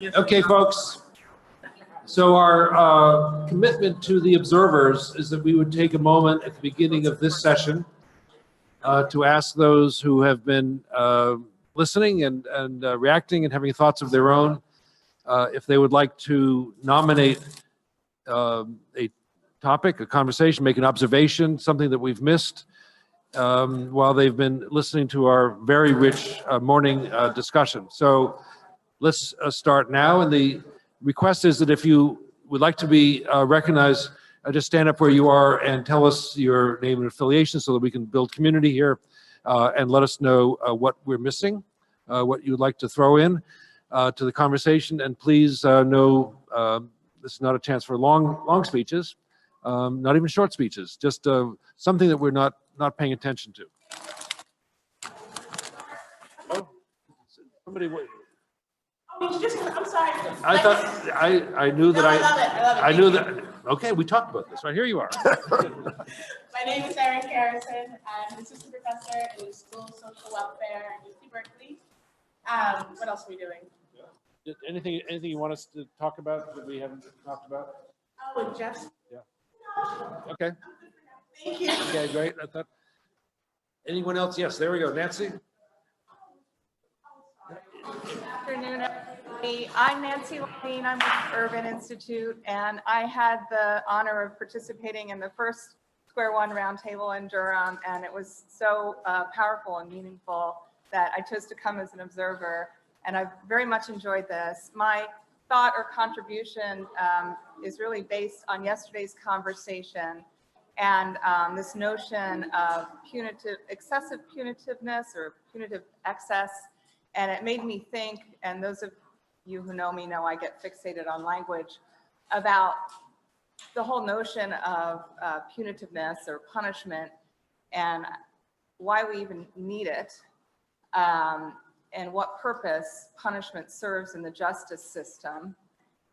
Okay, folks. So our commitment to the observers is that we would take a moment at the beginning of this session to ask those who have been listening and reacting and having thoughts of their own if they would like to nominate a topic, a conversation, make an observation, something that we've missed while they've been listening to our very rich morning discussion. So let's start now. And the request is that if you would like to be recognized, just stand up where you are and tell us your name and affiliation so that we can build community here and let us know what we're missing, what you'd like to throw in to the conversation. And please know this is not a chance for long speeches, not even short speeches, just something that we're not paying attention to. Oh, somebody. I'm sorry. I thought I knew that I knew that. Okay, we talked about this. Right, here you are. My name is Erin Harrison. I'm an assistant professor in the School of Social Welfare at UC Berkeley. What else are we doing? Anything you want us to talk about that we haven't talked about? Oh, and Geoff. Yeah. Okay. Thank you. Okay, great. I thought. Anyone else? Yes, there we go. Nancy. Good afternoon, everybody. I'm Nancy Levine. I'm with Urban Institute, and I had the honor of participating in the first Square One Roundtable in Durham, and it was so powerful and meaningful that I chose to come as an observer, and I've very much enjoyed this. My thought or contribution is really based on yesterday's conversation and this notion of excessive punitiveness or punitive excess. And it made me think, and those of you who know me know I get fixated on language, about the whole notion of punitiveness or punishment and why we even need it, and what purpose punishment serves in the justice system.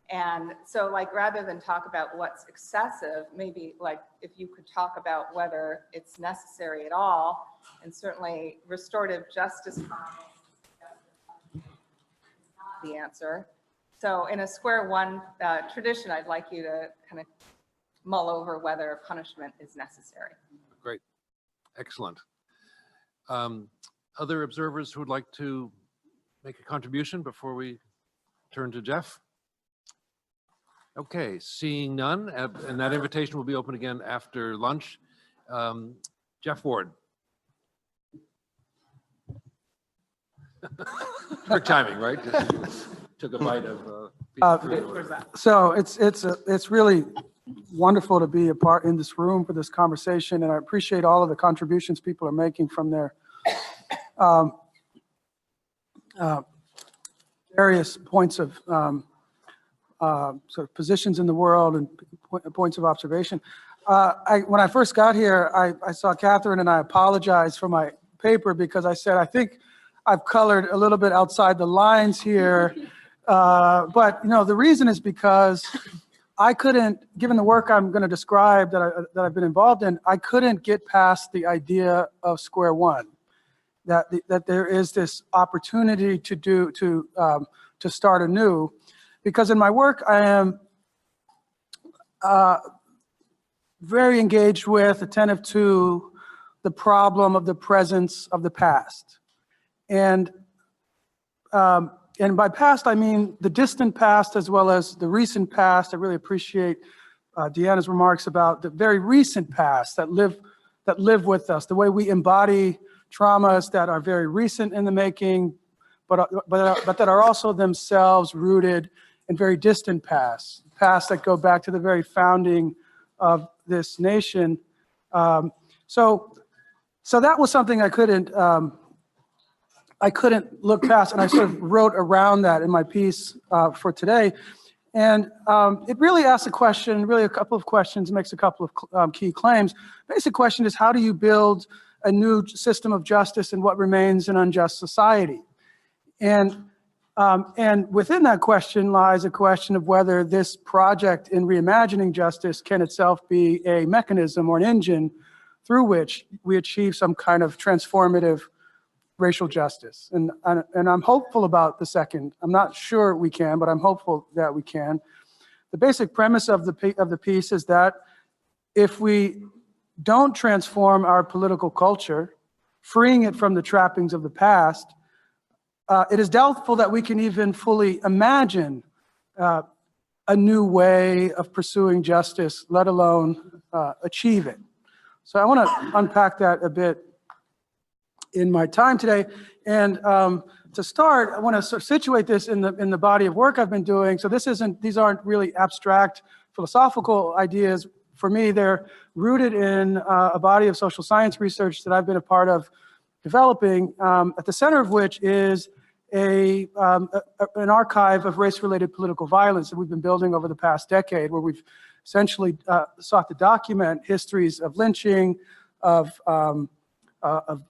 And so, like, rather than talk about what's excessive, maybe like if you could talk about whether it's necessary at all, and certainly restorative justice the answer. So in a Square One tradition, I'd like you to kind of mull over whether punishment is necessary. Great. Excellent. Other observers who would like to make a contribution before we turn to Geoff? Okay, seeing none, and that invitation will be open again after lunch. Geoff Ward. Perfect timing, right? Took a bite of. So it's really wonderful to be a part in this room for this conversation, and I appreciate all of the contributions people are making from their various points of sort of positions in the world and points of observation. When I first got here, I saw Catherine, and I apologized for my paper because I said I think I've colored a little bit outside the lines here, but the reason is because I couldn't, given the work I'm going to describe that I've been involved in, I couldn't get past the idea of Square One, that there is this opportunity to start anew, because in my work I am very engaged with, attentive to the problem of the presence of the past. And by past, I mean the distant past as well as the recent past. I really appreciate Deanna's remarks about the very recent past that live with us, the way we embody traumas that are very recent in the making, but that are also themselves rooted in very distant past that go back to the very founding of this nation. So that was something I couldn't look past, and I sort of wrote around that in my piece for today. And it really asks a question, really a couple of questions, makes a couple of key claims. Basic question is, how do you build a new system of justice in what remains an unjust society? And within that question lies a question of whether this project in reimagining justice can itself be a mechanism or an engine through which we achieve some kind of transformative racial justice. And I'm hopeful about the second. I'm not sure we can, but I'm hopeful that we can. The basic premise of the piece is that if we don't transform our political culture, freeing it from the trappings of the past, it is doubtful that we can even fully imagine a new way of pursuing justice, let alone achieve it. So I want to unpack that a bit in my time today. And to start, I want to sort of situate this in the body of work I've been doing. So these aren't really abstract philosophical ideas. For me, they're rooted in a body of social science research that I've been a part of developing, at the center of which is an archive of race-related political violence that we've been building over the past decade, where we've essentially sought to document histories of lynching, of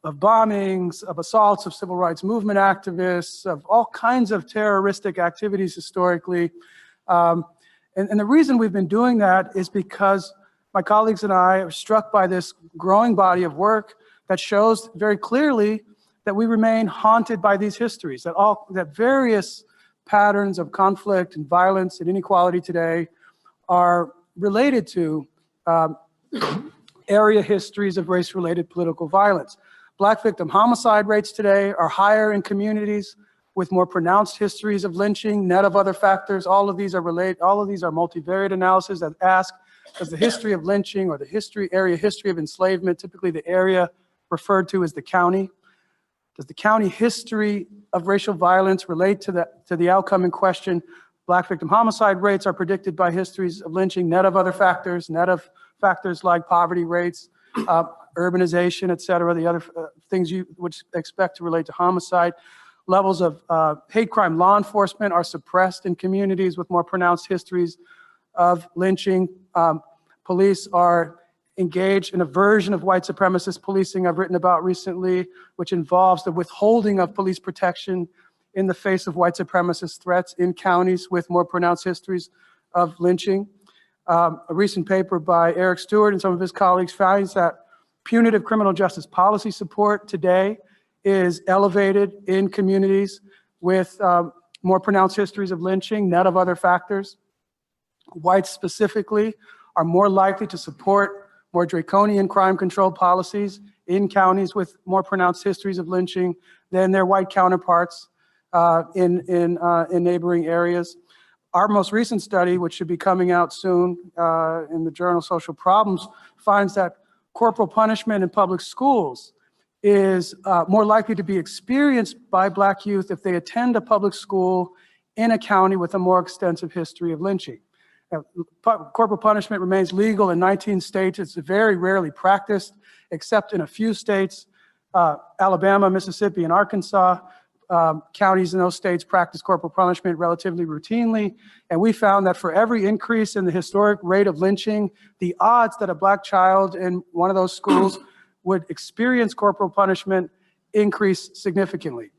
bombings, of assaults of civil rights movement activists, of all kinds of terroristic activities historically. And the reason we've been doing that is because my colleagues and I are struck by this growing body of work that shows very clearly that we remain haunted by these histories, that various patterns of conflict and violence and inequality today are related to area histories of race-related political violence. Black victim homicide rates today are higher in communities with more pronounced histories of lynching, net of other factors. All of these are multivariate analyses that ask, does the history of lynching or the area history of enslavement, typically the area referred to as the county, does the county history of racial violence relate to the outcome in question? Black victim homicide rates are predicted by histories of lynching, net of other factors, net of factors like poverty rates, urbanization, et cetera, the other things you would expect to relate to homicide. Levels of hate crime law enforcement are suppressed in communities with more pronounced histories of lynching. Police are engaged in a version of white supremacist policing I've written about recently, which involves the withholding of police protection in the face of white supremacist threats in counties with more pronounced histories of lynching. A recent paper by Eric Stewart and some of his colleagues finds that punitive criminal justice policy support today is elevated in communities with more pronounced histories of lynching, net of other factors. Whites specifically are more likely to support more draconian crime control policies in counties with more pronounced histories of lynching than their white counterparts in neighboring areas. Our most recent study, which should be coming out soon in the journal Social Problems, finds that corporal punishment in public schools is more likely to be experienced by Black youth if they attend a public school in a county with a more extensive history of lynching. Corporal punishment remains legal in 19 states. It's very rarely practiced, except in a few states, Alabama, Mississippi, and Arkansas. Counties in those states practice corporal punishment relatively routinely. And we found that for every increase in the historic rate of lynching, the odds that a Black child in one of those schools would experience corporal punishment increase significantly.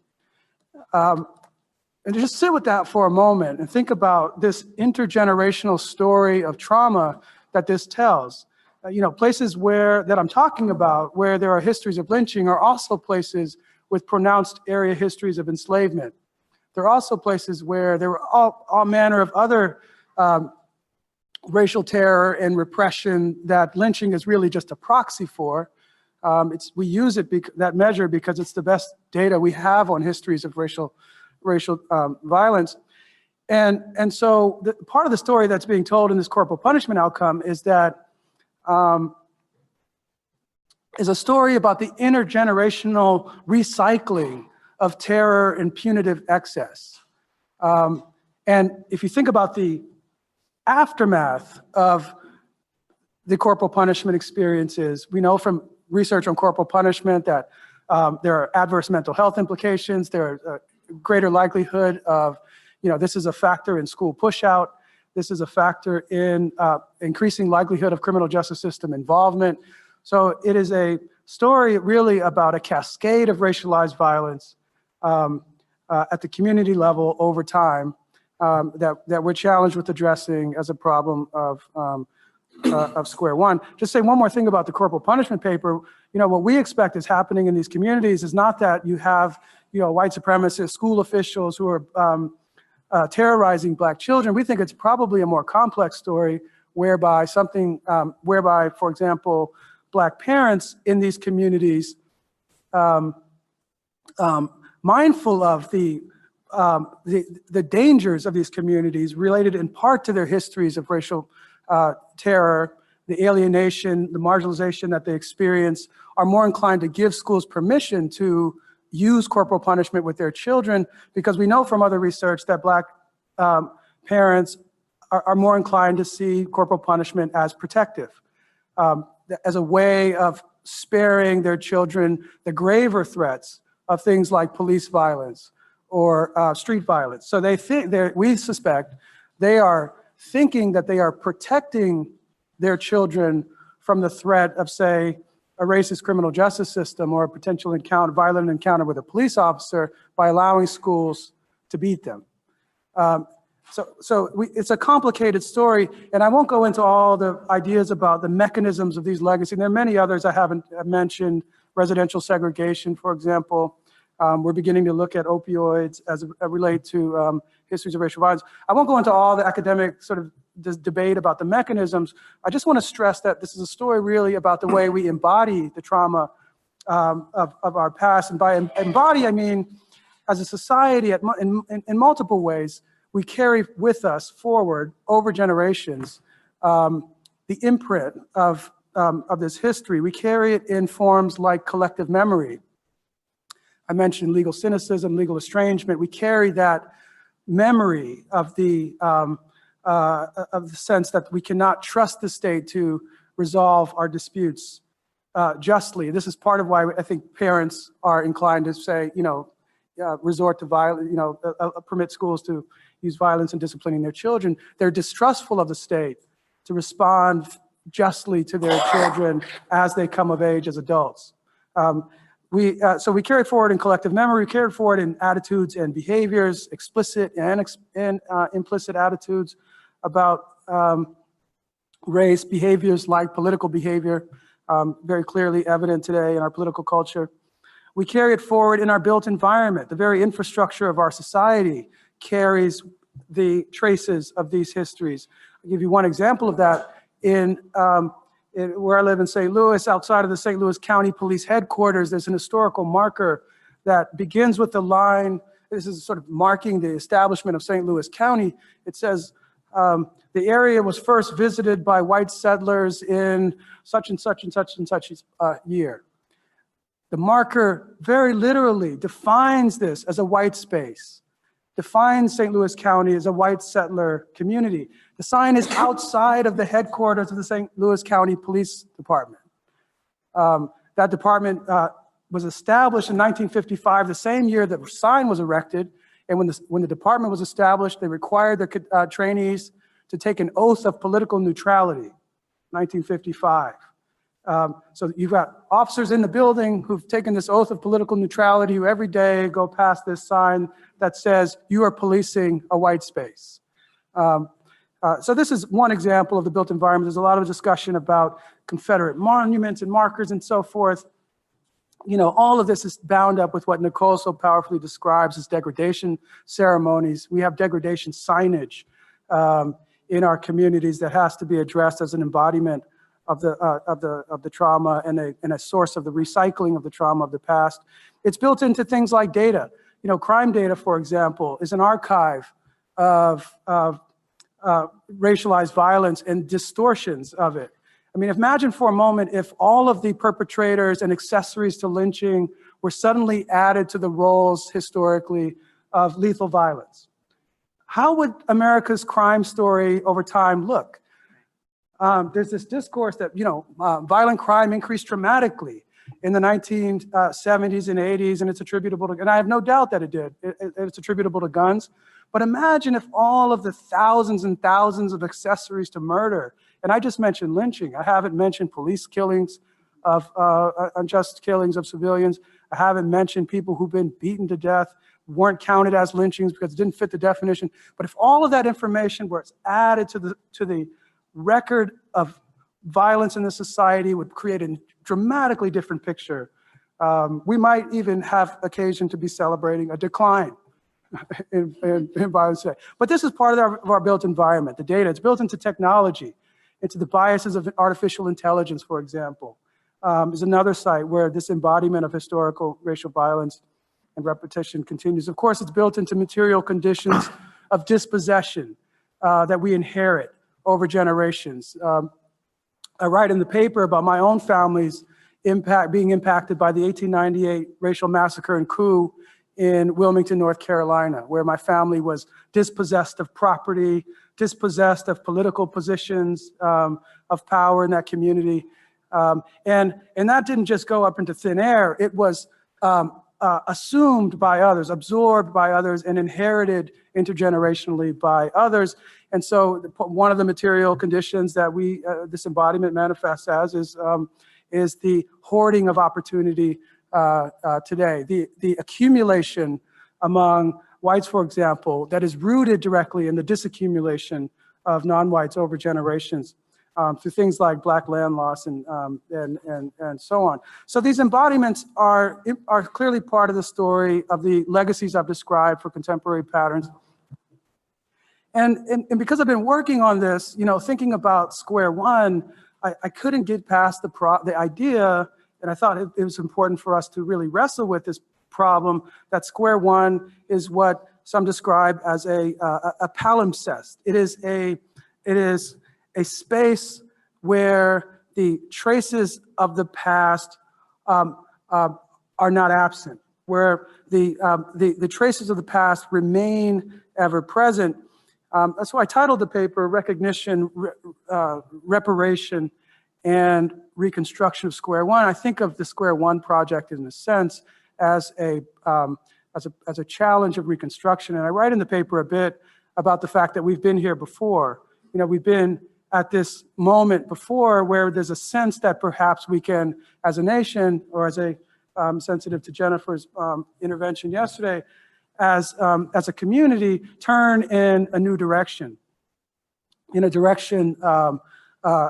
And just sit with that for a moment and think about this intergenerational story of trauma that this tells. Places that I'm talking about where there are histories of lynching are also places with pronounced area histories of enslavement. There are also places where there were all manner of other racial terror and repression that lynching is really just a proxy for. We use that measure because it's the best data we have on histories of racial violence. And so part of the story that's being told in this corporal punishment outcome is that is a story about the intergenerational recycling of terror and punitive excess. And if you think about the aftermath of the corporal punishment experiences, we know from research on corporal punishment that there are adverse mental health implications. There are greater likelihood of, this is a factor in school pushout. This is a factor in increasing likelihood of criminal justice system involvement. So it is a story really about a cascade of racialized violence at the community level over time that we're challenged with addressing as a problem of square one. Just say one more thing about the corporal punishment paper. what we expect is happening in these communities is not that you have, white supremacists, school officials who are terrorizing Black children. We think it's probably a more complex story whereby for example, Black parents in these communities, mindful of the dangers of these communities related in part to their histories of racial terror, the alienation, the marginalization that they experience, are more inclined to give schools permission to use corporal punishment with their children, because we know from other research that Black parents are more inclined to see corporal punishment as protective, as a way of sparing their children the graver threats of things like police violence or street violence. So we suspect they are thinking that they are protecting their children from the threat of, say, a racist criminal justice system or a potential violent encounter with a police officer by allowing schools to beat them. It's a complicated story, and I won't go into all the ideas about the mechanisms of these legacies. There are many others I haven't mentioned, residential segregation, for example. We're beginning to look at opioids as relate to histories of racial violence. I won't go into all the academic sort of this debate about the mechanisms. I just want to stress that this is a story really about the way we embody the trauma of our past. And by embody, I mean, as a society, in multiple ways, we carry with us forward over generations the imprint of this history. We carry it in forms like collective memory. I mentioned legal cynicism, legal estrangement. We carry that memory of the sense that we cannot trust the state to resolve our disputes justly. This is part of why I think parents are inclined to say, resort to violence, permit schools to use violence in disciplining their children. They're distrustful of the state to respond justly to their children as they come of age as adults. So we carry forward in collective memory, we carry forward in attitudes and behaviors, explicit and implicit attitudes about race, behaviors like political behavior, very clearly evident today in our political culture. We carry it forward in our built environment. The very infrastructure of our society carries the traces of these histories. I'll give you one example of that. Where I live in St. Louis, outside of the St. Louis County Police Headquarters, there's an historical marker that begins with the line, this is sort of marking the establishment of St. Louis County. It says, the area was first visited by white settlers in such and such and such and such year. The marker very literally defines this as a white space, defines St. Louis County as a white settler community. The sign is outside of the headquarters of the St. Louis County Police Department. That department was established in 1955, the same year that the sign was erected. And when the department was established, they required their trainees to take an oath of political neutrality, 1955. So you've got officers in the building who've taken this oath of political neutrality, who every day go past this sign that says, you are policing a white space. So this is one example of the built environment. There's a lot of discussion about Confederate monuments and markers and so forth. All of this is bound up with what Nicole so powerfully describes as degradation ceremonies. We have degradation signage in our communities that has to be addressed as an embodiment of the trauma and a source of the recycling of the trauma of the past. It's built into things like data. Crime data, for example, is an archive of racialized violence and distortions of it. I mean, imagine for a moment if all of the perpetrators and accessories to lynching were suddenly added to the roles historically of lethal violence. How would America's crime story over time look? There's this discourse that, violent crime increased dramatically in the 1970s and 80s, and it's attributable to, and I have no doubt that it did, it's attributable to guns. But imagine if all of the thousands and thousands of accessories to murder, and I just mentioned lynching, I haven't mentioned police killings of unjust killings of civilians, I haven't mentioned people who've been beaten to death, weren't counted as lynchings because it didn't fit the definition. But if all of that information was added to the record of violence in this society would create a dramatically different picture. We might even have occasion to be celebrating a decline in violence today. But this is part of our built environment, the data. It's built into technology, into the biases of artificial intelligence, for example. Is another site where this embodiment of historical racial violence and repetition continues. Of course, it's built into material conditions of dispossession that we inherit over generations. I write in the paper about my own family's being impacted by the 1898 racial massacre and coup in Wilmington, North Carolina, where my family was dispossessed of property, dispossessed of political positions of power in that community. And that didn't just go up into thin air. It was assumed by others, absorbed by others, and inherited intergenerationally by others. And so one of the material conditions that this embodiment manifests as is the hoarding of opportunity today. The accumulation among whites, for example, that is rooted directly in the disaccumulation of non-whites over generations through things like black land loss and so on. So these embodiments are clearly part of the story of the legacies I've described for contemporary patterns. And because I've been working on this, thinking about square one, I couldn't get past the idea, and I thought it was important for us to really wrestle with this problem, that square one is what some describe as a palimpsest. It is a space where the traces of the past are not absent, where the traces of the past remain ever present. That's why I titled the paper Recognition, Reparation, and Reconstruction of Square One. I think of the Square One project in a sense as a challenge of reconstruction. And I write in the paper a bit about the fact that we've been here before. We've been at this moment before where there's a sense that perhaps we can, as a nation, or as sensitive to Jennifer's intervention yesterday, as a community, turn in a new direction, in a direction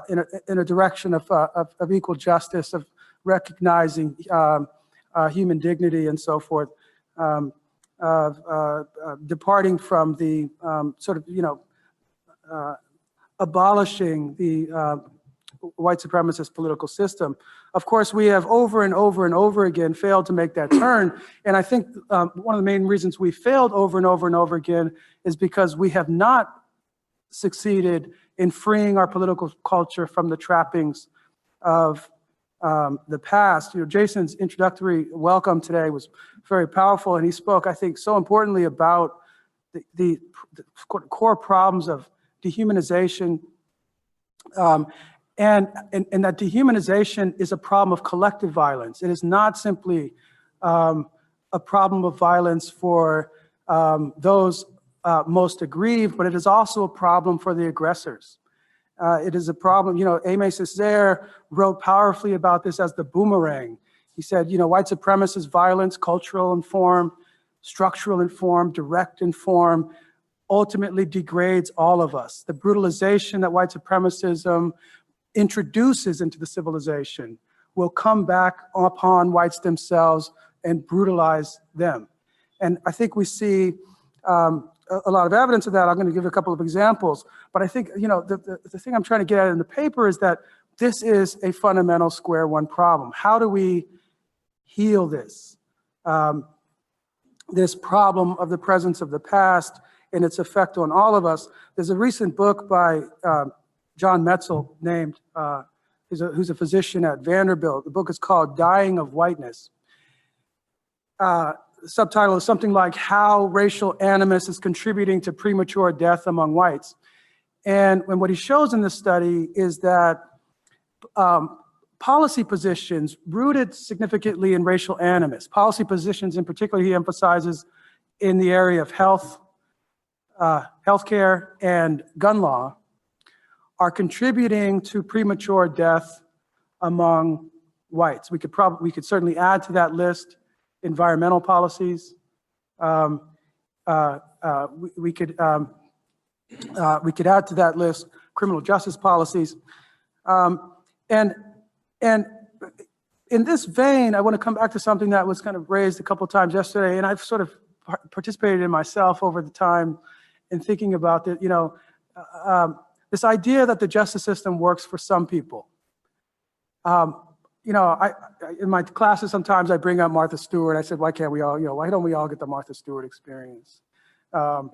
in a direction of equal justice, of recognizing human dignity and so forth, departing from the abolishing the white supremacist political system. Of course, we have over and over and over again failed to make that turn. And I think one of the main reasons we failed over and over and over again is because we have not succeeded in freeing our political culture from the trappings of the past. Jason's introductory welcome today was very powerful, and he spoke, I think, so importantly about the core problems of dehumanization, and that dehumanization is a problem of collective violence. It is not simply a problem of violence for those most aggrieved, but it is also a problem for the aggressors. It is a problem, Aimé Césaire wrote powerfully about this as the boomerang. He said, white supremacist violence, cultural in form, structural in form, direct in form, ultimately degrades all of us. The brutalization that white supremacism introduces into the civilization will come back upon whites themselves and brutalize them. And I think we see a lot of evidence of that. I'm going to give a couple of examples, but I think, the thing I'm trying to get at in the paper is that this is a fundamental square one problem. How do we heal this? This problem of the presence of the past and its effect on all of us. There's a recent book by John Metzl named, who's a physician at Vanderbilt. The book is called Dying of Whiteness. The subtitle is something like How Racial Animus is Contributing to Premature Death Among Whites. And what he shows in this study is that policy positions rooted significantly in racial animus, policy positions in particular he emphasizes in the area of health, healthcare, and gun law, are contributing to premature death among whites. We could certainly add to that list environmental policies. We could add to that list criminal justice policies. And in this vein, I want to come back to something that was kind of raised a couple of times yesterday, and I've sort of participated in myself over the time in thinking about it, this idea that the justice system works for some people. In my classes, sometimes I bring up Martha Stewart. I said, why can't we all, why don't we all get the Martha Stewart experience? But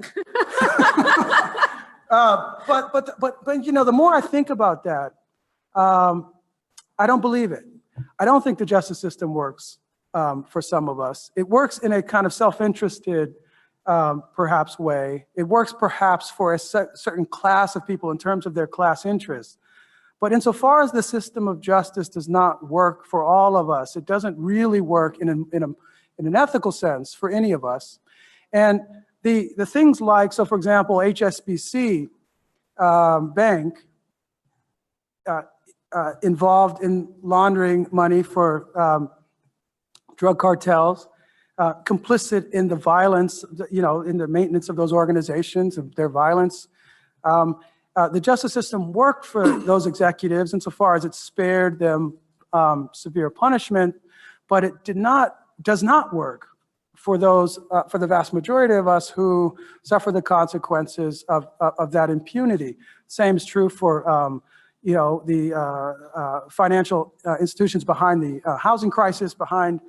the more I think about that, I don't believe it. I don't think the justice system works for some of us. It works in a kind of self-interested, perhaps way. It works perhaps for a certain class of people in terms of their class interests. But insofar as the system of justice does not work for all of us, it doesn't really work in an ethical sense for any of us. And the things like, so for example, HSBC Bank involved in laundering money for drug cartels, complicit in the violence, in the maintenance of those organizations, of their violence. The justice system worked for those executives insofar as it spared them severe punishment, but it does not work for those, for the vast majority of us who suffer the consequences of that impunity. Same is true for the financial institutions behind the housing crisis, behind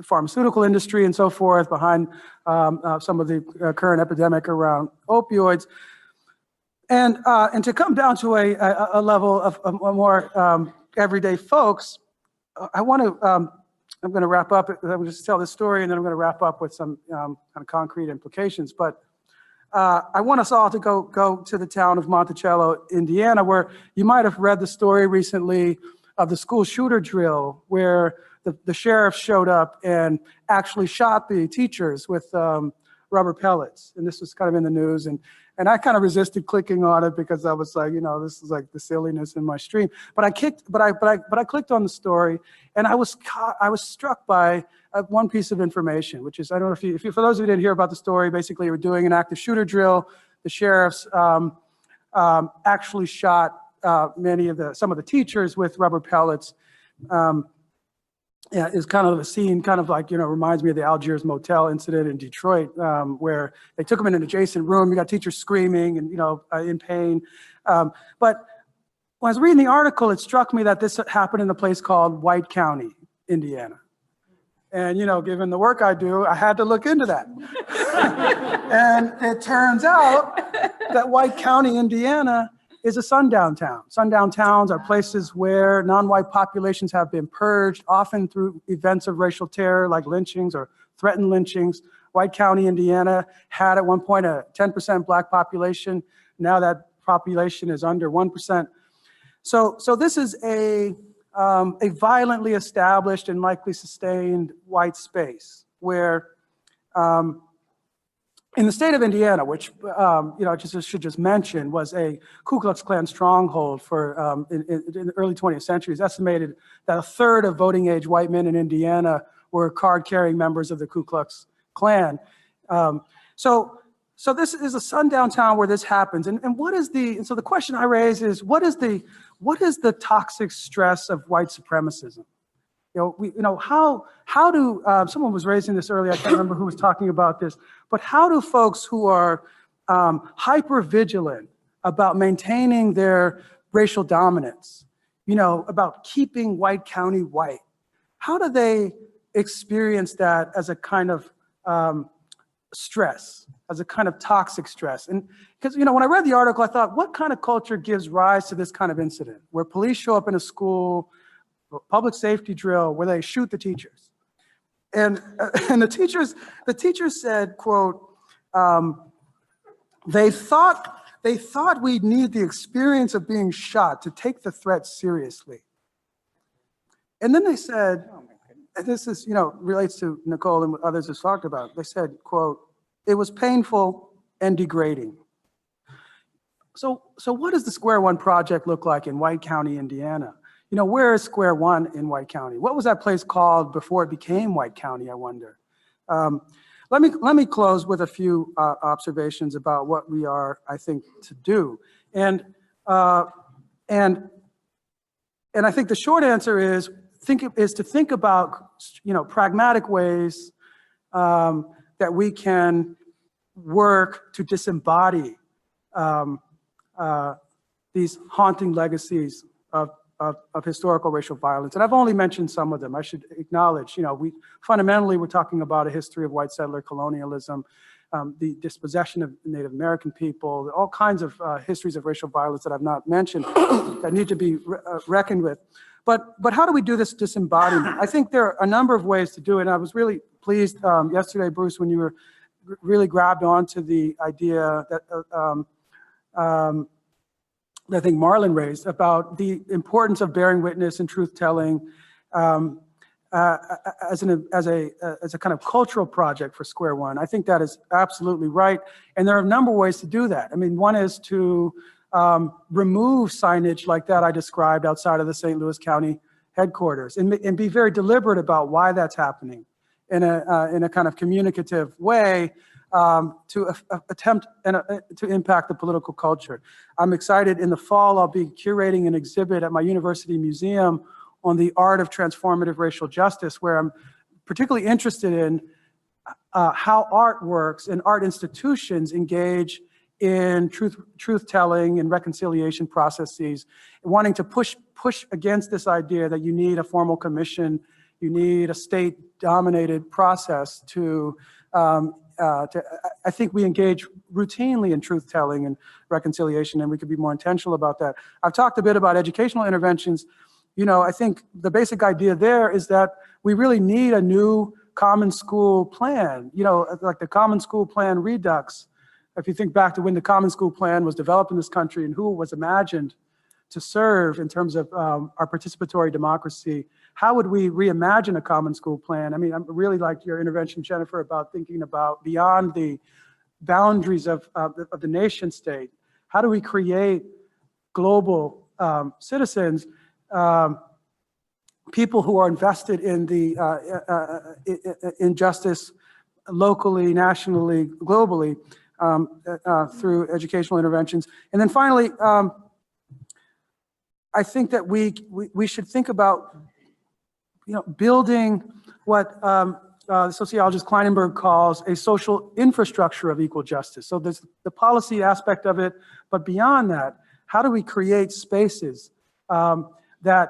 pharmaceutical industry and so forth, behind some of the current epidemic around opioids. And to come down to a level of more everyday folks, I'm going to wrap up. I will just tell this story, and then I'm going to wrap up with some kind of concrete implications. But I want us all to go to the town of Monticello, Indiana, where you might have read the story recently of the school shooter drill, where the sheriff showed up and actually shot the teachers with rubber pellets. And this was kind of in the news. And I kind of resisted clicking on it because I was like, this is like the silliness in my stream. But I clicked on the story, and I was struck by one piece of information, which is, I don't know if you, for those who didn't hear about the story, basically we're doing an active shooter drill. The sheriffs actually shot some of the teachers with rubber pellets. Is kind of a scene, kind of like, reminds me of the Algiers Motel incident in Detroit, where they took them in an adjacent room. You got teachers screaming and, in pain. But when I was reading the article, it struck me that this happened in a place called White County, Indiana. And, given the work I do, I had to look into that. And it turns out that White County, Indiana, is a sundown town. Sundown towns are places where non-white populations have been purged, often through events of racial terror like lynchings or threatened lynchings. White County, Indiana had at one point a 10% black population. Now that population is under 1%. So this is a violently established and likely sustained white space where in the state of Indiana, which should just mention, was a Ku Klux Klan stronghold for in the early 20th century. It's estimated that a third of voting age white men in Indiana were card-carrying members of the Ku Klux Klan. So this is a sundown town where this happens. And so the question I raise is, what is the toxic stress of white supremacism? How do, someone was raising this earlier, I can't remember who was talking about this, but how do folks who are hyper-vigilant about maintaining their racial dominance, about keeping White County white, how do they experience that as a kind of stress, as a kind of toxic stress? And because, when I read the article, I thought, what kind of culture gives rise to this kind of incident, where police show up in a school, public safety drill, where they shoot the teachers? And the teachers said, quote, they thought we'd need the experience of being shot to take the threat seriously. And then they said, and this is, relates to Nicole and what others have talked about. They said, quote, it was painful and degrading. So what does the Square One Project look like in White County, Indiana? Where is Square One in White County? What was that place called before it became White County, I wonder? Let me close with a few observations about what we are, I think, to do. And I think the short answer is to think about, pragmatic ways that we can work to disembody these haunting legacies of historical racial violence. And I've only mentioned some of them. I should acknowledge, we're talking about a history of white settler colonialism, the dispossession of Native American people, all kinds of histories of racial violence that I've not mentioned that need to be reckoned with. But how do we do this disembodiment? I think there are a number of ways to do it. And I was really pleased yesterday, Bruce, when you were really grabbed onto the idea that I think Marlon raised about the importance of bearing witness and truth-telling as a kind of cultural project for Square One. I think that is absolutely right. And there are a number of ways to do that. I mean, one is to remove signage like that I described outside of the St. Louis County headquarters and be very deliberate about why that's happening in a kind of communicative way to attempt to impact the political culture. I'm excited. In the fall, I'll be curating an exhibit at my university museum on the art of transformative racial justice, where I'm particularly interested in how art works and art institutions engage in truth-telling and reconciliation processes, wanting to push against this idea that you need a formal commission, you need a state-dominated process to I think we engage routinely in truth-telling and reconciliation, and we could be more intentional about that. I've talked a bit about educational interventions. I think the basic idea there is that we really need a new common school plan, like the Common School Plan Redux. If you think back to when the Common School Plan was developed in this country and who it was imagined to serve in terms of our participatory democracy, how would we reimagine a common school plan? I mean, I really liked your intervention, Jennifer, about thinking about beyond the boundaries of the nation state. How do we create global citizens, people who are invested in in justice locally, nationally, globally, through educational interventions? And then finally, I think that we should think about building what the sociologist Kleinenberg calls a social infrastructure of equal justice. So there's the policy aspect of it, but beyond that, how do we create spaces that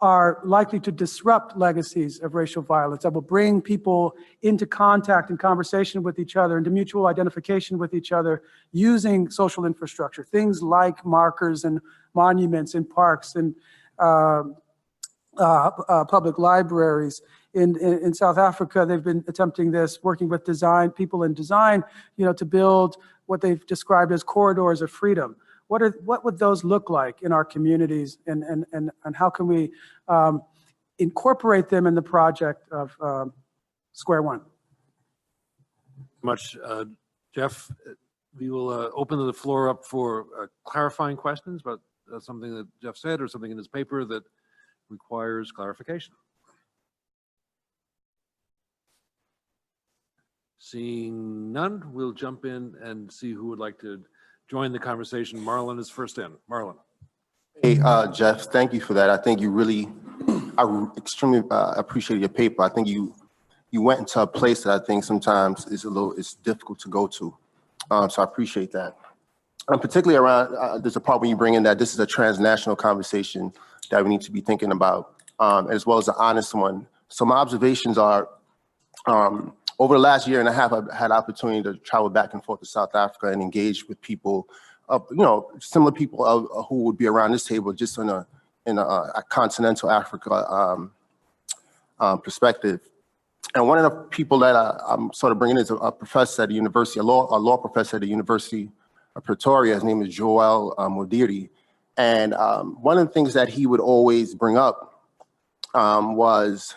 are likely to disrupt legacies of racial violence, that will bring people into contact and conversation with each other, into mutual identification with each other, using social infrastructure, things like markers and monuments in parks and public libraries. In South Africa, they've been attempting this, working with people in design, to build what they've described as corridors of freedom. What would those look like in our communities, and how can we incorporate them in the project of Square One? Much, Geoff. We will open the floor up for clarifying questions about something that Geoff said or something in his paper that requires clarification. Seeing none, we'll jump in and see who would like to join the conversation. Marlon is first in. Marlon. Hey, Geoff, thank you for that. I think I extremely appreciate your paper. I think you went into a place that I think sometimes it's difficult to go to. So I appreciate that. Particularly around, there's a part when you bring in that this is a transnational conversation that we need to be thinking about, as well as an honest one. So my observations are, over the last year and a half, I've had the opportunity to travel back and forth to South Africa and engage with people, similar people who would be around this table, just in a continental Africa perspective. And one of the people that I'm sort of bringing is a professor at the university, a law professor at the University of Pretoria. His name is Joel Modiri. And one of the things that he would always bring up was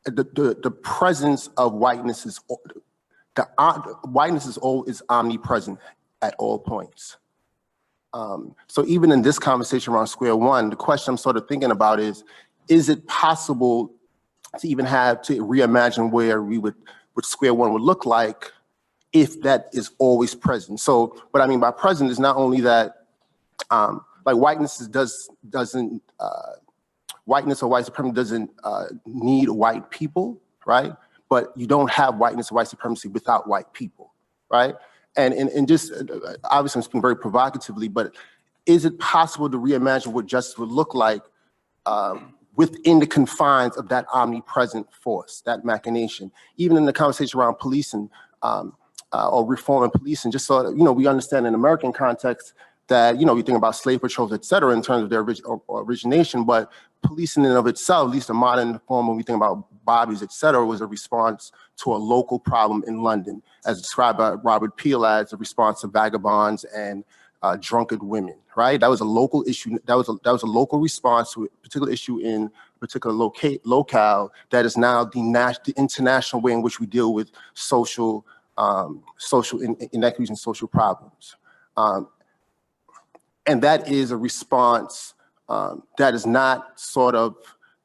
the presence of whiteness is omnipresent at all points. So even in this conversation around Square One, the question I'm sort of thinking about is it possible to even have to reimagine where what square one would look like if that is always present. So what I mean by present is not only that, like whiteness doesn't whiteness or white supremacy doesn't need white people, right? But you don't have whiteness or white supremacy without white people, right? And just, obviously I'm speaking very provocatively, but is it possible to reimagine what justice would look like within the confines of that omnipresent force, that machination? Even in the conversation around policing or reform and policing, just so that, we understand in American context that, we think about slave patrols, et cetera, in terms of their origination, but policing in and of itself, at least the modern form when we think about bobbies, et cetera, was a response to a local problem in London, as described by Robert Peel as a response to vagabonds and drunkard women, right? That was a local issue. That was a local response to a particular issue in a particular locale that is now the international way in which we deal with social inequities and social problems. And that is a response that is not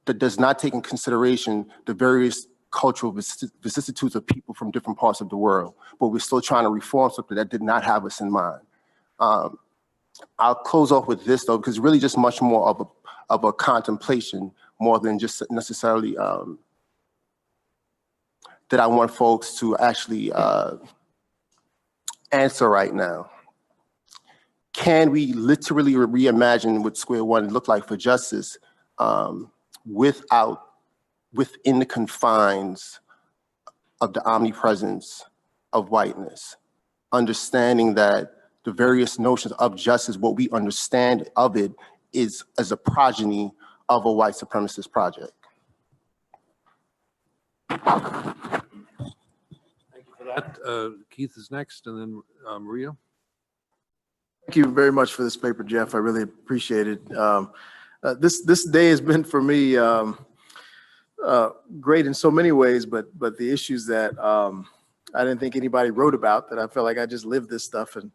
that does not take in consideration the various cultural vicissitudes of people from different parts of the world, but we're still trying to reform something that did not have us in mind. I'll close off with this though, because it's really just much more of a contemplation more than just necessarily that I want folks to actually answer right now. Can we literally reimagine what square one looked like for justice within the confines of the omnipresence of whiteness, understanding that the various notions of justice, what we understand of it is as a progeny of a white supremacist project. Thank you for that. Keith is next, and then Maria. Thank you very much for this paper, Geoff. I really appreciate it. This day has been for me great in so many ways, but the issues that I didn't think anybody wrote about, that I felt like I just lived this stuff, and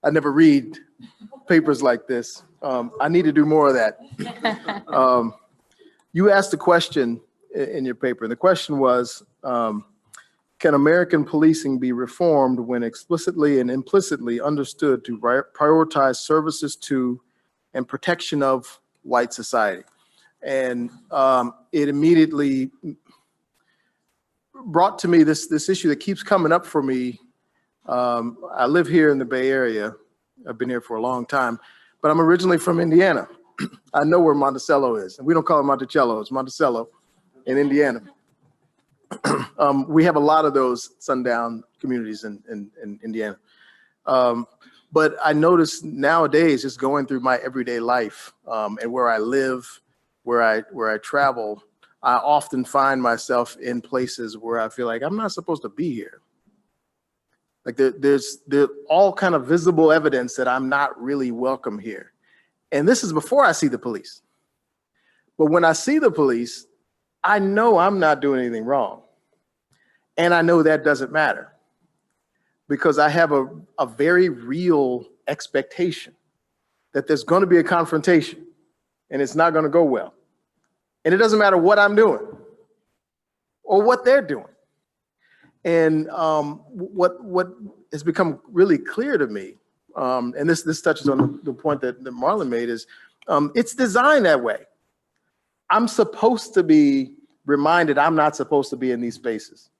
I never read papers like this. I need to do more of that. You asked a question in your paper, and the question was, can American policing be reformed when explicitly and implicitly understood to prioritize services to and protection of white society? And it immediately brought to me this issue that keeps coming up for me. I live here in the Bay Area. I've been here for a long time, but I'm originally from Indiana. I know where Monticello is, and we don't call it Monticello, it's Monticello in Indiana. We have a lot of those sundown communities in Indiana. But I notice nowadays, just going through my everyday life and where I live, where I travel, I often find myself in places where I feel like I'm not supposed to be here. Like there's all kind of visible evidence that I'm not really welcome here. And this is before I see the police. But when I see the police, I know I'm not doing anything wrong. And I know that doesn't matter because I have a very real expectation that there's going to be a confrontation and it's not going to go well. And it doesn't matter what I'm doing or what they're doing. And what has become really clear to me, and this touches on the point that Marlon made, is it's designed that way. I'm supposed to be reminded I'm not supposed to be in these spaces,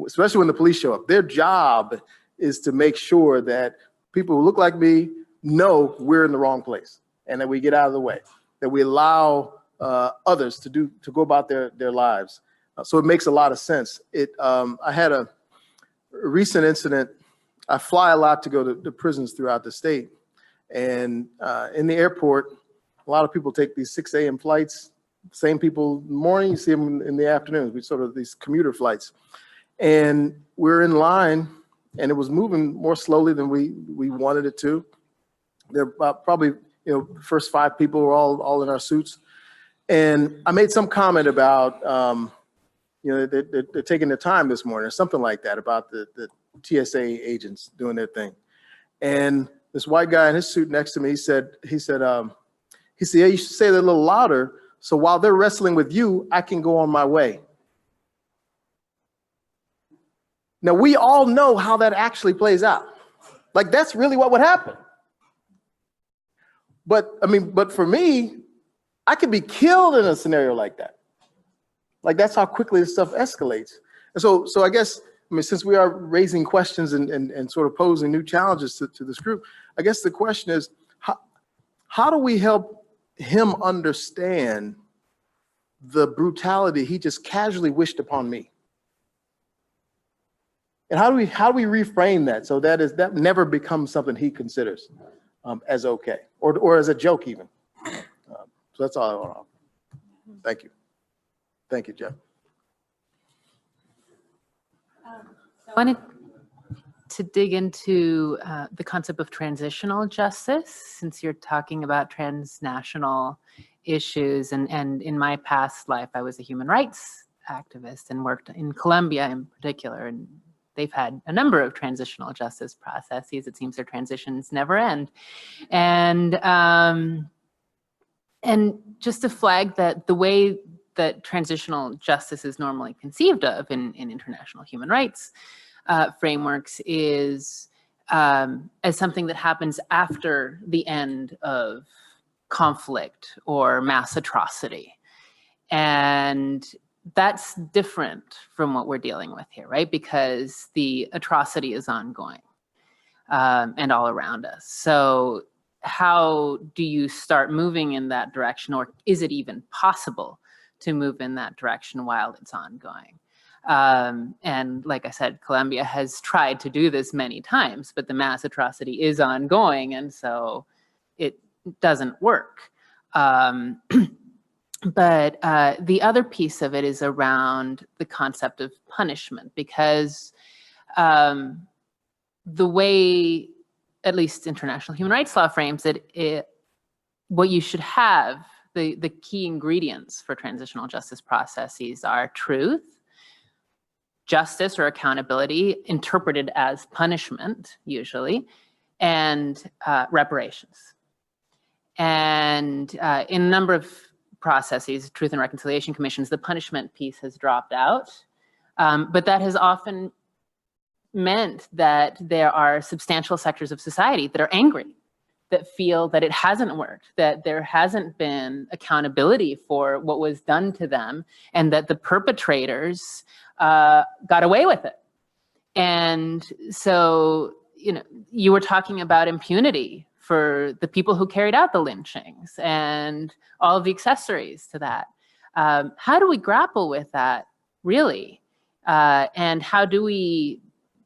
especially when the police show up. Their job is to make sure that people who look like me know we're in the wrong place and that we get out of the way, that we allow others to go about their lives. So it makes a lot of sense. I had a recent incident. I fly a lot to go to prisons throughout the state. And in the airport, a lot of people take these 6 a.m. flights. Same people in the morning, you see them in the afternoons. We sort of these commuter flights. And we're in line, and it was moving more slowly than we wanted it to. There probably, first 5 people were all in our suits. And I made some comment about, they're taking their time this morning or something like that about the TSA agents doing their thing. And this white guy in his suit next to me, he said, yeah, you should say that a little louder. So while they're wrestling with you, I can go on my way. Now, we all know how that actually plays out. Like, that's really what would happen. But, I mean, but for me, I could be killed in a scenario like that. Like, that's how quickly this stuff escalates. And so I guess, I mean, since we are raising questions and sort of posing new challenges to this group, I guess the question is, how do we help him understand the brutality he just casually wished upon me? And how do we reframe that so that never becomes something he considers as okay, or as a joke even? So that's all I want to offer. Thank you. Thank you, Geoff. I wanted to dig into the concept of transitional justice, since you're talking about transnational issues. And in my past life, I was a human rights activist and worked in Colombia in particular. And they've had a number of transitional justice processes. It seems their transitions never end. And just to flag that the way that transitional justice is normally conceived of in international human rights frameworks is as something that happens after the end of conflict or mass atrocity. And that's different from what we're dealing with here, right? Because the atrocity is ongoing and all around us. So how do you start moving in that direction, or is it even possible to move in that direction while it's ongoing? And like I said, Colombia has tried to do this many times, but the mass atrocity is ongoing, and so it doesn't work. But the other piece of it is around the concept of punishment, because the way, at least international human rights law frames it, what you should have, the key ingredients for transitional justice processes are truth, justice or accountability, interpreted as punishment, usually, and reparations. And in a number of processes, Truth and Reconciliation Commissions, the punishment piece has dropped out. But that has often meant that there are substantial sectors of society that are angry, that feel that it hasn't worked, that there hasn't been accountability for what was done to them, and that the perpetrators got away with it. And so, you know, you were talking about impunity for the people who carried out the lynchings and all of the accessories to that. How do we grapple with that, really? And how do we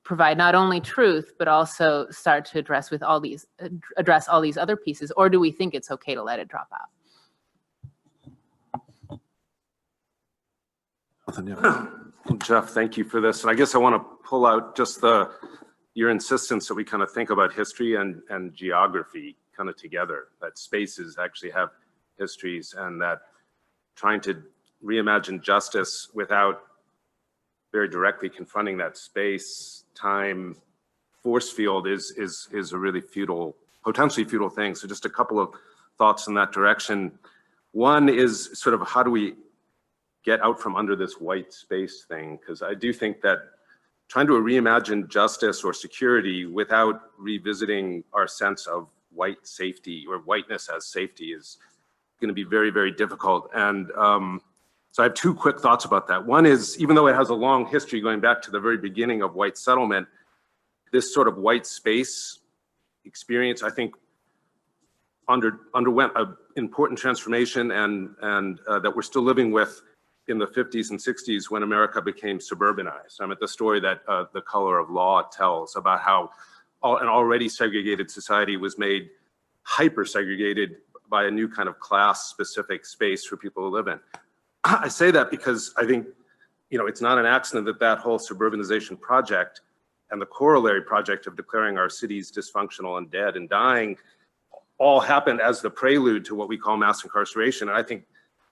provide not only truth, but also start to address all these other pieces? Or do we think it's okay to let it drop out? Geoff, thank you for this. And I guess I want to pull out just your insistence that we kind of think about history and geography kind of together, that spaces actually have histories, and that trying to reimagine justice without very directly confronting that space, time, force field is a really futile, potentially futile thing. So just a couple of thoughts in that direction. One is sort of, how do we get out from under this white space thing? Because I do think that trying to reimagine justice or security without revisiting our sense of white safety or whiteness as safety is going to be very, very difficult. And so I have two quick thoughts about that. One is, even though it has a long history going back to the very beginning of white settlement, this sort of white space experience, I think, underwent an important transformation, and that we're still living with in the 50s and 60s when America became suburbanized. I mean, the story that The Color of Law tells about how an already segregated society was made hyper segregated by a new kind of class-specific space for people to live in. I say that because I think, you know, it's not an accident that that whole suburbanization project and the corollary project of declaring our cities dysfunctional and dead and dying all happened as the prelude to what we call mass incarceration. And I think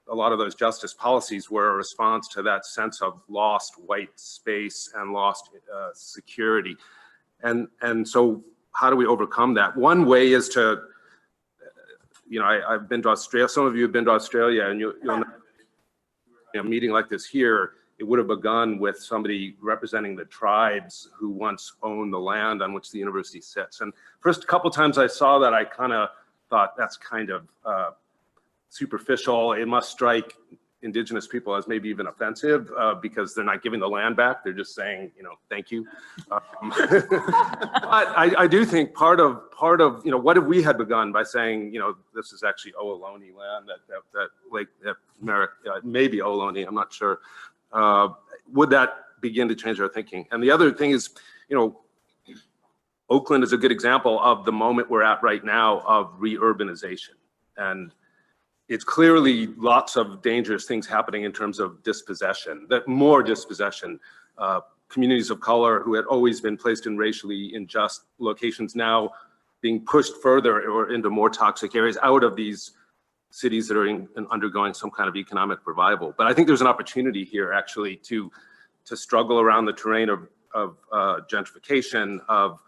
a lot of those justice policies were a response to that sense of lost white space and lost security. And so how do we overcome that? One way is to, you know, I've been to Australia. Some of you have been to Australia, and you'll know, a meeting like this here it would have begun with somebody representing the tribes who once owned the land on which the university sits. And first couple times I saw that, I kind of thought that's kind of superficial. It must strike indigenous people as maybe even offensive because they're not giving the land back. They're just saying, you know, thank you. But I do think part of, you know, what if we had begun by saying, you know, this is actually Ohlone land, that Merritt, maybe Ohlone, I'm not sure. Would that begin to change our thinking? And the other thing is, you know, Oakland is a good example of the moment we're at right now of reurbanization. And it's clearly lots of dangerous things happening in terms of dispossession, that more dispossession. Communities of color who had always been placed in racially unjust locations now being pushed further or into more toxic areas out of these cities that are undergoing some kind of economic revival. But I think there's an opportunity here actually to struggle around the terrain of gentrification, of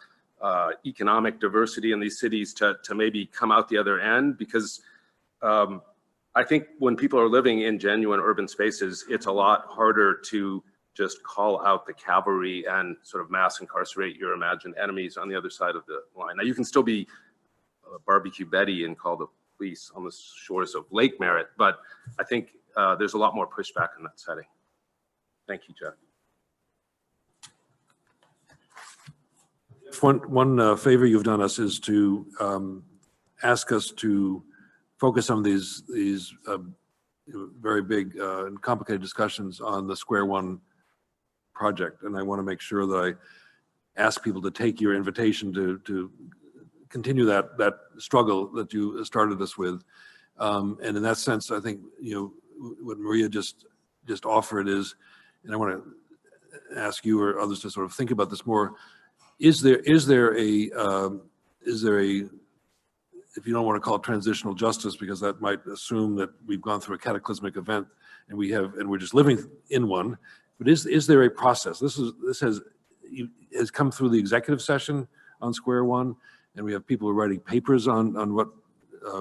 economic diversity in these cities to maybe come out the other end, because I think when people are living in genuine urban spaces, it's a lot harder to just call out the cavalry and sort of mass incarcerate your imagined enemies on the other side of the line. Now you can still be Barbecue Betty and call the police on the shores of Lake Merritt, but I think there's a lot more pushback in that setting. Thank you, Jeff. One favor you've done us is to ask us to focus on these very big and complicated discussions on the Square One project. And I want to make sure that I ask people to take your invitation to continue that struggle that you started us with. And in that sense, I think, you know, what Maria just offered is, and I want to ask you or others to sort of think about this more. Is there a, if you don't want to call it transitional justice, because that might assume that we've gone through a cataclysmic event and we're just living in one, but is there a process? This has come through the executive session on Square One, and we have people who are writing papers on what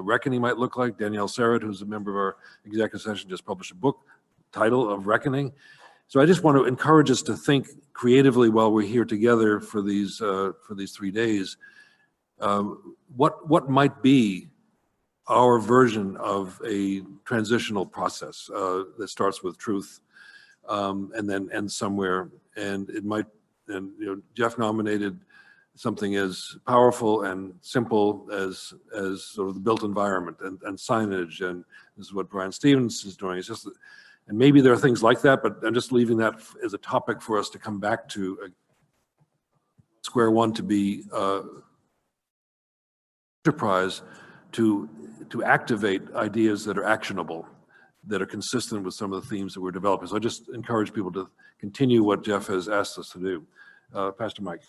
reckoning might look like. Danielle Serrett, who's a member of our executive session, just published a book title of Reckoning. So I just want to encourage us to think creatively while we're here together for these 3 days. What might be our version of a transitional process that starts with truth and then ends somewhere? And it might, and you know, Geoff nominated something as powerful and simple as sort of the built environment and signage, and this is what Brian Stevens is doing. It's just, and maybe there are things like that, but I'm just leaving that as a topic for us to come back to. Square One to be enterprise to activate ideas that are actionable, that are consistent with some of the themes that we're developing. So I just encourage people to continue what Geoff has asked us to do. Pastor Mike.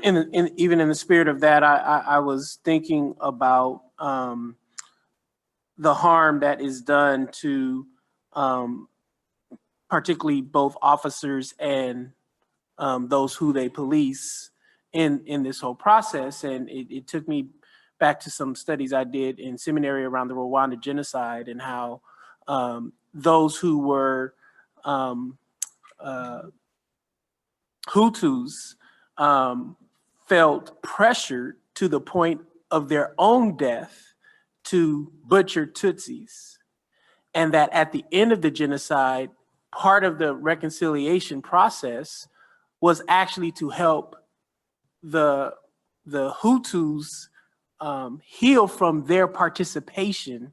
Even in the spirit of that, I was thinking about the harm that is done to particularly both officers and those who they police in this whole process. And it took me back to some studies I did in seminary around the Rwanda genocide and how those who were Hutus felt pressured to the point of their own death to butcher Tutsis. And that at the end of the genocide, part of the reconciliation process was actually to help the Hutus heal from their participation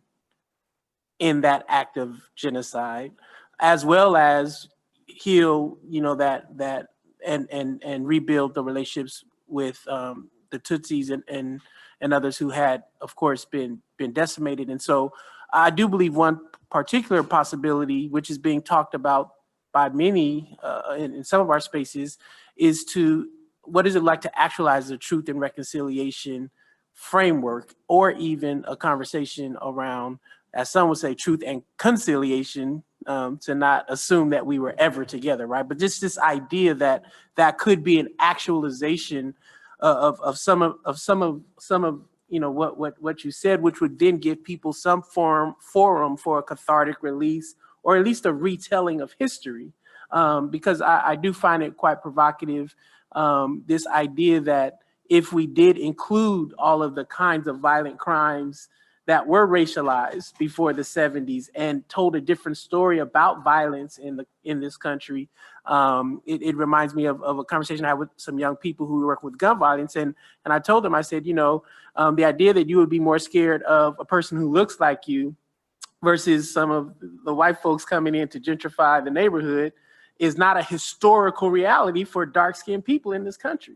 in that act of genocide, as well as heal, you know, that and rebuild the relationships with the Tutsis and others who had, of course, been decimated. And so I do believe one particular possibility, which is being talked about by many in some of our spaces, is to, what is it like to actualize the truth and reconciliation framework, or even a conversation around, as some would say, truth and conciliation, to not assume that we were ever together, right? But just this idea that could be an actualization of some of you know what you said, which would then give people some forum for a cathartic release or at least a retelling of history, because I do find it quite provocative, this idea that if we did include all of the kinds of violent crimes that were racialized before the 70s and told a different story about violence in this country. It reminds me of a conversation I had with some young people who work with gun violence. And I told them, I said, the idea that you would be more scared of a person who looks like you versus some of the white folks coming in to gentrify the neighborhood is not a historical reality for dark-skinned people in this country.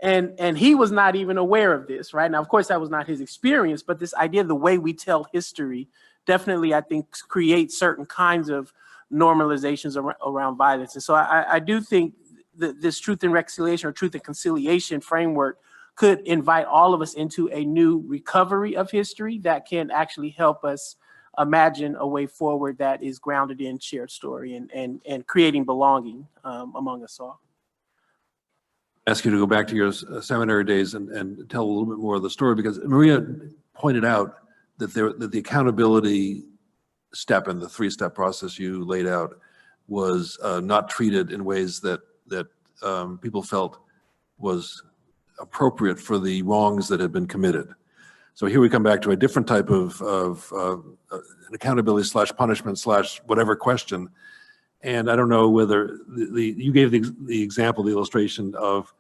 And he was not even aware of this, right? Now, of course, that was not his experience, but this idea of the way we tell history definitely, I think, creates certain kinds of normalizations around violence. And so I do think that this truth and reconciliation or truth and conciliation framework could invite all of us into a new recovery of history that can actually help us imagine a way forward that is grounded in shared story and creating belonging among us all. Ask you to go back to your seminary days and tell a little bit more of the story, because Maria pointed out that the accountability step in the three-step process you laid out was not treated in ways that people felt was appropriate for the wrongs that had been committed. So here we come back to a different type of an accountability / punishment / whatever question. And I don't know whether you gave the example, the illustration of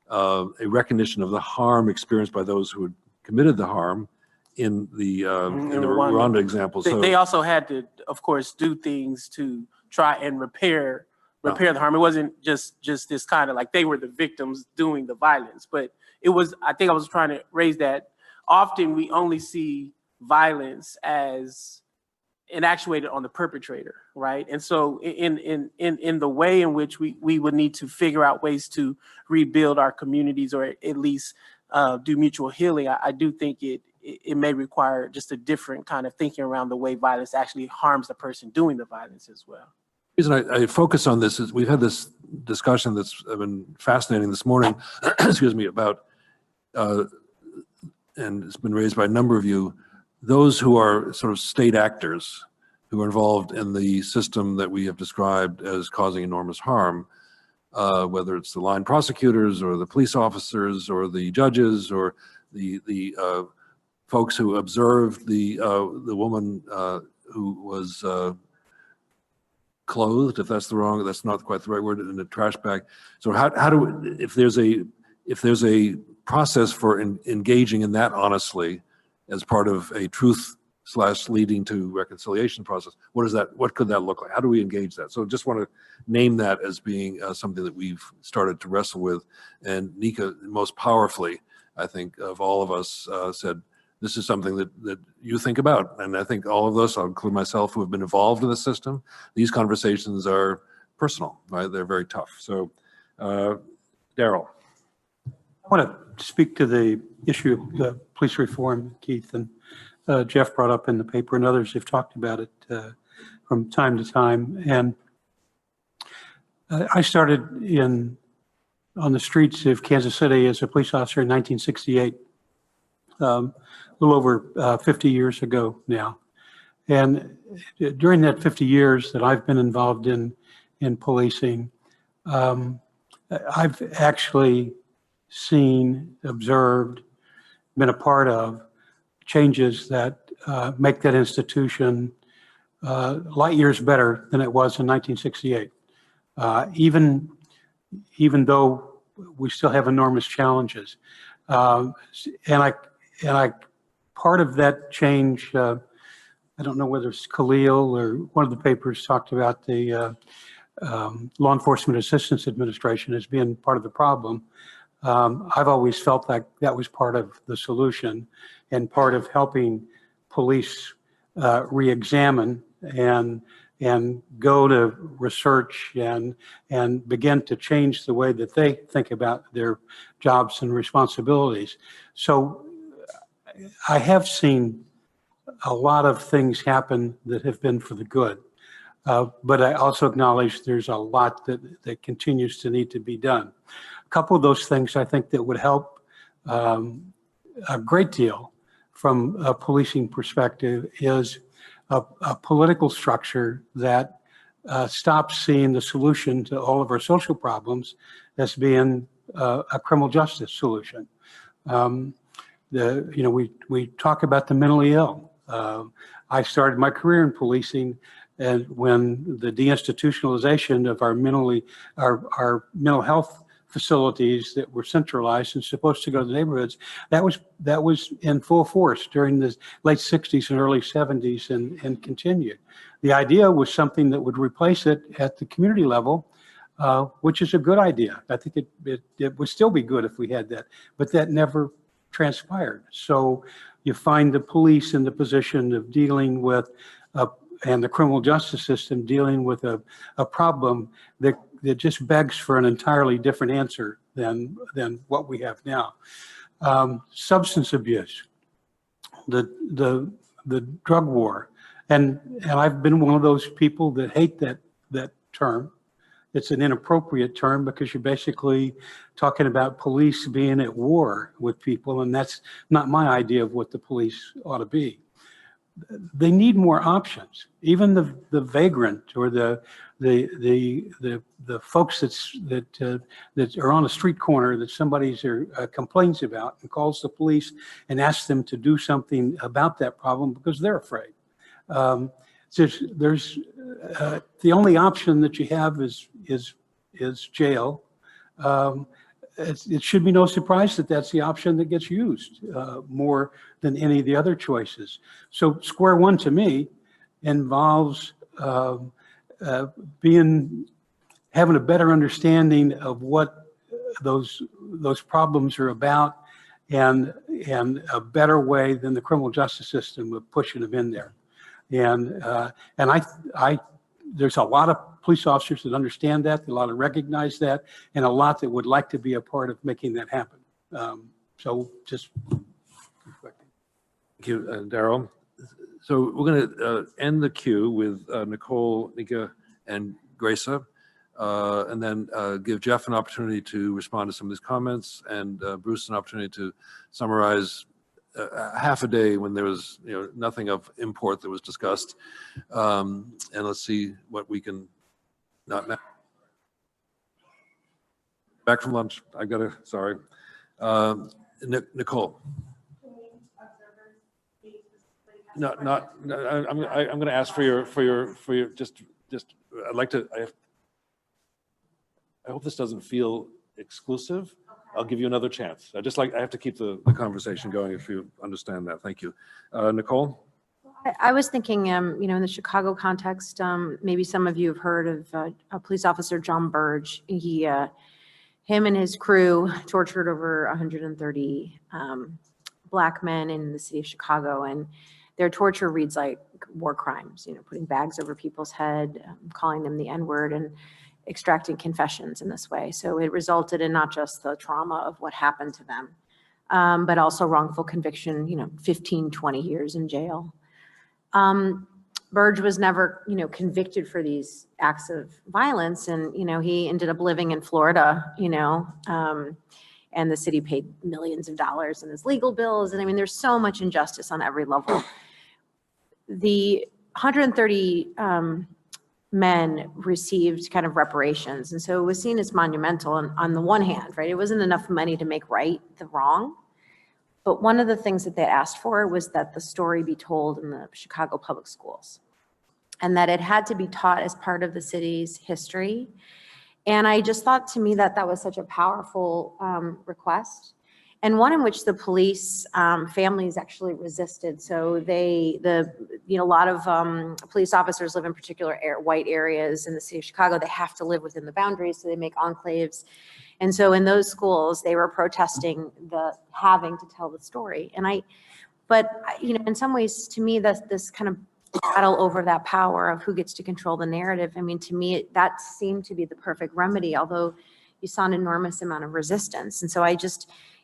a recognition of the harm experienced by those who had committed the harm in the Rwanda example. So they also had to, of course, do things to try and repair the harm. It wasn't just this kind of like they were the victims doing the violence, but it was, I think I was trying to raise that often we only see violence as actuated on the perpetrator, right? And so in the way in which we would need to figure out ways to rebuild our communities or at least do mutual healing, I do think it may require just a different kind of thinking around the way violence actually harms the person doing the violence as well. The reason I focus on this is we've had this discussion that's been fascinating this morning, excuse me, about, and it's been raised by a number of you, those who are sort of state actors who are involved in the system that we have described as causing enormous harm, whether it's the line prosecutors or the police officers or the judges or the folks who observed the woman who was clothed, if that's not quite the right word, in a trash bag. So how do we, if there's a process for engaging in that honestly as part of a truth / leading to reconciliation process, what could that look like? How do we engage that? So just want to name that as being something that we've started to wrestle with. And Nika, most powerfully, I think, of all of us said, this is something that you think about. And I think all of us, I'll include myself, who have been involved in the system, these conversations are personal, right? They're very tough. So Daryl. I want to speak to the issue of police reform, Keith, and Geoff brought up in the paper, and others have talked about it from time to time. And I started on the streets of Kansas City as a police officer in 1968, a little over 50 years ago now. And during that 50 years that I've been involved in policing, I've actually seen, observed, been a part of changes that make that institution light years better than it was in 1968. Even though we still have enormous challenges. And I part of that change, I don't know whether it's Khalil or one of the papers talked about the Law Enforcement Assistance Administration as being part of the problem. I've always felt like that was part of the solution and part of helping police re-examine and go to research and begin to change the way that they think about their jobs and responsibilities. So I have seen a lot of things happen that have been for the good. But I also acknowledge there's a lot that continues to need to be done. A couple of those things I think that would help a great deal from a policing perspective is a political structure that stops seeing the solution to all of our social problems as being a criminal justice solution. We talk about the mentally ill. I started my career in policing, and when the deinstitutionalization of our mental health facilities that were centralized and supposed to go to the neighborhoods, that was in full force during the late 60s and early 70s and continued. The idea was something that would replace it at the community level, which is a good idea. I think it would still be good if we had that, but that never transpired. So you find the police in the position of dealing with, and the criminal justice system dealing with a problem that just begs for an entirely different answer than what we have now. Substance abuse, the drug war, and I've been one of those people that hate that term. It's an inappropriate term because you're basically talking about police being at war with people, and that's not my idea of what the police ought to be. They need more options. Even the vagrant or the folks that are on a street corner that somebody complains about and calls the police and asks them to do something about that problem because they're afraid. There's the only option that you have is jail. It should be no surprise that that's the option that gets used more than any of the other choices. So square one to me involves having a better understanding of what those problems are about, and a better way than the criminal justice system of pushing them in there. And there's a lot of police officers that understand that, a lot that recognize that, and a lot that would like to be a part of making that happen. So just. Thank you, Daryl. So we're going to end the queue with Nicole, Nika, and Gracia, and then give Geoff an opportunity to respond to some of these comments, and Bruce an opportunity to summarize half a day when there was nothing of import that was discussed. And let's see what we can not back from lunch. I gotta, sorry. Nicole. No, I'm going to ask for your just I'd like to, I hope this doesn't feel exclusive. I'll give you another chance. I have to keep the conversation going, if you understand that. Thank you. Nicole? I was thinking, in the Chicago context, maybe some of you have heard of a police officer, John Burge. Him and his crew tortured over 130 Black men in the city of Chicago, and their torture reads like war crimes, putting bags over people's head, calling them the N-word, and extracting confessions in this way. So it resulted in not just the trauma of what happened to them, but also wrongful conviction, 15, 20 years in jail. Burge was never, convicted for these acts of violence. And, he ended up living in Florida, and the city paid millions of dollars in his legal bills. And I mean, there's so much injustice on every level. The 130 men received kind of reparations. And so it was seen as monumental on the one hand, right? It wasn't enough money to make right the wrong. But one of the things that they asked for was that the story be told in the Chicago public schools, and that it had to be taught as part of the city's history. And I just thought, to me, that was such a powerful request, and one in which the police families actually resisted. So a lot of police officers live in particular white areas in the city of Chicago. They have to live within the boundaries, so they make enclaves. And so in those schools, they were protesting the having to tell the story. But in some ways, to me, that's this kind of battle over that power of who gets to control the narrative. I mean, to me, that seemed to be the perfect remedy, although you saw an enormous amount of resistance. And so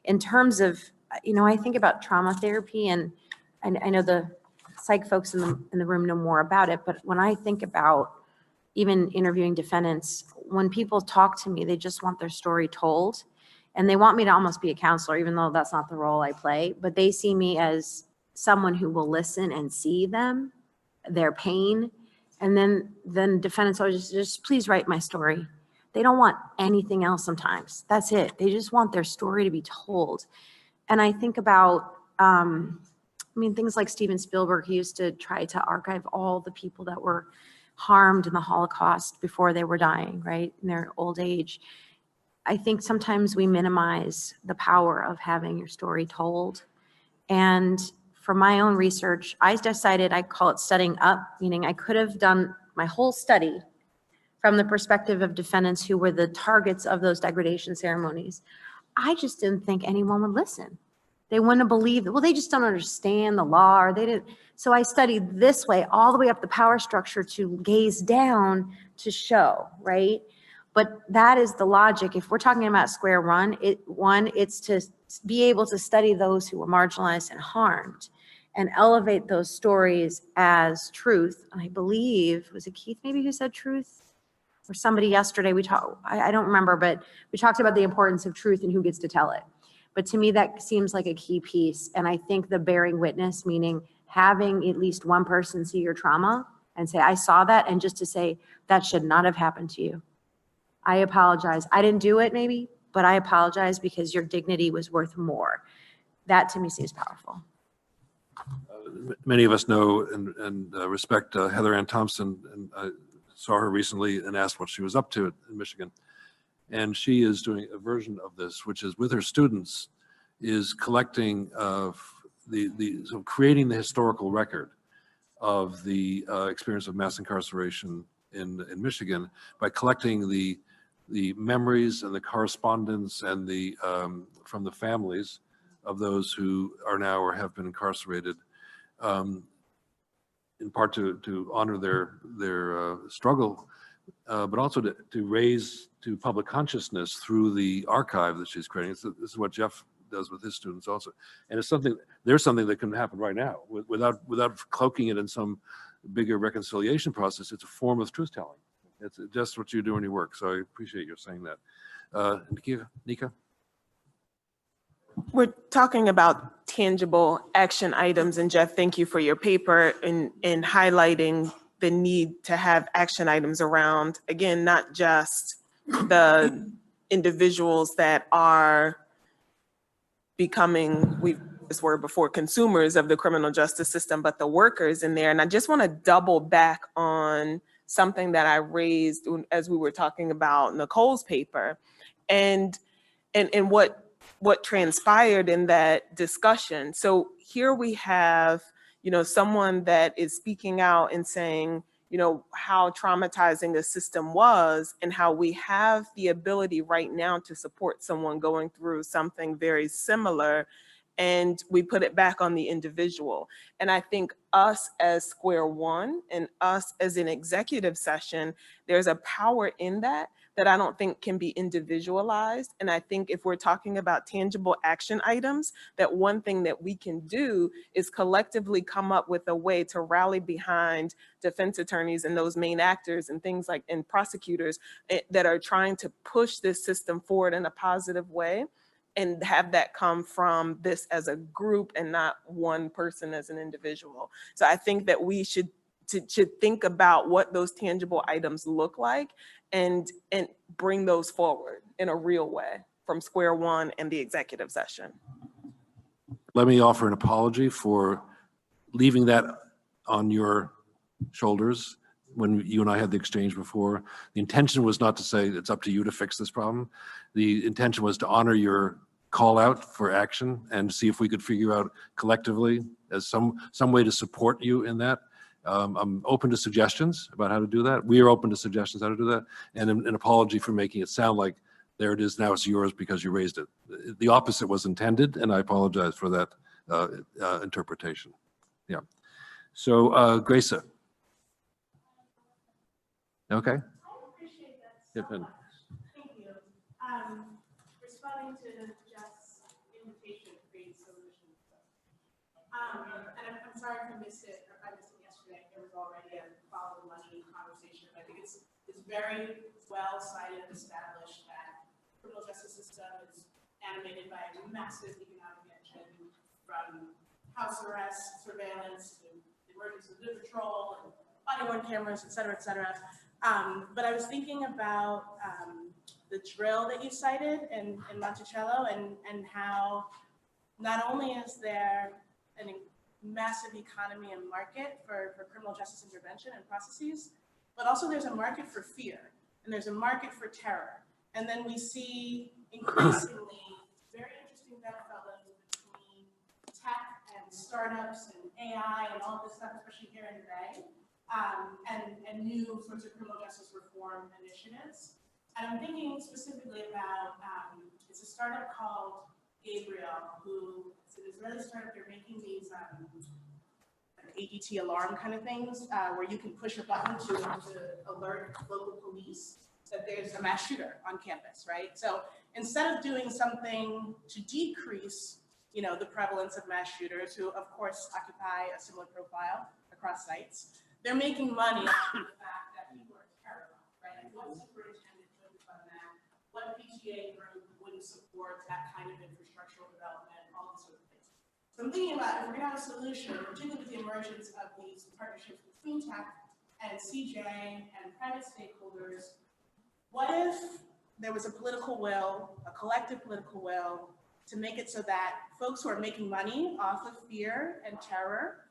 in terms of, I think about trauma therapy, and I know the psych folks in the room know more about it, but when I think about even interviewing defendants, when people talk to me, they just want their story told, and they want me to almost be a counselor, even though that's not the role I play, but they see me as someone who will listen and see them their pain. And then defendants always just please write my story. They don't want anything else sometimes. That's it. They just want their story to be told. And I think about, things like Steven Spielberg, he used to try to archive all the people that were harmed in the Holocaust before they were dying, right, in their old age. I think sometimes we minimize the power of having your story told. And from my own research, I decided I call it studying up, meaning I could have done my whole study from the perspective of defendants who were the targets of those degradation ceremonies. I just didn't think anyone would listen. They wouldn't have believed, well, they just don't understand the law, or they didn't. So I studied this way, all the way up the power structure to gaze down to show, right? But that is the logic. If we're talking about square one, it's to be able to study those who were marginalized and harmed and elevate those stories as truth. And I believe, was it Keith maybe who said truth? Or somebody yesterday, I don't remember, but we talked about the importance of truth and who gets to tell it. But to me, that seems like a key piece. And I think the bearing witness, meaning having at least one person see your trauma and say, I saw that, and just to say, that should not have happened to you. I apologize. I didn't do it maybe, but I apologize because your dignity was worth more. That to me seems powerful. Many of us know and respect Heather Ann Thompson, and I saw her recently and asked what she was up to in Michigan. And she is doing a version of this, which is with her students, is collecting so creating the historical record of the experience of mass incarceration in Michigan by collecting the memories and the correspondence and the from the families of those who are now or have been incarcerated, in part to honor their struggle, but also to raise to public consciousness through the archive that she's creating. This is what Geoff does with his students also, and it's there's something that can happen right now without cloaking it in some bigger reconciliation process. It's a form of truth telling. It's just what you do in your work. So I appreciate you saying that. Nika? We're talking about tangible action items, and Geoff, thank you for your paper in highlighting the need to have action items around, again, not just the individuals that are becoming, we've used this word before, consumers of the criminal justice system, but the workers in there. And I just want to double back on something that I raised as we were talking about Nicole's paper and what transpired in that discussion. So here we have, someone that is speaking out and saying, how traumatizing the system was and how we have the ability right now to support someone going through something very similar, and we put it back on the individual. And I think us as Square One and us as an executive session, there's a power in that I don't think can be individualized. And I think if we're talking about tangible action items, that one thing that we can do is collectively come up with a way to rally behind defense attorneys and those main actors and things like, and prosecutors that are trying to push this system forward in a positive way, and have that come from this as a group and not one person as an individual. So I think that we should think about what those tangible items look like and bring those forward in a real way from Square One and the executive session. Let me offer an apology for leaving that on your shoulders when you and I had the exchange before. The intention was not to say it's up to you to fix this problem. The intention was to honor your call out for action and see if we could figure out collectively as some way to support you in that. I'm open to suggestions about how to do that. We are open to suggestions how to do that. And an apology for making it sound like there it is, now it's yours because you raised it. The opposite was intended, and I apologize for that interpretation. Yeah. So Gracia. Okay. I appreciate that. Yep, and Thank you. Responding to Jeff's invitation to create solutions. And I'm sorry if I missed it, or if I missed it yesterday. There was already a follow the money conversation. I think it's very well cited and established that the criminal justice system is animated by a massive economic engine, from house arrest, surveillance, to emergence of New Patrol and body-worn cameras, et cetera, et cetera. But I was thinking about the drill that you cited in Monticello and how not only is there a massive economy and market for criminal justice intervention and processes, but also there's a market for fear and there's a market for terror. And then we see increasingly very interesting bedfellows between tech and startups and AI and all of this stuff, especially here in the Bay, and new sorts of criminal justice reform initiatives. And I'm thinking specifically about, it's a startup called Gabriel, who is an Israeli startup. They're making these ADT alarm kind of things, where you can push a button to alert local police that there's a mass shooter on campus, right? So instead of doing something to decrease, the prevalence of mass shooters, who of course occupy a similar profile across sites, they're making money off of the fact that people are terrified, right? And what superintendent would fund that? What PTA group wouldn't support that kind of infrastructural development, all these sort of things. So I'm thinking about if we're gonna have a solution, particularly with the emergence of these partnerships between tech and CJ and private stakeholders, what if there was a political will, a collective political will, to make it so that folks who are making money off of fear and terror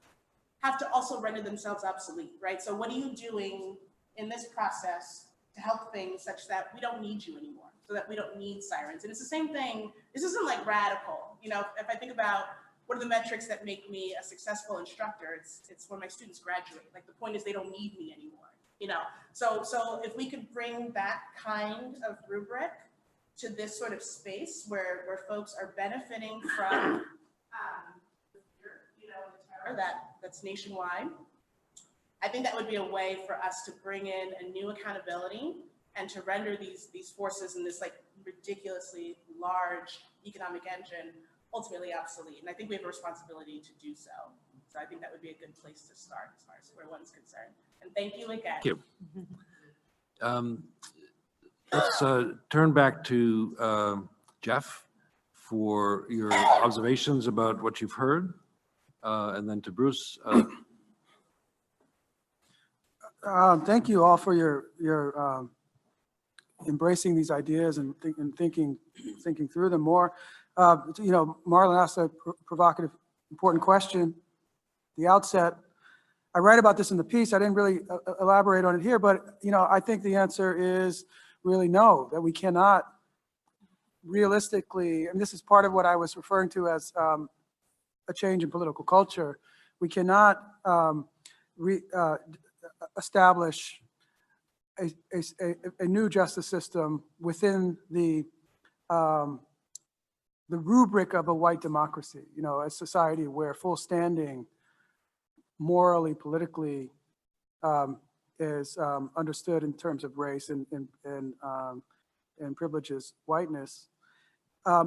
have to also render themselves obsolete, right? So what are you doing in this process to help things such that we don't need you anymore, so that we don't need sirens? And it's the same thing. This isn't like radical. If I think about what are the metrics that make me a successful instructor, it's when my students graduate. Like the point is they don't need me anymore, So if we could bring that kind of rubric to this sort of space where folks are benefiting from the fear, the terror that's nationwide, I think that would be a way for us to bring in a new accountability and to render these forces in this like ridiculously large economic engine ultimately obsolete. And I think we have a responsibility to do so. So I think that would be a good place to start as far as where one's concerned. And thank you again. Thank you. Let's turn back to Geoff for your observations about what you've heard, and then to Bruce. Thank you all for your embracing these ideas and thinking through them more. Marlon asked a provocative, important question at the outset. I write about this in the piece. I didn't really elaborate on it here, but I think the answer is really no, that we cannot realistically, and this is part of what I was referring to as a change in political culture. We cannot establish a new justice system within the rubric of a white democracy, a society where full standing morally, politically, is understood in terms of race and privileges whiteness. I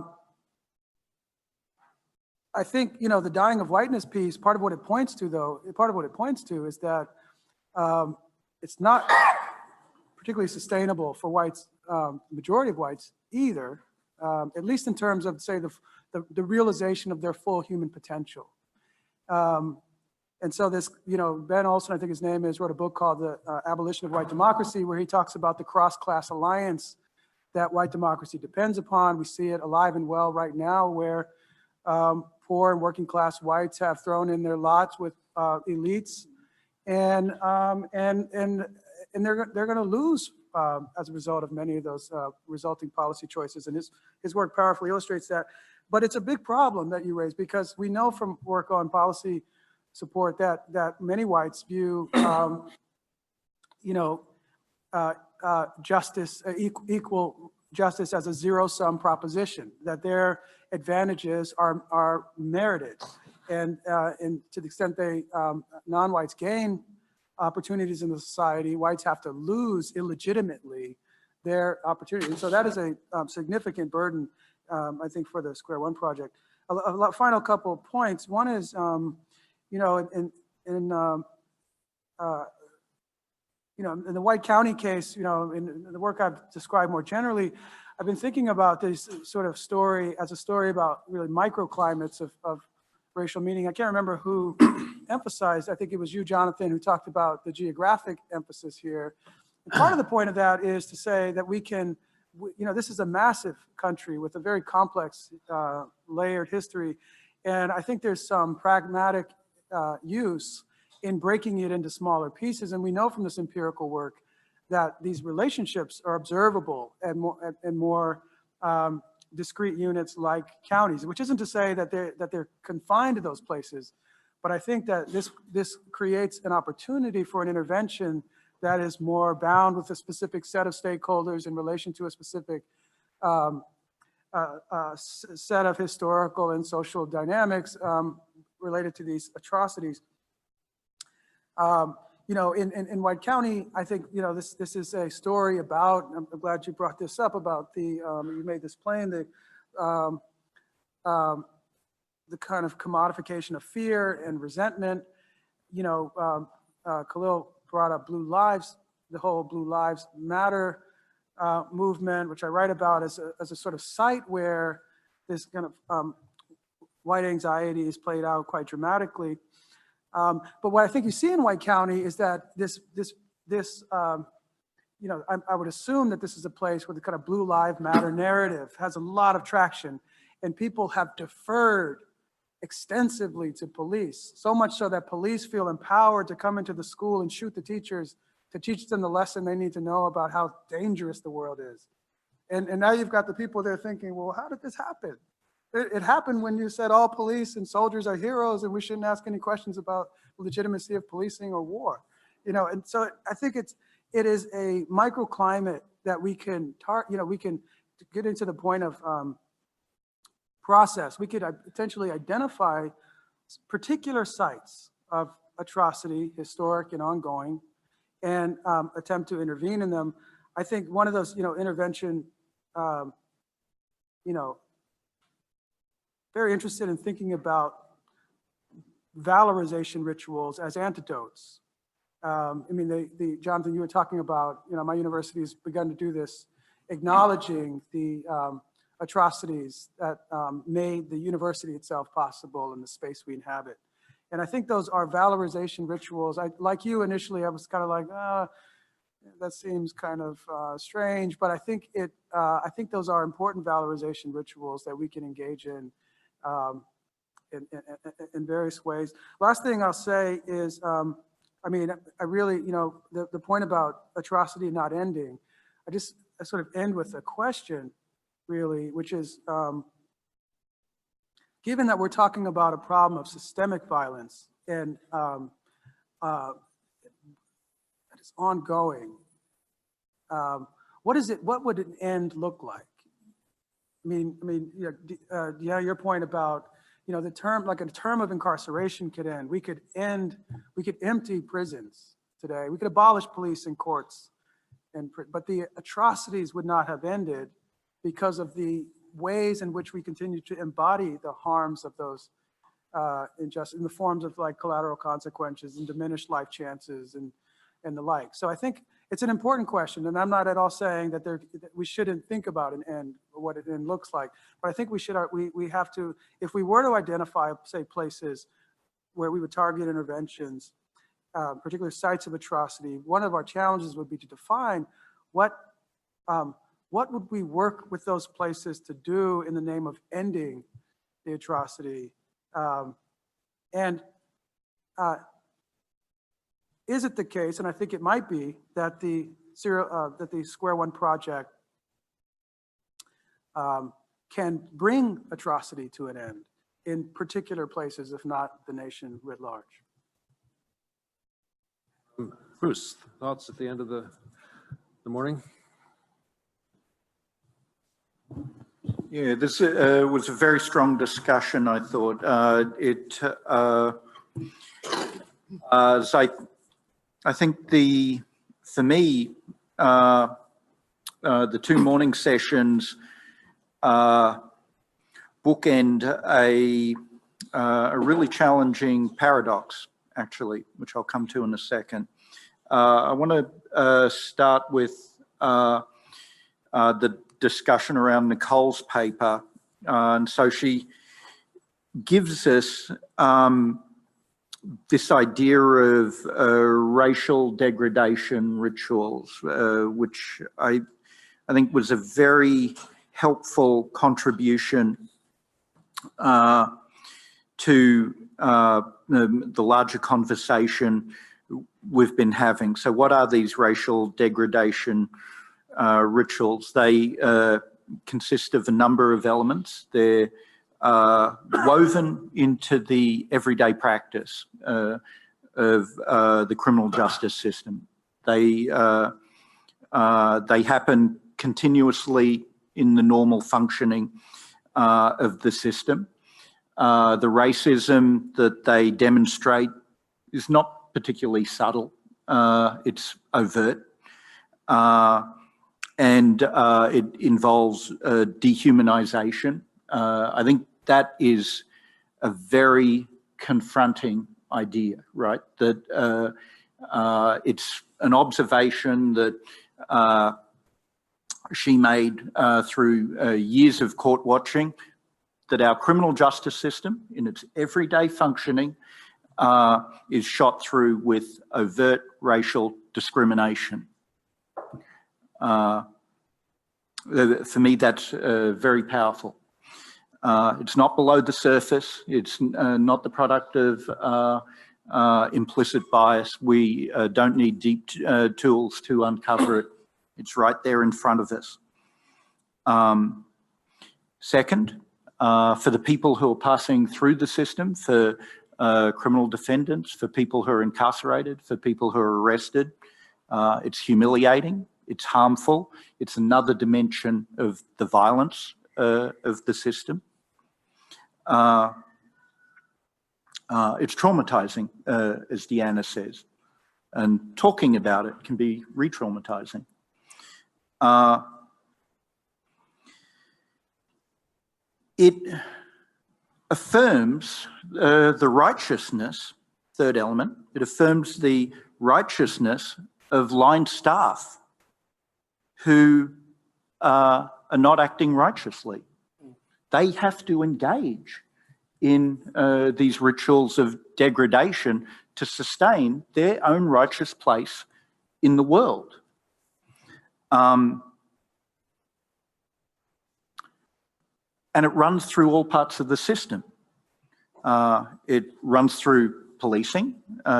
think, the dying of whiteness piece, part of what it points to is that it's not particularly sustainable for whites, majority of whites either, at least in terms of, say, the realization of their full human potential. And so this, Ben Olson, I think his name is, wrote a book called The Abolition of White Democracy, where he talks about the cross-class alliance that white democracy depends upon. We see it alive and well right now, where poor and working class whites have thrown in their lots with elites, and they're going to lose as a result of many of those resulting policy choices. And his work powerfully illustrates that. But it's a big problem that you raise, because we know from work on policy support that many whites view equal justice as a zero-sum proposition, that their advantages are merited, and to the extent they non-whites gain opportunities in the society, whites have to lose illegitimately their opportunities. So that is a significant burden, I think, for the Square One project. A final couple of points. One is, in the White County case, in the work I've described more generally, I've been thinking about this sort of story as a story about really microclimates racial meaning. I can't remember who emphasized, I think it was you, Jonathan, who talked about the geographic emphasis here. And part of the point of that is to say that we can, this is a massive country with a very complex, layered history. And I think there's some pragmatic use in breaking it into smaller pieces. And we know from this empirical work that these relationships are observable and more discrete units like counties, which isn't to say that they're confined to those places. But I think that this creates an opportunity for an intervention that is more bound with a specific set of stakeholders in relation to a specific set of historical and social dynamics related to these atrocities. In White County, I think, this is a story about, I'm glad you brought this up, about you made this plain, the kind of commodification of fear and resentment. Khalil brought up Blue Lives, the whole Blue Lives Matter movement, which I write about as a sort of site where this kind of white anxiety is played out quite dramatically. But what I think you see in White County is that I would assume that this is a place where the kind of Blue Lives Matter narrative has a lot of traction, and people have deferred extensively to police, so much so that police feel empowered to come into the school and shoot the teachers to teach them the lesson they need to know about how dangerous the world is. And now you've got the people there thinking, well, how did this happen? It happened when you said all police and soldiers are heroes and we shouldn't ask any questions about the legitimacy of policing or war. And so I think it is a microclimate that we can we can get into the point of process. We could potentially identify particular sites of atrocity, historic and ongoing, and attempt to intervene in them. I think one of those, intervention, very interested in thinking about valorization rituals as antidotes. Jonathan, you were talking about, my university has begun to do this, acknowledging the atrocities that made the university itself possible and the space we inhabit. And I think those are valorization rituals. Like you initially, I was kind of like, that seems kind of strange, but I think those are important valorization rituals that we can engage in various ways. Last thing I'll say is, I really, the point about atrocity not ending, I sort of end with a question, really, which is, given that we're talking about a problem of systemic violence and that is ongoing, what would an end look like? Your point about, the term, like a term of incarceration could end. We could empty prisons today. We could abolish police and courts, but the atrocities would not have ended because of the ways in which we continue to embody the harms of those injustice in the forms of like collateral consequences and diminished life chances and the like. So I think it's an important question, and I'm not at all saying that we shouldn't think about an end, what an end looks like. But I think we have to, if we were to identify, say, places where we would target interventions, particular sites of atrocity, one of our challenges would be to define what would we work with those places to do in the name of ending the atrocity, is it the case, and I think it might be, that the Square One project can bring atrocity to an end in particular places, if not the nation writ large? Bruce, thoughts at the end of the morning? Yeah, this was a very strong discussion, I thought. I think for me, the two morning sessions bookend a really challenging paradox, actually, which I'll come to in a second. I want to start with the discussion around Nicole's paper. And so she gives us this idea of racial degradation rituals, which I think was a very helpful contribution to the larger conversation we've been having. So what are these racial degradation rituals? They consist of a number of elements. They're woven into the everyday practice of the criminal justice system. They happen continuously in the normal functioning of the system. The racism that they demonstrate is not particularly subtle. It's overt. And it involves dehumanization. I think that is a very confronting idea, right? That it's an observation that she made through years of court watching, that our criminal justice system in its everyday functioning is shot through with overt racial discrimination. For me, that's very powerful. It's not below the surface. It's not the product of implicit bias. We don't need deep tools to uncover it. It's right there in front of us. Second, for the people who are passing through the system, for criminal defendants, for people who are incarcerated, for people who are arrested, it's humiliating, it's harmful, it's another dimension of the violence of the system. It's traumatizing, as Deanna says, and talking about it can be re-traumatizing. It affirms the righteousness, third element, it affirms the righteousness of line staff who are not acting righteously. They have to engage in these rituals of degradation to sustain their own righteous place in the world. And it runs through all parts of the system. It runs through policing.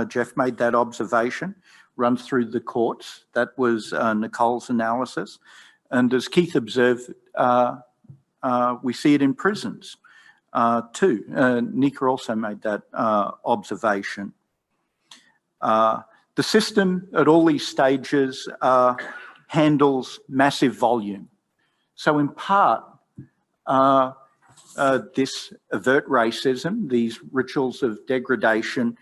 Geoff made that observation. Runs through the courts. That was Nicole's analysis. And as Keith observed, we see it in prisons too. Nika also made that observation. The system at all these stages handles massive volume. So in part, this overt racism, these rituals of degradation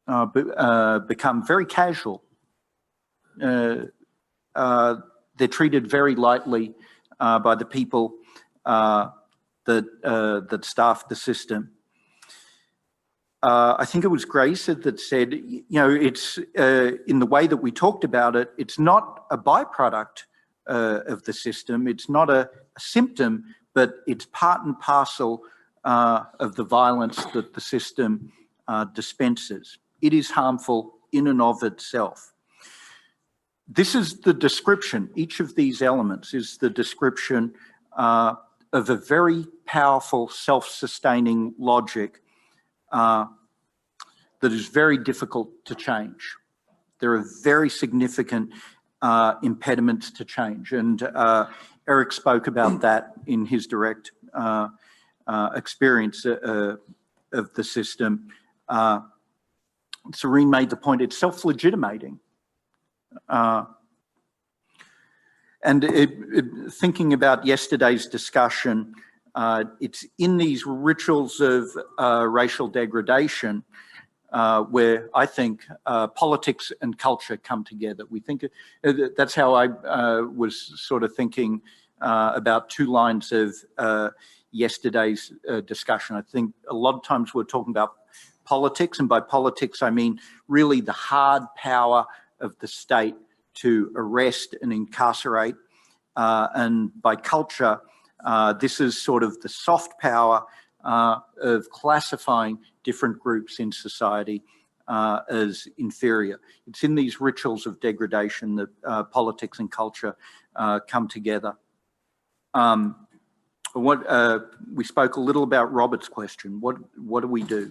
become very casual. They're treated very lightly by the people that staff the system. I think it was Grace that said, you know, it's in the way that we talked about it, it's not a byproduct of the system. It's not a symptom, but it's part and parcel of the violence that the system dispenses. It is harmful in and of itself. This is the description. Each of these elements is the description of a very powerful self-sustaining logic that is very difficult to change. There are very significant impediments to change, and Eric spoke about that in his direct experience of the system. Serene made the point, it's self-legitimating. And thinking about yesterday's discussion, it's in these rituals of racial degradation where I think politics and culture come together. We think that's how I was sort of thinking about two lines of yesterday's discussion. I think a lot of times we're talking about politics, and by politics I mean really the hard power of the state to arrest and incarcerate, and by culture this is sort of the soft power of classifying different groups in society as inferior. It's in these rituals of degradation that politics and culture come together. We spoke a little about Robert's question. What do we do?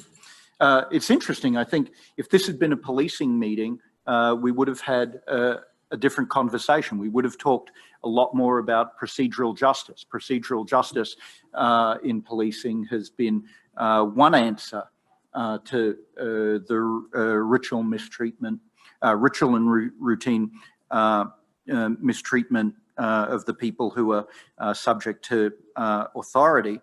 It's interesting. I think if this had been a policing meeting, we would have had a different conversation. We would have talked a lot more about procedural justice. Procedural justice in policing has been one answer to the ritual mistreatment, ritual and routine mistreatment of the people who are subject to authority.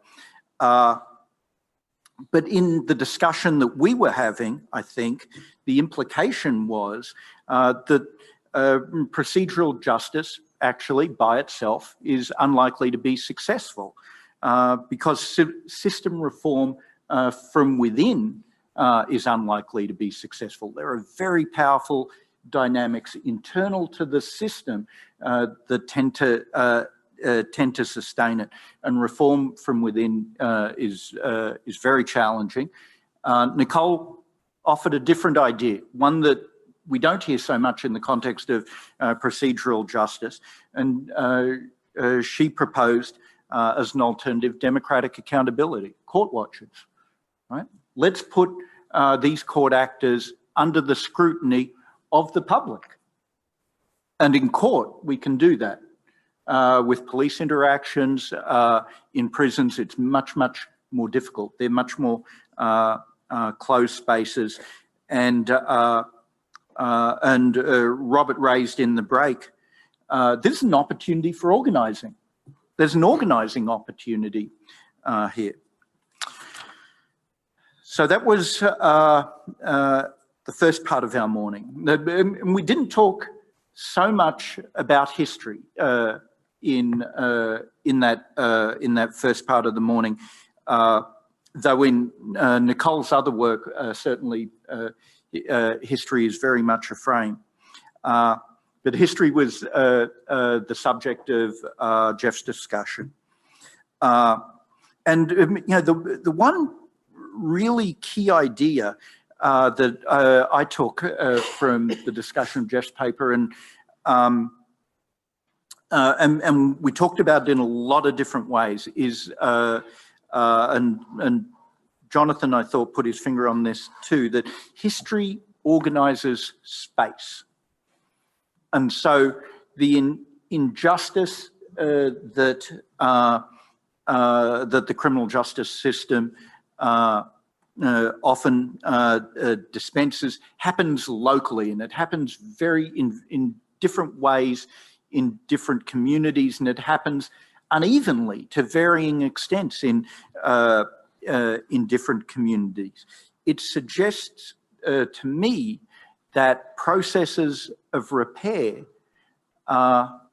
But in the discussion that we were having, I think the implication was that procedural justice actually by itself is unlikely to be successful because system reform from within is unlikely to be successful. There are very powerful dynamics internal to the system that tend to sustain it, and reform from within is very challenging. Nicole offered a different idea, one that we don't hear so much in the context of procedural justice, and she proposed as an alternative democratic accountability, court watchers, right? Let's put these court actors under the scrutiny of the public. And in court, we can do that. With police interactions in prisons, it's much, much more difficult. They're much more closed spaces. And Robert raised in the break, this is an opportunity for organising. There's an organising opportunity here. So that was the first part of our morning. And we didn't talk so much about history in that first part of the morning, though in Nicole's other work, certainly history is very much a frame. But history was the subject of Geoff's discussion. And you know, the one really key idea that I took from the discussion of Geoff's paper, and we talked about it in a lot of different ways, is, and Jonathan, I thought, put his finger on this too, that history organises space. And so the injustice that the criminal justice system often dispenses happens locally, and it happens in different ways in different communities, and it happens unevenly to varying extents in different communities. It suggests to me that processes of repair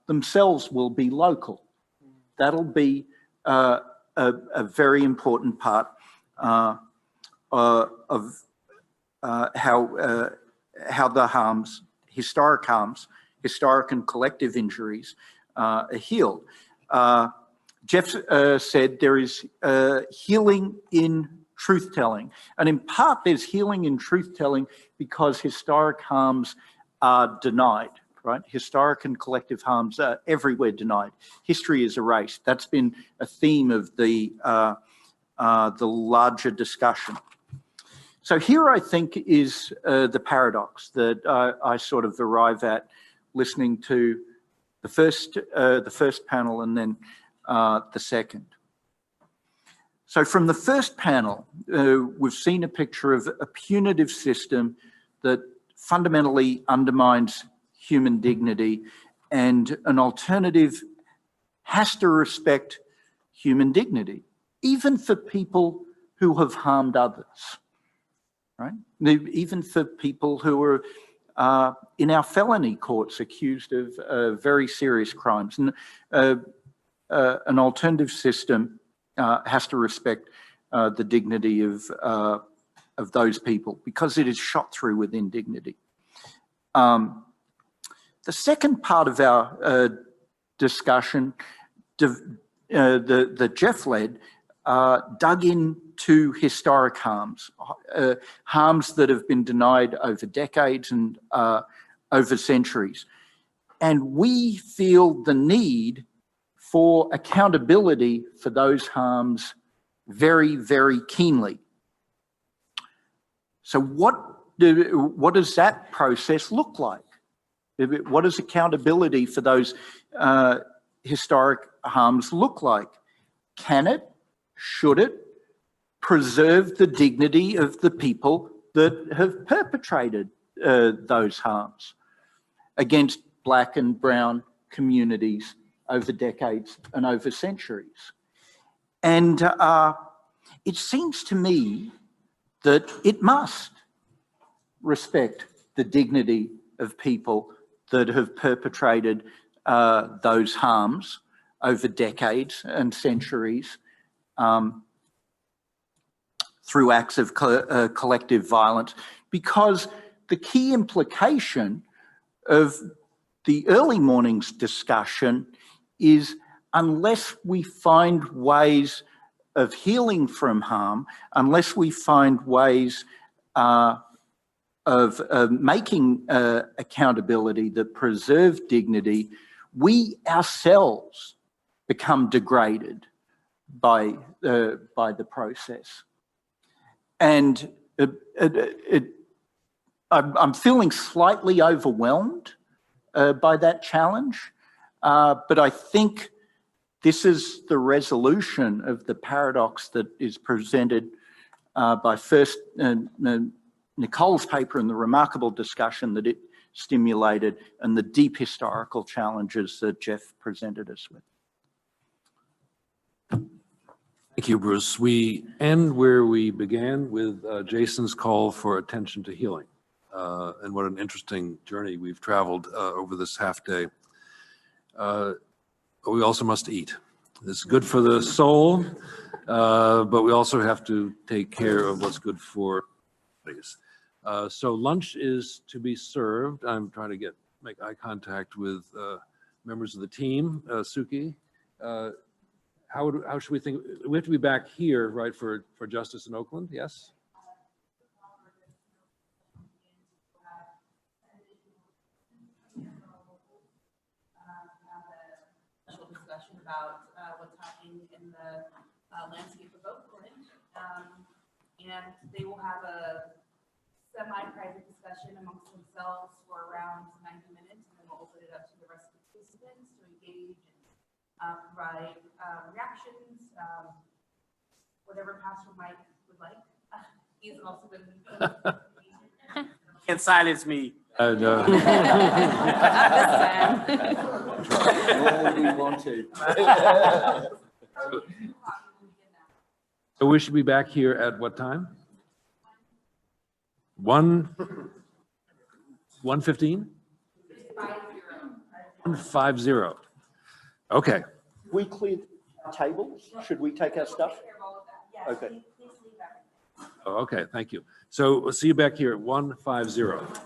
themselves will be local. That'll be a very important part of how the harms, historic and collective injuries are healed. Geoff said there is healing in truth-telling, and in part there's healing in truth-telling because historic harms are denied, right? Historic and collective harms are everywhere denied. History is erased. That's been a theme of the larger discussion. So here, I think, is the paradox that I sort of arrive at listening to the first panel and then the second. So from the first panel, we've seen a picture of a punitive system that fundamentally undermines human dignity, and an alternative has to respect human dignity, even for people who have harmed others, right? Even for people who are in our felony courts accused of very serious crimes. And an alternative system has to respect the dignity of those people because it is shot through with indignity. The second part of our discussion that Geoff led dug into to historic harms, harms that have been denied over decades and over centuries. And we feel the need for accountability for those harms very, very keenly. So what does that process look like? What does accountability for those historic harms look like? Can it, should it, preserve the dignity of the people that have perpetrated those harms against Black and brown communities over decades and over centuries? And it seems to me that it must respect the dignity of people that have perpetrated those harms over decades and centuries through acts of collective violence, because the key implication of the early morning's discussion is unless we find ways of healing from harm, unless we find ways of making accountability that preserve dignity, we ourselves become degraded by the process. And I'm feeling slightly overwhelmed by that challenge, but I think this is the resolution of the paradox that is presented by first Nicole's paper and the remarkable discussion that it stimulated, and the deep historical challenges that Geoff presented us with. Thank you, Bruce. We end where we began with Jason's call for attention to healing. And what an interesting journey we've traveled over this half day. But we also must eat. It's good for the soul, but we also have to take care of what's good for bodies. So lunch is to be served. I'm trying to make eye contact with members of the team. Suki, how should we think? We have to be back here, right, for Justice in Oakland, yes? Discussion about what's happening in the landscape of Oakland. And they will have a semi-private discussion amongst themselves for around 90 minutes, and then we'll open it up to the rest of the participants to engage and provide reactions, whatever Pastor Mike would like. He's also been. Can't silence me. No. All we wanted. So we should be back here at what time? 1:15? 1:50. Okay. We cleared tables. Should we take our stuff? Okay. Oh, okay, thank you. So we'll see you back here at 1:50.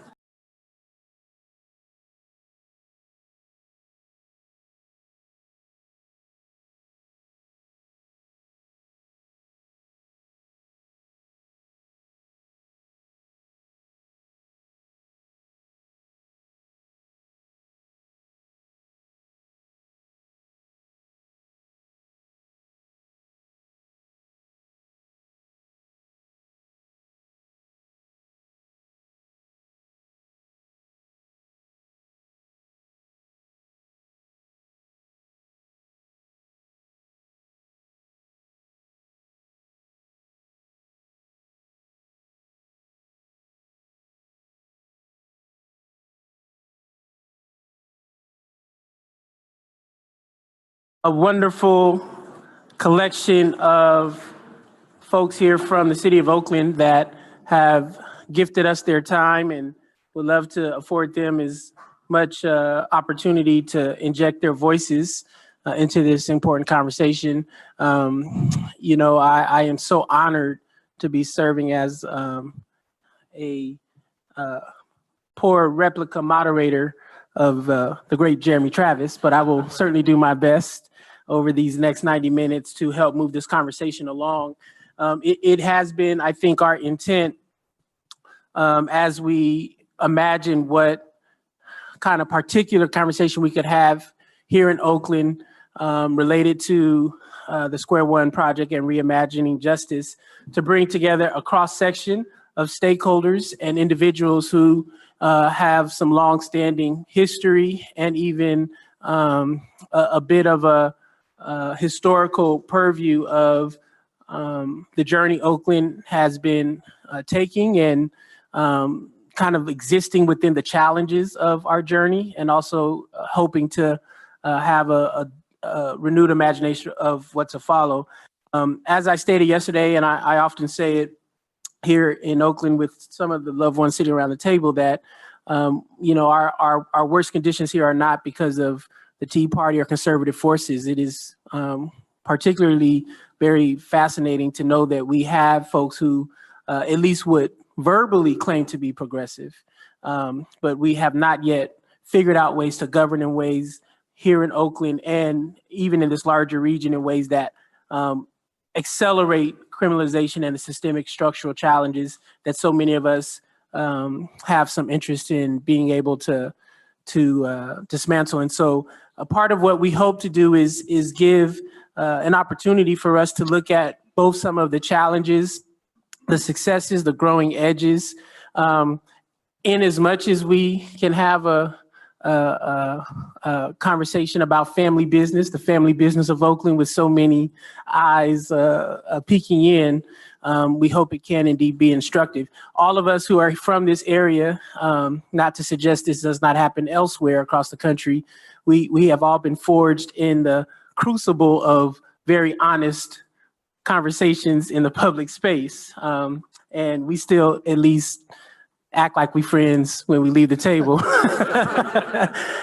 A wonderful collection of folks here from the city of Oakland that have gifted us their time, and would love to afford them as much opportunity to inject their voices into this important conversation. You know, I am so honored to be serving as a poor replica moderator of the great Jeremy Travis, but I will certainly do my best over these next 90 minutes to help move this conversation along. It has been, I think, our intent as we imagine what kind of particular conversation we could have here in Oakland related to the Square One project and reimagining justice, to bring together a cross-section of stakeholders and individuals who have some long-standing history and even a bit of a historical purview of the journey Oakland has been taking and kind of existing within the challenges of our journey, and also hoping to have a renewed imagination of what to follow. As I stated yesterday, and I often say it here in Oakland with some of the loved ones sitting around the table, that our worst conditions here are not because of the Tea Party or conservative forces. It is particularly very fascinating to know that we have folks who at least would verbally claim to be progressive, but we have not yet figured out ways to govern in ways here in Oakland and even in this larger region in ways that accelerate criminalization and the systemic structural challenges that so many of us have some interest in being able to dismantle. And so a part of what we hope to do is give an opportunity for us to look at both some of the challenges, the successes, the growing edges, in as much as we can have a conversation about family business, the family business of Oakland, with so many eyes peeking in. We hope it can indeed be instructive. All of us who are from this area, not to suggest this does not happen elsewhere across the country, we have all been forged in the crucible of very honest conversations in the public space. And we still at least act like we friends when we leave the table.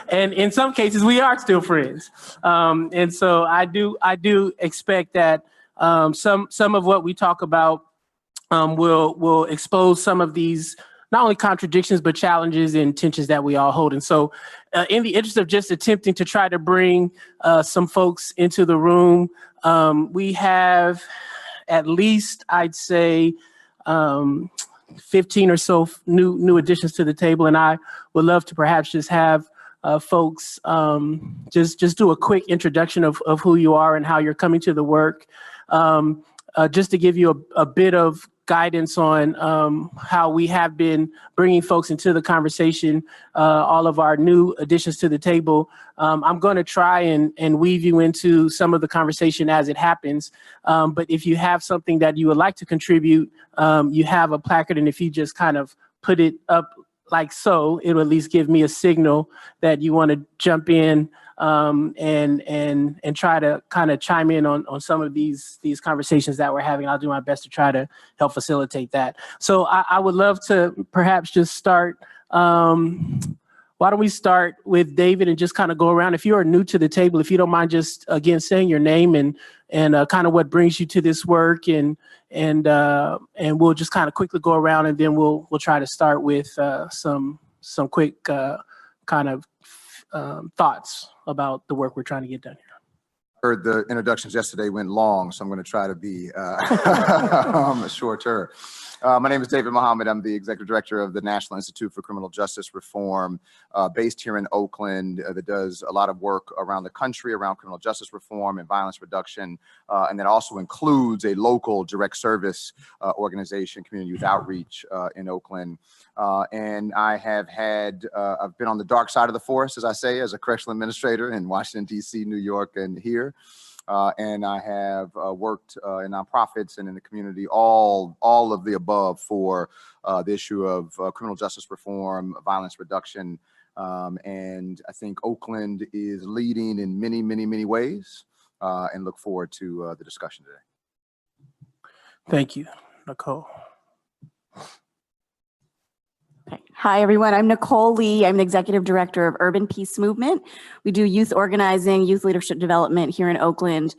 And in some cases, we are still friends. And so I do expect that some of what we talk about will expose some of these not only contradictions, but challenges and tensions that we all hold. And so in the interest of just attempting to try to bring some folks into the room, we have at least, I'd say, 15 or so new additions to the table. And I would love to perhaps just have folks just do a quick introduction of who you are and how you're coming to the work, just to give you a bit of guidance on how we have been bringing folks into the conversation, all of our new additions to the table. I'm going to try and weave you into some of the conversation as it happens. But if you have something that you would like to contribute, you have a placard, and if you just kind of put it up like so, it'll at least give me a signal that you want to jump in and try to kind of chime in on some of these conversations that we're having. I'll do my best to try to help facilitate that. So I would love to perhaps just start. Why don't we start with David and just kind of go around. If you are new to the table, if you don't mind just again saying your name and kind of what brings you to this work, and we'll just kind of quickly go around, and then we'll try to start with some quick kind of thoughts about the work we're trying to get done here. Heard the introductions yesterday went long, so I'm going to try to be shorter. My name is David Mohammed. I'm the Executive Director of the National Institute for Criminal Justice Reform, based here in Oakland, that does a lot of work around the country around criminal justice reform and violence reduction, and that also includes a local direct service organization, Community Youth Outreach in Oakland. And I have I've been on the dark side of the force, as I say, as a correctional administrator in Washington, D.C., New York, and here. And I have worked in nonprofits and in the community, all of the above, for the issue of criminal justice reform, violence reduction. And I think Oakland is leading in many, many, many ways, and look forward to the discussion today. Thank you, Nicole. Hi, everyone. I'm Nicole Lee. I'm the Executive Director of Urban Peace Movement. We do youth organizing, youth leadership development here in Oakland.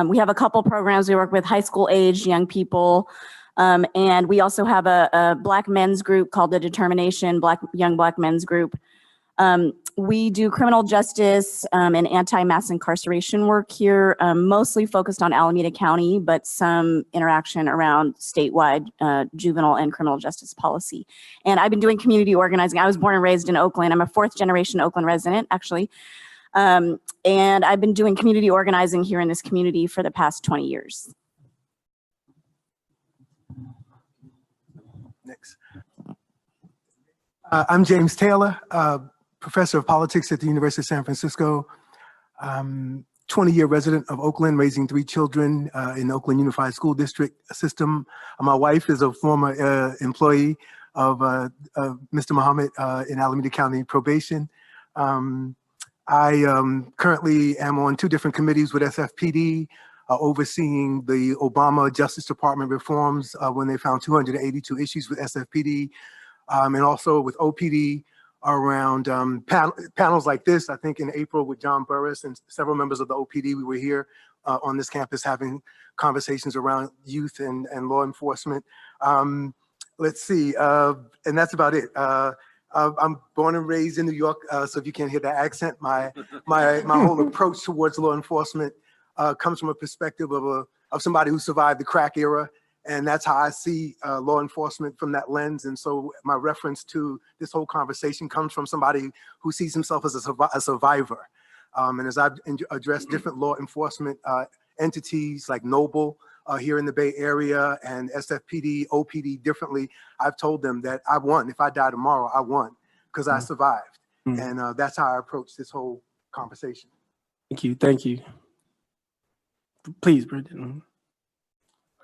We have a couple programs. We work with high school age young people. And we also have a Black men's group called the Determination Young Black Men's Group. We do criminal justice and anti-mass incarceration work here, mostly focused on Alameda County, but some interaction around statewide juvenile and criminal justice policy. And I've been doing community organizing. I was born and raised in Oakland. I'm a fourth generation Oakland resident, actually. And I've been doing community organizing here in this community for the past 20 years. Next. I'm James Taylor, professor of politics at the University of San Francisco. 20-year resident of Oakland, raising 3 children in the Oakland Unified School District system. My wife is a former employee of Mr. Muhammad in Alameda County Probation. I currently am on 2 different committees with SFPD, overseeing the Obama Justice Department reforms when they found 282 issues with SFPD, and also with OPD around panels like this. I think in April with John Burris and several members of the OPD, we were here on this campus having conversations around youth and law enforcement. Let's see, and that's about it. I'm born and raised in New York, so if you can't hear that accent, my whole approach towards law enforcement comes from a perspective of somebody who survived the crack era, and that's how I see law enforcement from that lens. And so my reference to this whole conversation comes from somebody who sees himself as a survivor. And as I've addressed different law enforcement entities like Noble here in the Bay Area and SFPD, OPD differently, I've told them that I won. If I die tomorrow, I won because I survived. And that's how I approach this whole conversation. Thank you. Thank you. Please, Brendan.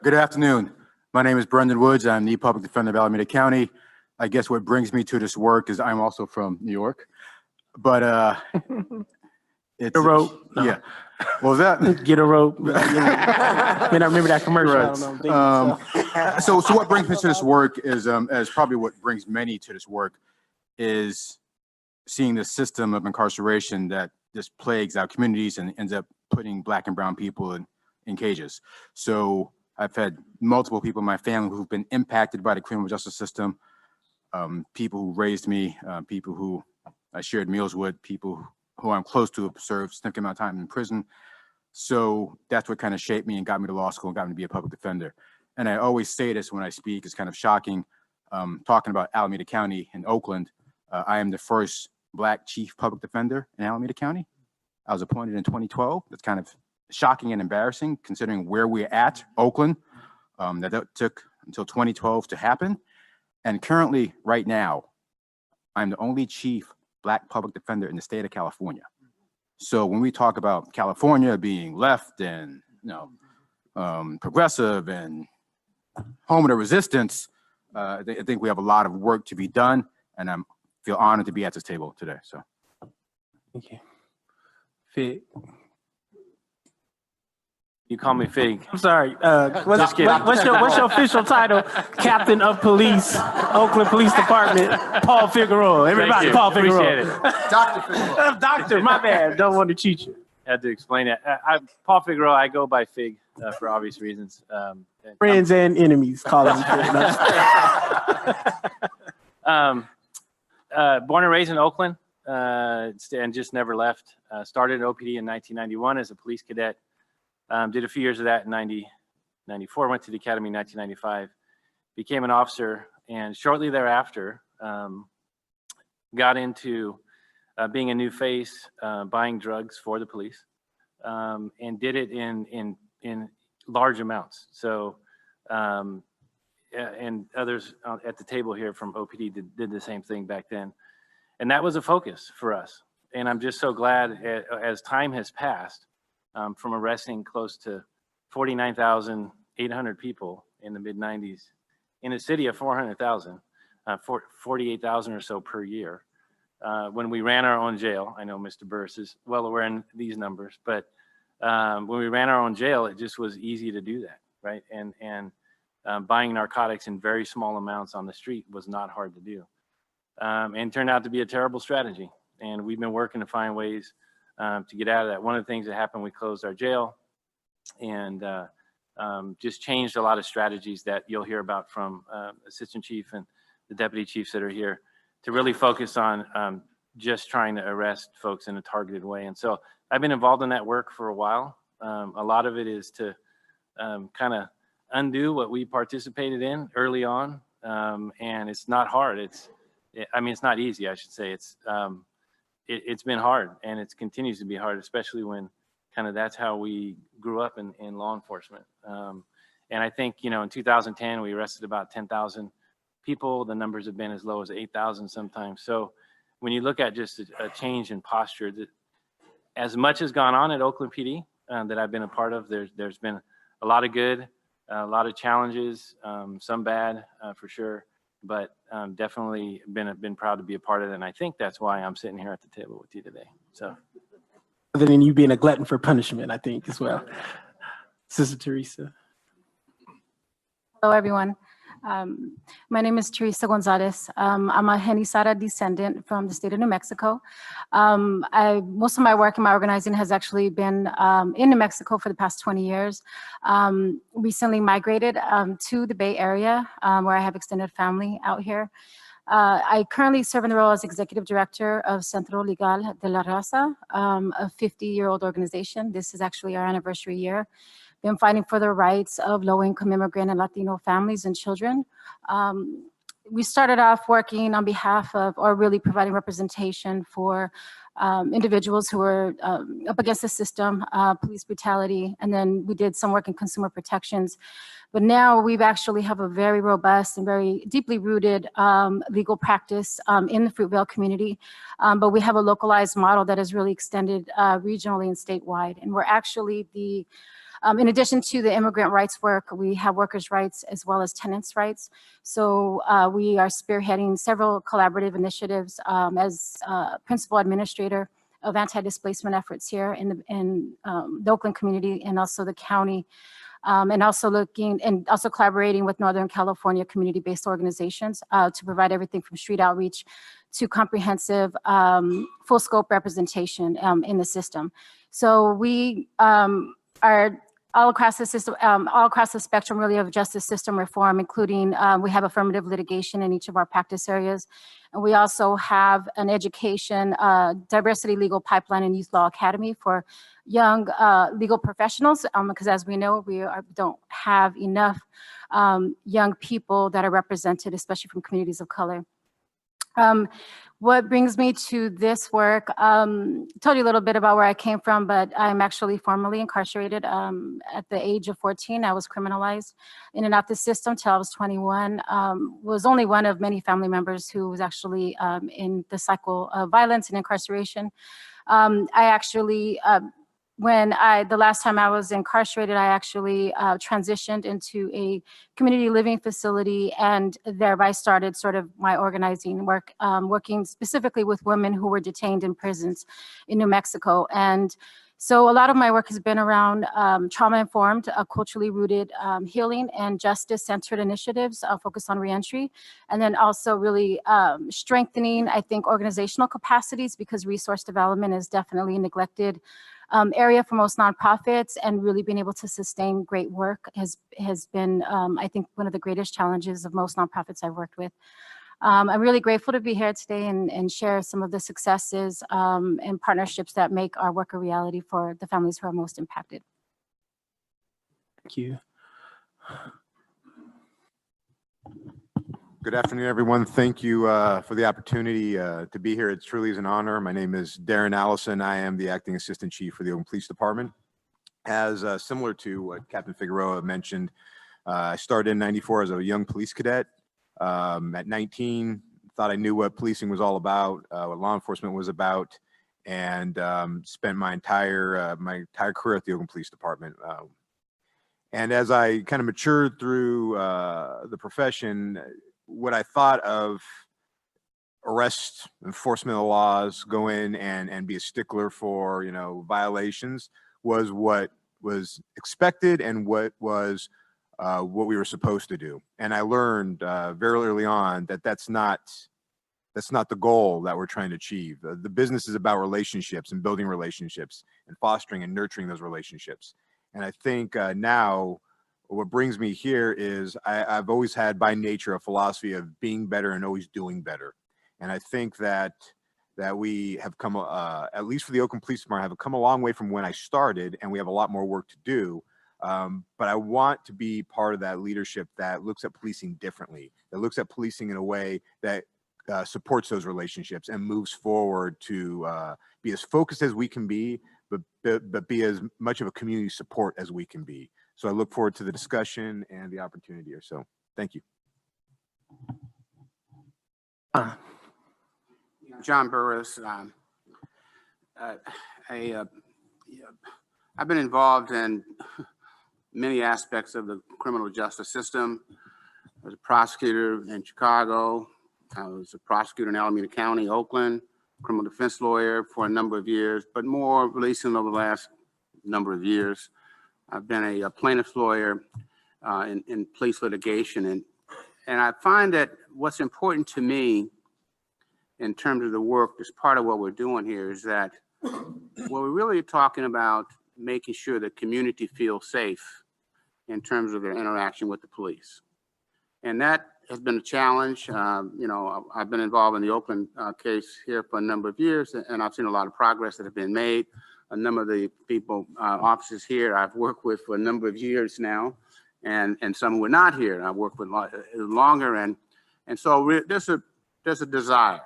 Good afternoon. My name is Brendan Woods. I'm the public defender of Alameda County. I guess what brings me to this work is I'm also from New York, but it's a rope. No. Yeah. What was that? Get a rope. I remember that commercial. Right. I don't know. So what brings me to this work is probably what brings many to this work is seeing the system of incarceration that just plagues our communities and ends up putting Black and brown people in cages. So I've had multiple people in my family who've been impacted by the criminal justice system, people who raised me, people who I shared meals with, people who I'm close to have served a significant amount of time in prison. So that's what kind of shaped me and got me to law school and got me to be a public defender. And I always say this when I speak, it's kind of shocking, talking about Alameda County in Oakland. I am the first Black chief public defender in Alameda County. I was appointed in 2012. That's kind of shocking and embarrassing considering where we're at, Oakland, that took until 2012 to happen. And currently, right now, I'm the only chief Black public defender in the state of California. So when we talk about California being left and progressive and home of the resistance, I think we have a lot of work to be done, and I feel honored to be at this table today. So, thank you. Fig. You call me Fig. I'm sorry. What's your official title? Captain of Police, Oakland Police Department, Paul Figueroa. Everybody, Paul Figueroa. Appreciate it. Dr. Figueroa. Doctor, my bad. Don't want to cheat you. Had to explain it. I'm Paul Figueroa. I go by Fig for obvious reasons. Friends and enemies call him born and raised in Oakland and just never left. Started at OPD in 1991 as a police cadet. Did a few years of that in 94, went to the academy in 1995, became an officer, and shortly thereafter got into being a new face, buying drugs for the police, and did it in large amounts. So, and others at the table here from OPD did the same thing back then. And that was a focus for us. And I'm just so glad as time has passed, from arresting close to 49,800 people in the mid-90s in a city of 400,000, 48,000 or so per year. When we ran our own jail, I know Mr. Burris is well aware in these numbers, but when we ran our own jail, it just was easy to do that, right? And buying narcotics in very small amounts on the street was not hard to do. And turned out to be a terrible strategy. And we've been working to find ways to get out of that. One of the things that happened, we closed our jail and just changed a lot of strategies that you'll hear about from Assistant Chief and the Deputy Chiefs that are here to really focus on just trying to arrest folks in a targeted way. And so I've been involved in that work for a while. A lot of it is to kind of undo what we participated in early on. And it's not hard. It's not easy, I should say. It's been hard, and it continues to be hard, especially when kind of that's how we grew up in law enforcement. And I think, in 2010, we arrested about 10,000 people. The numbers have been as low as 8,000 sometimes. So when you look at just a change in posture, that as much has gone on at Oakland PD that I've been a part of, there's been a lot of good, a lot of challenges, some bad for sure, but definitely been proud to be a part of it. And I think that's why I'm sitting here at the table with you today. So, Other than you being a glutton for punishment, I think as well. Sister Teresa. Hello, everyone. My name is Teresa Gonzalez. I'm a Genisara descendant from the state of New Mexico. Most of my work in my organizing has actually been in New Mexico for the past 20 years. Recently migrated to the Bay Area, where I have extended family out here. I currently serve in the role as Executive Director of Centro Legal de la Raza, a 50-year-old organization. This is actually our anniversary year. Been fighting for the rights of low-income immigrant and Latino families and children. We started off working on behalf of, or really providing representation for individuals who were up against the system, police brutality, and then we did some work in consumer protections. But now we've actually have a very robust and very deeply rooted legal practice in the Fruitvale community. But we have a localized model that is really extended regionally and statewide. And we're actually in addition to the immigrant rights work, we have workers' rights as well as tenants' rights. So we are spearheading several collaborative initiatives as principal administrator of anti-displacement efforts here in the Oakland community and also the county. And also collaborating with Northern California community-based organizations to provide everything from street outreach to comprehensive full scope representation in the system. So we are all across the system, all across the spectrum really of justice system reform, including we have affirmative litigation in each of our practice areas. And we also have an education, diversity legal pipeline and youth law academy for young legal professionals, because as we know, we don't have enough young people that are represented, especially from communities of color. What brings me to this work, told you a little bit about where I came from, but I'm actually formerly incarcerated. At the age of 14, I was criminalized in and out the system till I was 21. Was only one of many family members who was actually in the cycle of violence and incarceration. I actually, the last time I was incarcerated, I actually transitioned into a community living facility and thereby started sort of my organizing work, working specifically with women who were detained in prisons in New Mexico. And so a lot of my work has been around trauma-informed, culturally rooted healing and justice-centered initiatives focused on reentry. And then also really strengthening, I think, organizational capacities, because resource development is definitely a neglected area for most nonprofits, and really being able to sustain great work has been, I think, one of the greatest challenges of most nonprofits I've worked with. I'm really grateful to be here today and share some of the successes and partnerships that make our work a reality for the families who are most impacted. Thank you. Good afternoon, everyone. Thank you for the opportunity to be here. It truly is an honor. My name is Darren Allison. I am the Acting Assistant Chief for the Oakland Police Department. As similar to what Captain Figueroa mentioned, I started in '94 as a young police cadet. At 19, thought I knew what policing was all about, what law enforcement was about, and spent my entire career at the Oakland Police Department. And as I kind of matured through the profession, what I thought of arrest enforcement of laws, go in and be a stickler for, violations, was what was expected and what was what we were supposed to do. And I learned very early on that that's not the goal that we're trying to achieve. The business is about relationships and building relationships and fostering and nurturing those relationships. And I think now what brings me here is I've always had by nature a philosophy of being better and always doing better. And I think that that we have come, at least for the Oakland Police Department, have come a long way from when I started, and we have a lot more work to do. But I want to be part of that leadership that looks at policing differently, that looks at policing in a way that supports those relationships and moves forward to be as focused as we can be, but be as much of a community support as we can be. So I look forward to the discussion and the opportunity here. So thank you. John Burris. I've been involved in many aspects of the criminal justice system. I was a prosecutor in Chicago. I was a prosecutor in Alameda County, Oakland, criminal defense lawyer for a number of years, but more recently over the last number of years, I've been a plaintiff's lawyer in police litigation. And I find that what's important to me in terms of the work that's part of what we're doing here is that we're really talking about making sure the community feels safe in terms of their interaction with the police. And that has been a challenge. You know, I've been involved in the Oakland case here for a number of years, and I've seen a lot of progress that have been made. A number of the people, officers here, I've worked with for a number of years now, and some who are not here, I've worked with longer. And so there's a desire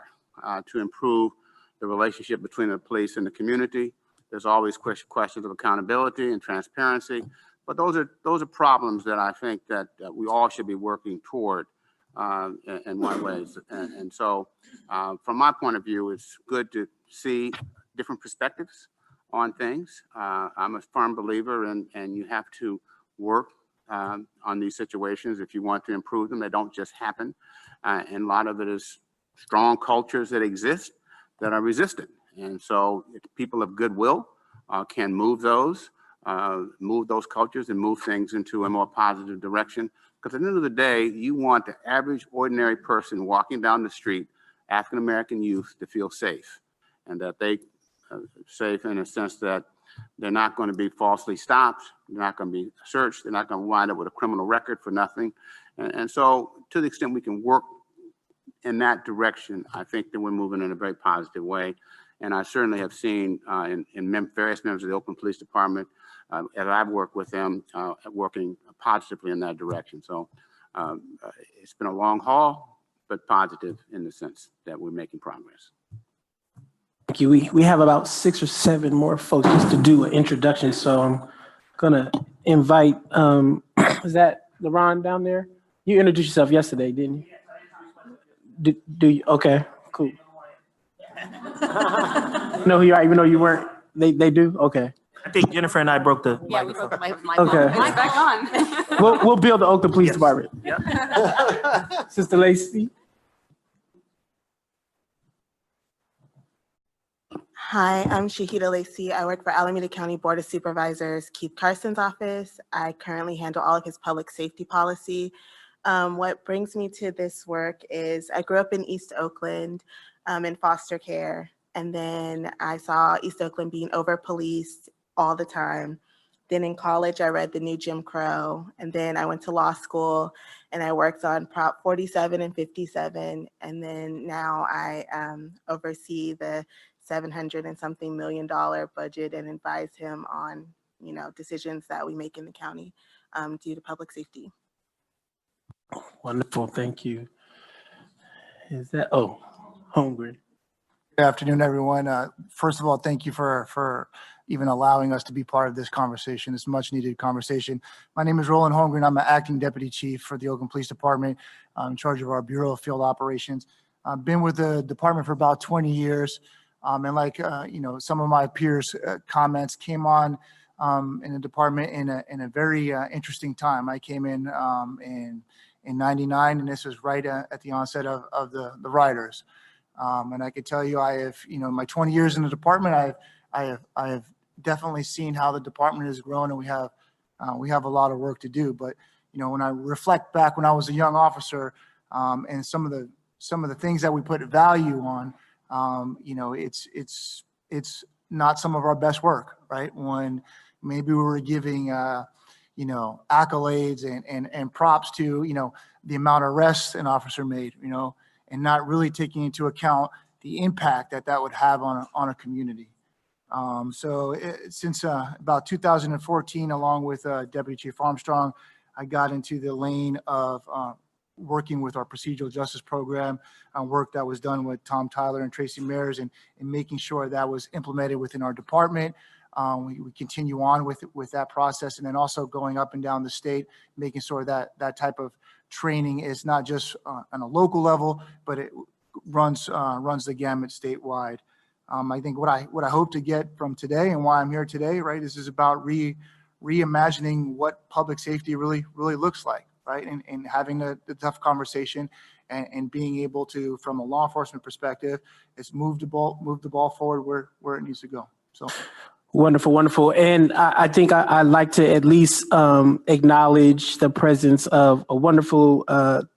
to improve the relationship between the police and the community. There's always questions of accountability and transparency, but those are problems that I think that we all should be working toward in one way. And so from my point of view, it's good to see different perspectives on things. I'm a firm believer and you have to work on these situations if you want to improve them. They don't just happen. And a lot of it is strong cultures that exist that are resistant. And so if people of goodwill can move those cultures and move things into a more positive direction. Because at the end of the day, you want the average ordinary person walking down the street, African-American youth, to feel safe, and that they safe in a sense that they're not going to be falsely stopped, they're not going to be searched, they're not going to wind up with a criminal record for nothing. And so to the extent we can work in that direction, I think that we're moving in a very positive way. And I certainly have seen in various members of the Oakland Police Department, as I've worked with them, working positively in that direction. So it's been a long haul, but positive in the sense that we're making progress. Thank you. We have about 6 or 7 more folks just to do an introduction. So I'm gonna invite, is that LaRon down there? You introduced yourself yesterday, didn't you? Do you? Okay, cool. You know who you are, even though you weren't, they do? Okay. I think Jennifer and I broke the Yeah, we broke the mic. Okay. Mic back on. We'll build the Oakland Police Department. Yep. Sister Lacey. Hi, I'm Shahida Lacey. I work for Alameda County Board of Supervisors, Keith Carson's office. I currently handle all of his public safety policy. What brings me to this work is I grew up in East Oakland in foster care. And then I saw East Oakland being over-policed all the time. Then in college, I read The New Jim Crow. And then I went to law school and I worked on Prop 47 and 57. And then now I oversee the $700 and something million budget and advise him on, you know, decisions that we make in the county due to public safety. Wonderful, thank you. Is that, oh, Holmgren. Good afternoon, everyone. First of all, thank you for even allowing us to be part of this conversation, this much needed conversation. My name is Roland Holmgren. I'm an acting deputy chief for the Oakland Police Department. I'm in charge of our Bureau of Field Operations. I've been with the department for about 20 years. And like, you know, some of my peers' comments came on in the department in a very interesting time. I came in 99, and this was right at the onset of the riders. And I can tell you, I have, you know, my 20 years in the department, I have definitely seen how the department has grown, and we have a lot of work to do. But, you know, when I reflect back when I was a young officer, and some of the things that we put value on, you know, it's not some of our best work, right? When maybe we were giving, you know, accolades and props to, you know, the amount of arrests an officer made, you know, and not really taking into account the impact that that would have on a community. Since about 2014, along with Deputy Chief Armstrong, I got into the lane of working with our procedural justice program, work that was done with Tom Tyler and Tracy Mayers, and making sure that was implemented within our department. We continue on with that process, and then also going up and down the state, making sure that that type of training is not just on a local level, but it runs the gamut statewide. I think what I hope to get from today and why I'm here today, right, is about reimagining what public safety really looks like, right, and having the tough conversation and being able to, from a law enforcement perspective, is move the ball forward where it needs to go. So. Wonderful, wonderful. And I think I'd like to at least acknowledge the presence of a wonderful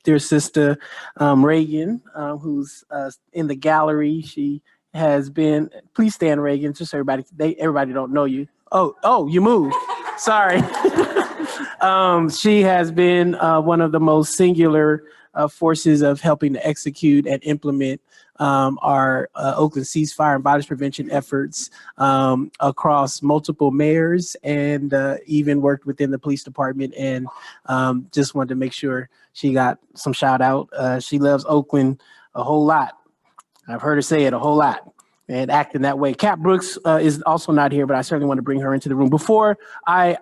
dear sister, Reagan, who's in the gallery. She has been, please stand, Reagan, just so everybody don't know you. Oh, you moved. Sorry. She has been one of the most singular forces of helping to execute and implement our Oakland ceasefire and violence prevention efforts across multiple mayors, and even worked within the police department, and just wanted to make sure she got some shout out. She loves Oakland a whole lot. I've heard her say it a whole lot and acting that way. Kat Brooks is also not here, but I certainly want to bring her into the room. Before I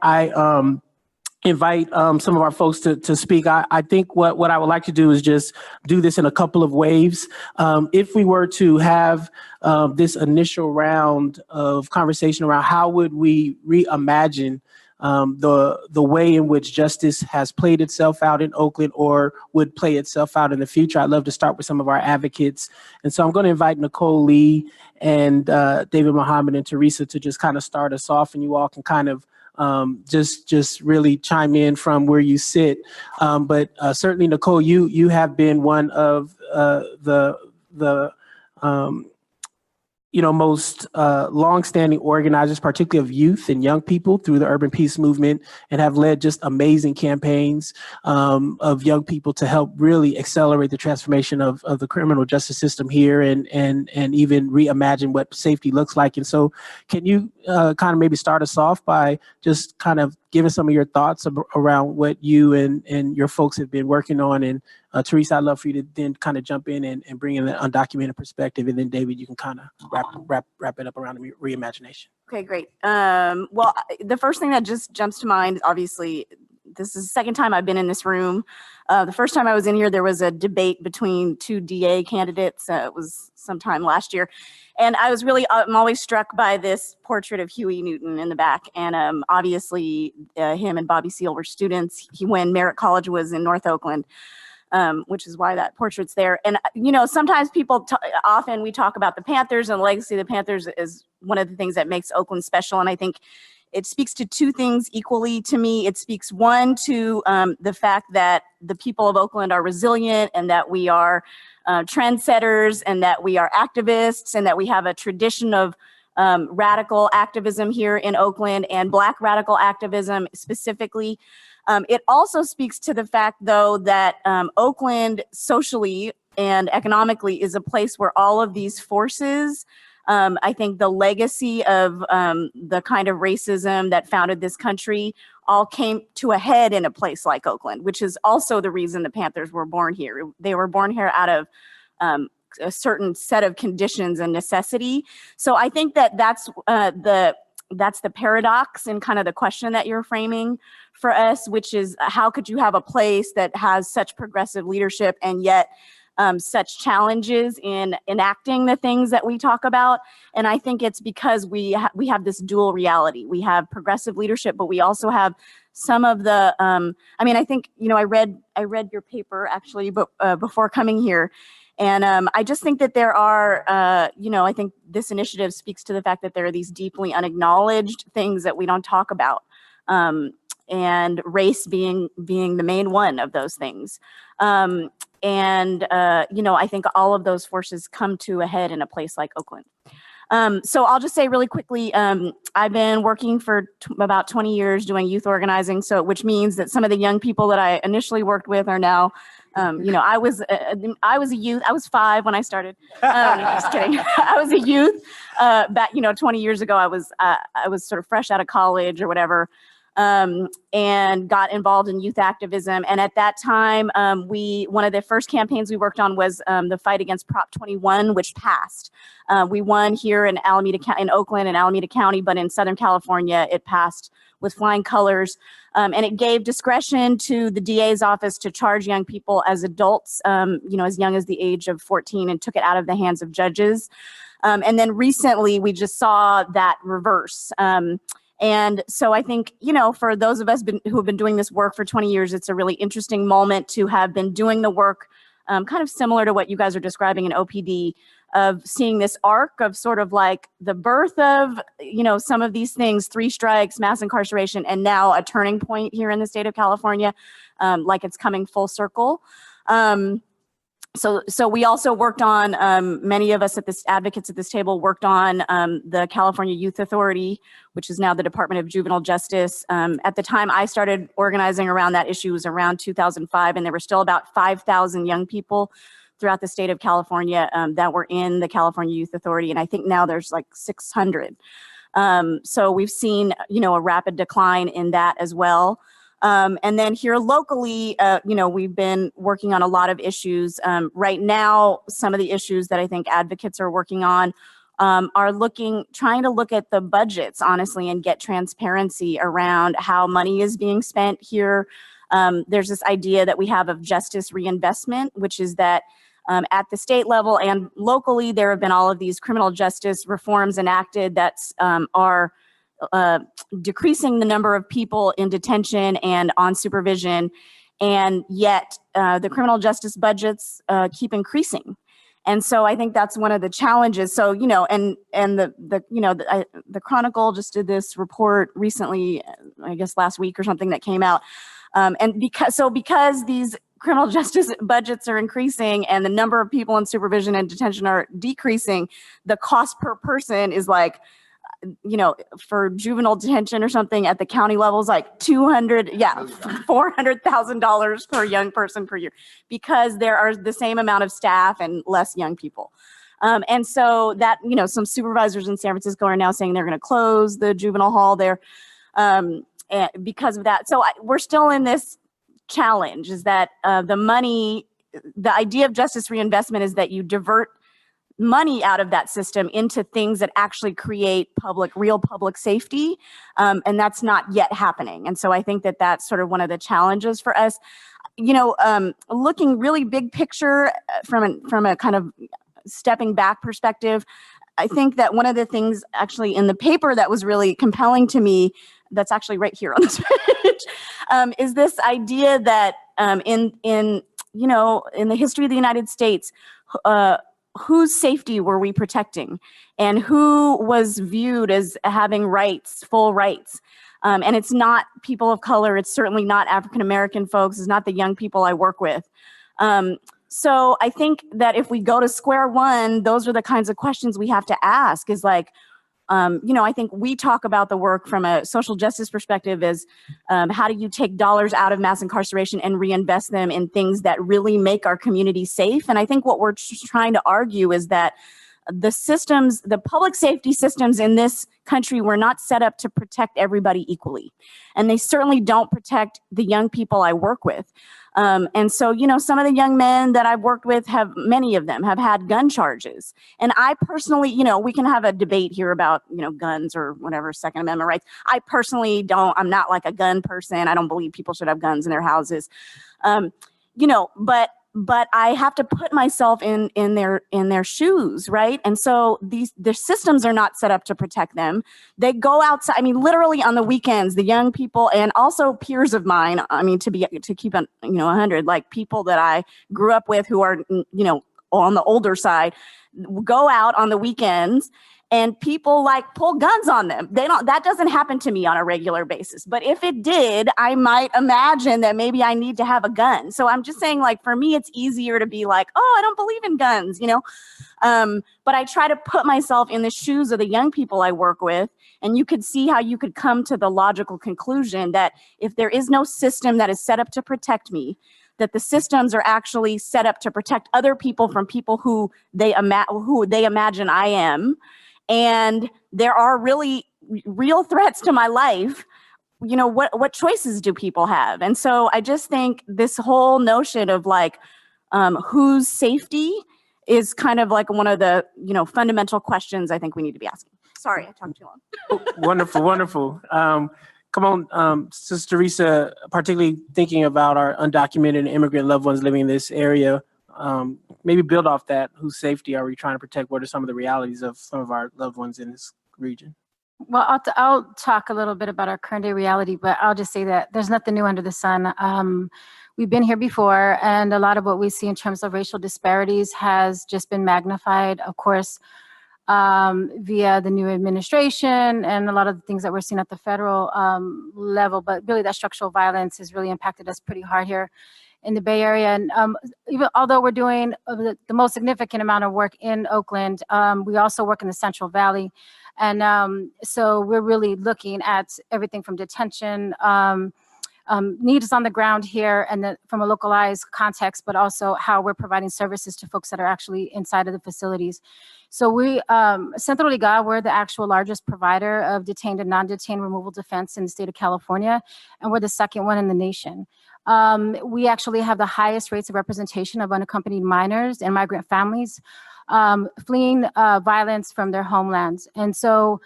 invite some of our folks to speak, I think what I would like to do is just do this in a couple of waves. If we were to have this initial round of conversation around how would we reimagine the way in which justice has played itself out in Oakland or would play itself out in the future, I'd love to start with some of our advocates. And so I'm going to invite Nicole Lee and David Muhammad and Teresa to just kind of start us off, and you all can kind of just really chime in from where you sit. But certainly, Nicole, you have been one of the most longstanding organizers, particularly of youth and young people through the urban peace movement, and have led just amazing campaigns of young people to help really accelerate the transformation of the criminal justice system here and even reimagine what safety looks like. And so can you kind of maybe start us off by just kind of giving some of your thoughts around what you and your folks have been working on? And Teresa, I'd love for you to then kind of jump in and bring in the undocumented perspective. And then David, you can kind of wrap it up around the reimagination. Okay, great. Well, the first thing that just jumps to mind, obviously, this is the second time I've been in this room. The first time I was in here, there was a debate between two DA candidates. It was sometime last year. And I'm always struck by this portrait of Huey Newton in the back. And obviously, him and Bobby Seale were students when Merritt College was in North Oakland. Which is why that portrait's there. And, sometimes often we talk about the Panthers, and the legacy of the Panthers is one of the things that makes Oakland special. And I think it speaks to two things equally to me. It speaks, one, to the fact that the people of Oakland are resilient, and that we are trendsetters, and that we are activists, and that we have a tradition of radical activism here in Oakland, and Black radical activism specifically. It also speaks to the fact, though, that Oakland socially and economically is a place where all of these forces, I think the legacy of the kind of racism that founded this country all came to a head in a place like Oakland, which is also the reason the Panthers were born here. They were born here out of a certain set of conditions and necessity. So I think that's the paradox and kind of the question that you're framing for us, which is how could you have a place that has such progressive leadership and yet such challenges in enacting the things that we talk about? And I think it's because we have this dual reality. We have progressive leadership, but we also have some of the, I think, I read your paper actually, but before coming here. And I just think that there are, I think this initiative speaks to the fact that there are these deeply unacknowledged things that we don't talk about, and race being the main one of those things. I think all of those forces come to a head in a place like Oakland. So I'll just say really quickly, I've been working for about 20 years doing youth organizing, which means that some of the young people that I initially worked with are now I was a youth. I was 5 when I started. Just kidding. I was a youth back, 20 years ago. I was sort of fresh out of college or whatever, and got involved in youth activism. And at that time, one of the first campaigns we worked on was the fight against Prop 21, which passed. We won here in Oakland and Alameda County, but in Southern California, it passed with flying colors. And it gave discretion to the DA's office to charge young people as adults, as young as the age of 14, and took it out of the hands of judges. And then recently, we just saw that reverse. And so I think, for those of us who have been doing this work for 20 years, it's a really interesting moment to have been doing the work kind of similar to what you guys are describing in OPD, of seeing this arc of sort of like the birth of, some of these things, 3 strikes, mass incarceration, and now a turning point here in the state of California, like it's coming full circle. So we also worked on, many of us advocates at this table worked on the California Youth Authority, which is now the Department of Juvenile Justice. At the time I started organizing around that issue was around 2005, and there were still about 5,000 young people throughout the state of California that were in the California Youth Authority. And I think now there's like 600. So we've seen, a rapid decline in that as well. And then here locally, we've been working on a lot of issues. Right now, some of the issues that I think advocates are working on are trying to look at the budgets, honestly, and get transparency around how money is being spent here. There's this idea that we have of justice reinvestment, which is that at the state level and locally, there have been all of these criminal justice reforms enacted that are decreasing the number of people in detention and on supervision, and yet the criminal justice budgets keep increasing. And so I think that's one of the challenges. So, and the Chronicle just did this report recently, I guess last week or something, that came out. And because these criminal justice budgets are increasing and the number of people in supervision and detention are decreasing, the cost per person is like, for juvenile detention or something at the county level is like $400,000 per young person per year, because there are the same amount of staff and less young people. And so that, some supervisors in San Francisco are now saying they're going to close the juvenile hall there because of that. So we're still in this challenge, is that the idea of justice reinvestment is that you divert money out of that system into things that actually create real public safety. And that's not yet happening. And so I think that that's sort of one of the challenges for us, looking really big picture from a kind of stepping back perspective. I think that one of the things actually in the paper that was really compelling to me, that's actually right here on this page, is this idea that in the history of the United States, whose safety were we protecting, and who was viewed as having rights, full rights? And it's not people of color. It's certainly not African-American folks. It's not the young people I work with. So I think that if we go to square one, those are the kinds of questions we have to ask, is like, I think we talk about the work from a social justice perspective as how do you take dollars out of mass incarceration and reinvest them in things that really make our community safe? And I think what we're trying to argue is that the public safety systems in this country were not set up to protect everybody equally. And they certainly don't protect the young people I work with. And so, some of the young men that I've worked with many of them have had gun charges. And I personally, we can have a debate here about, guns or whatever, Second Amendment rights. I personally I'm not like a gun person. I don't believe people should have guns in their houses. But I have to put myself in their shoes, right? And so their systems are not set up to protect them. They go outside. I mean, literally on the weekends, the young people and also peers of mine. I mean, to keep 100, like people that I grew up with who are on the older side, go out on the weekends and people like pull guns on them. That doesn't happen to me on a regular basis. But if it did, I might imagine that maybe I need to have a gun. So I'm just saying, like, for me, it's easier to be like, oh, I don't believe in guns, you know? But I try to put myself in the shoes of the young people I work with. And you could see how you could come to the logical conclusion that if there is no system that is set up to protect me, that the systems are actually set up to protect other people from people who they imagine I am. And there are really real threats to my life. You know, what choices do people have? And so I just think this whole notion of like whose safety is kind of like one of the, you know, fundamental questions I think we need to be asking. Sorry, I talked too long. Wonderful, wonderful. Come on, Sister Teresa, particularly thinking about our undocumented and immigrant loved ones living in this area, maybe build off that. Whose safety are we trying to protect? What are some of the realities of some of our loved ones in this region? Well, I'll talk a little bit about our current day reality, but I'll just say that there's nothing new under the sun. We've been here before, and a lot of what we see in terms of racial disparities has just been magnified, of course, via the new administration and a lot of the things that we're seeing at the federal level. But really, that structural violence has really impacted us pretty hard here in the Bay Area. And even although we're doing the most significant amount of work in Oakland, we also work in the Central Valley. And so we're really looking at everything from detention, needs on the ground here, and from a localized context, but also how we're providing services to folks that are actually inside of the facilities. So we, Centro Legal, we're the actual largest provider of detained and non-detained removal defense in the state of California, and we're the second one in the nation. We actually have the highest rates of representation of unaccompanied minors and migrant families fleeing violence from their homelands. And so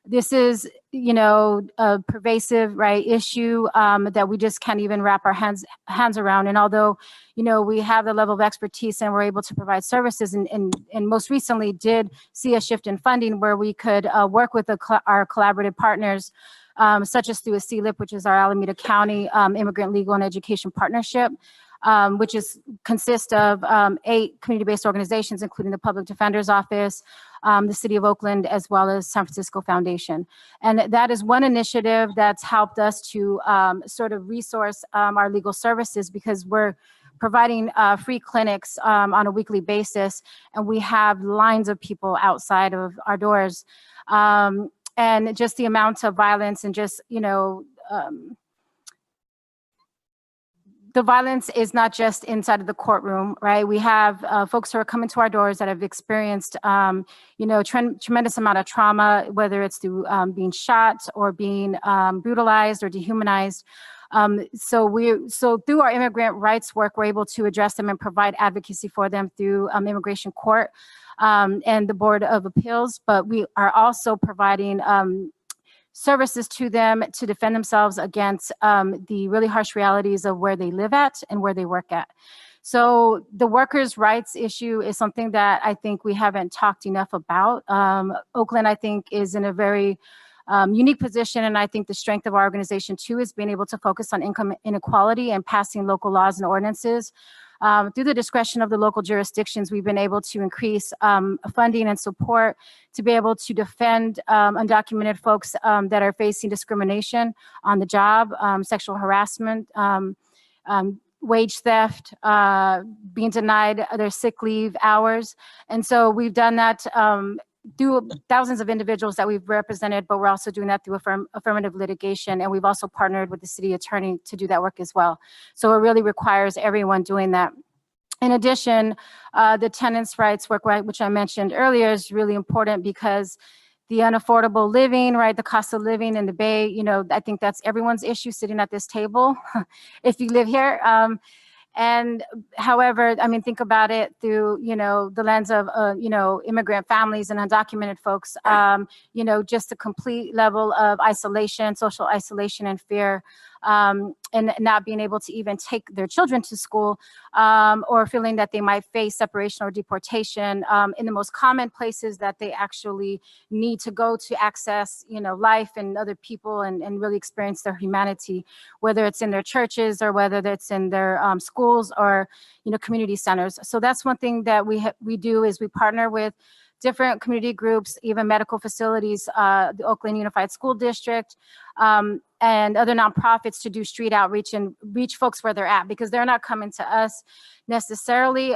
this is, you know, a pervasive, right, issue that we just can't even wrap our hands around. And although, you know, we have the level of expertise and we're able to provide services, and most recently did see a shift in funding where we could work with our collaborative partners, such as through a CLIP, which is our Alameda County Immigrant Legal and Education Partnership, which consists of 8 community-based organizations, including the Public Defender's Office, the City of Oakland, as well as San Francisco Foundation. And that is one initiative that's helped us to sort of resource our legal services, because we're providing free clinics on a weekly basis, and we have lines of people outside of our doors. And just the amount of violence and just, you know, the violence is not just inside of the courtroom, right? We have folks who are coming to our doors that have experienced, you know, tremendous amount of trauma, whether it's through being shot or being brutalized or dehumanized. So through our immigrant rights work, we're able to address them and provide advocacy for them through immigration court and the Board of Appeals. But we are also providing services to them to defend themselves against the really harsh realities of where they live at and where they work at. So the workers' rights issue is something that I think we haven't talked enough about. Oakland, I think, is in a very unique position, and I think the strength of our organization too is being able to focus on income inequality and passing local laws and ordinances. Through the discretion of the local jurisdictions, we've been able to increase funding and support to be able to defend undocumented folks that are facing discrimination on the job, sexual harassment, wage theft, being denied their sick leave hours. And so we've done that through thousands of individuals that we've represented, but we're also doing that through affirmative litigation. And we've also partnered with the city attorney to do that work as well. So it really requires everyone doing that. In addition, the tenants' rights work, right, which I mentioned earlier, is really important because the unaffordable living, right, the cost of living in the Bay, you know, I think that's everyone's issue sitting at this table if you live here. And however, I mean, think about it through, you know, the lens of, you know, immigrant families and undocumented folks, you know, just a complete level of isolation, social isolation and fear, and not being able to even take their children to school, or feeling that they might face separation or deportation in the most common places that they actually need to go to access, you know, life and other people and really experience their humanity, whether it's in their churches or whether it's in their schools or, you know, community centers. So that's one thing that we do is we partner with different community groups, even medical facilities, the Oakland Unified School District, and other nonprofits to do street outreach and reach folks where they're at, because they're not coming to us necessarily.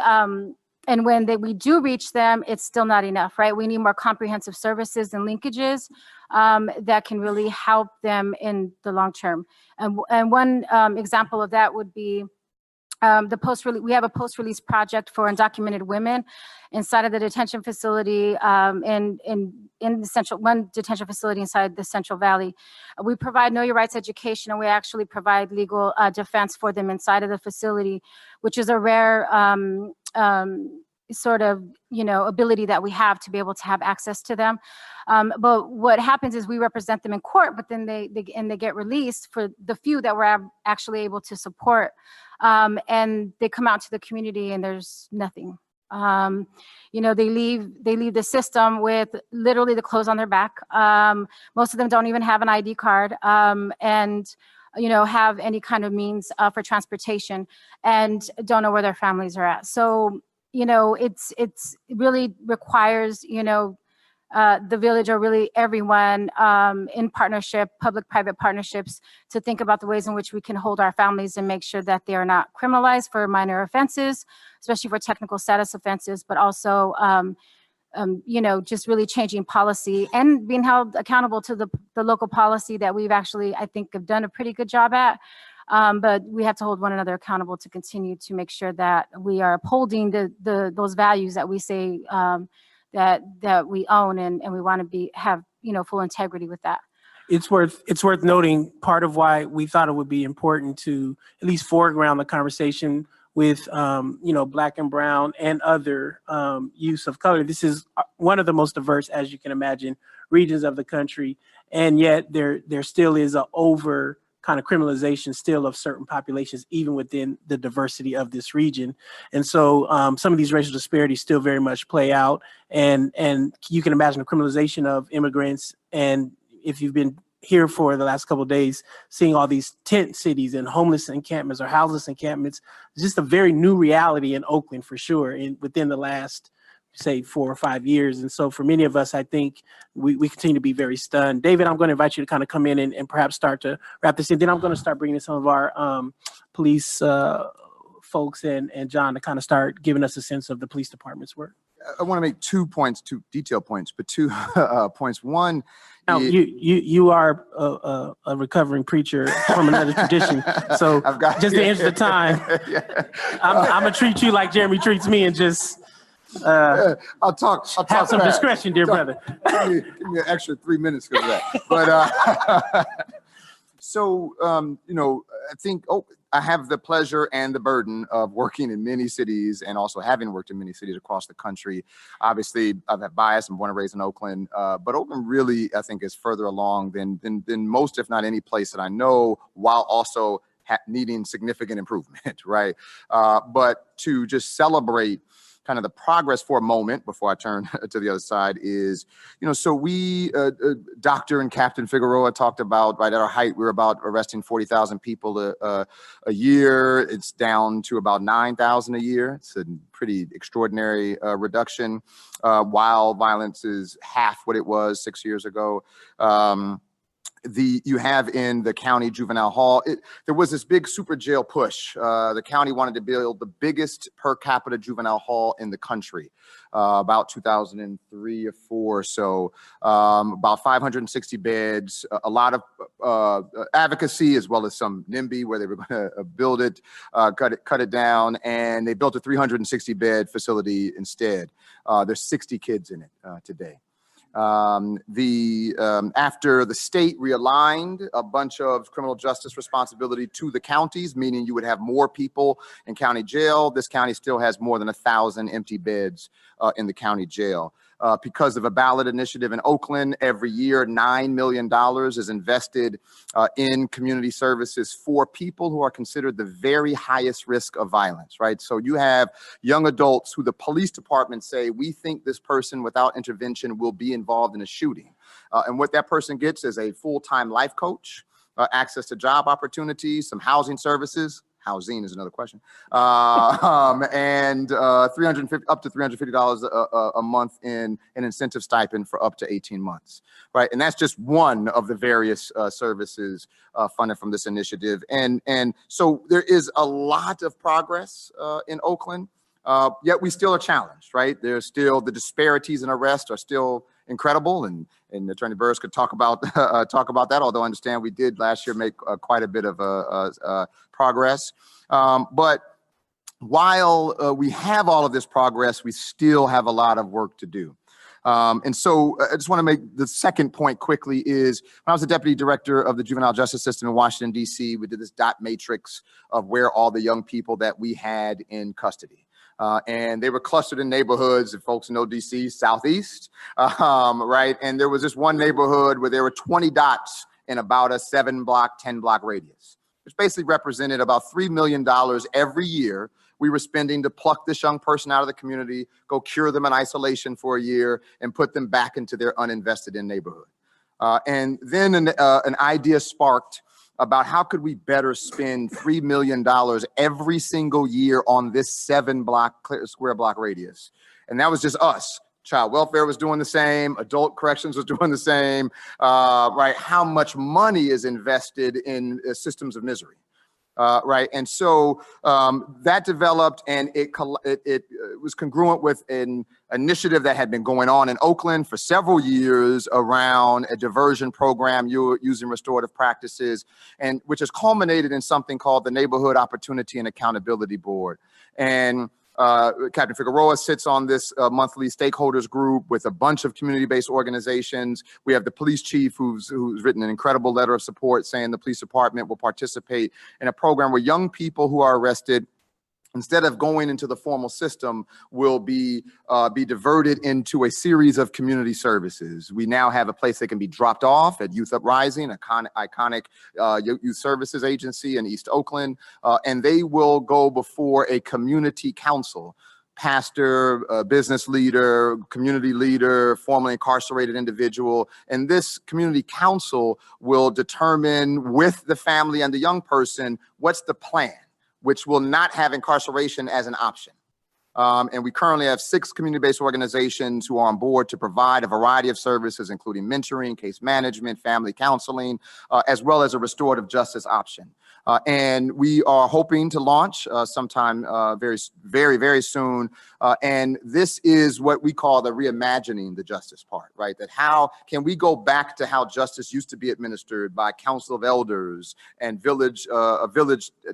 And when we do reach them, it's still not enough, right? We need more comprehensive services and linkages that can really help them in the long term. And one example of that would be we have a post-release project for undocumented women inside of the detention facility in the one detention facility inside the Central Valley. We provide Know Your Rights education, and we actually provide legal defense for them inside of the facility, which is a rare sort of, ability that we have to be able to have access to them. But what happens is we represent them in court, but then they get released for the few that we're actually able to support. And they come out to the community and there's nothing. They leave the system with literally the clothes on their back. Most of them don't even have an ID card, and have any kind of means for transportation, and don't know where their families are at. So it really requires the village, or really everyone in partnership, public-private partnerships, to think about the ways in which we can hold our families and make sure that they are not criminalized for minor offenses, especially for technical status offenses, but also, just really changing policy and being held accountable to the local policy that we've actually, I think, have done a pretty good job at. But we have to hold one another accountable to continue to make sure that we are upholding those values that we say that we own, and we want to have full integrity with that. It's worth noting, part of why we thought it would be important to at least foreground the conversation with Black and Brown and other youths of color. This is one of the most diverse, as you can imagine, regions of the country, and yet there still is a over kind of criminalization still of certain populations, even within the diversity of this region. And so some of these racial disparities still very much play out. And you can imagine the criminalization of immigrants. And if you've been here for the last couple of days, seeing all these tent cities and homeless encampments or houseless encampments, it's just a very new reality in Oakland for sure, within the last, say, 4 or 5 years. And so for many of us, I think we continue to be very stunned. David, I'm going to invite you to kind of come in and perhaps start to wrap this in. Then I'm going to start bringing in some of our police folks and John to kind of start giving us a sense of the police department's work. I want to make 2 points, 2 detail points, but 2 points. One, now, you are a recovering preacher from another tradition, so just to answer the time, I'm gonna treat you like Jeremy treats me, and just I'll talk have some fast. discretion, dear brother. Give me an extra 3 minutes because of that. But so I think I have the pleasure and the burden of working in many cities, and also having worked in many cities across the country. Obviously, I've had bias. I'm born and raised in Oakland, but Oakland really, I think, is further along than most, if not any place that I know, while also needing significant improvement, right? But to just celebrate kind of the progress for a moment before I turn to the other side is, so we, Dr. and Captain Figueroa talked about, right, at our height, we were about arresting 40,000 people a year. It's down to about 9,000 a year. It's a pretty extraordinary reduction, while violence is half what it was 6 years ago. You have in the county juvenile hall, there was this big super jail push. The county wanted to build the biggest per capita juvenile hall in the country, about 2003 or 4. So about 560 beds, a lot of advocacy, as well as some NIMBY where they were going to build it, cut it down, and they built a 360 bed facility instead. There's 60 kids in it today. After the state realigned a bunch of criminal justice responsibility to the counties, meaning you would have more people in county jail, this county still has more than 1,000 empty beds in the county jail. Because of a ballot initiative in Oakland, every year $9 million is invested in community services for people who are considered the very highest risk of violence, right? So you have young adults who the police department say, we think this person without intervention will be involved in a shooting. And what that person gets is a full-time life coach, access to job opportunities, some housing services, Housing is another question. And 350 up to $350 a month in an incentive stipend for up to 18 months, right? And that's just one of the various services funded from this initiative. And so there is a lot of progress in Oakland, yet we still are challenged, right? There's still the disparities in arrest are still incredible, and Attorney Burris could talk about that. Although I understand we did last year make quite a bit of progress. But while we have all of this progress, we still have a lot of work to do. And so I just want to make the second point quickly is when I was the deputy director of the juvenile justice system in Washington, D.C., we did this dot matrix of where all the young people that we had in custody. And they were clustered in neighborhoods, if folks know DC, Southeast, right? And there was this one neighborhood where there were 20 dots in about a 7-block, 10-block radius, which basically represented about $3 million every year we were spending to pluck this young person out of the community, go cure them in isolation for a year, and put them back into their uninvested in neighborhood. And then an idea sparked about how could we better spend $3 million every single year on this 7-block square block radius. And that was just us. Child welfare was doing the same. Adult corrections was doing the same, right? How much money is invested in systems of misery, right? And so that developed, and it was congruent with an initiative that had been going on in Oakland for several years around a diversion program using restorative practices, and which has culminated in something called the Neighborhood Opportunity and Accountability Board. And Captain Figueroa sits on this monthly stakeholders group with a bunch of community-based organizations. We have the police chief who's written an incredible letter of support saying the police department will participate in a program where young people who are arrested, instead of going into the formal system, will be diverted into a series of community services. We now have a place they can be dropped off at Youth Uprising, iconic youth services agency in East Oakland, and they will go before a community council. Pastor, business leader, community leader, formerly incarcerated individual. And this community council will determine with the family and the young person, what's the plan, which will not have incarceration as an option. And we currently have 6 community-based organizations who are on board to provide a variety of services, including mentoring, case management, family counseling, as well as a restorative justice option. And we are hoping to launch sometime very soon. And this is what we call the reimagining the justice part, right? That how can we go back to how justice used to be administered by council of elders and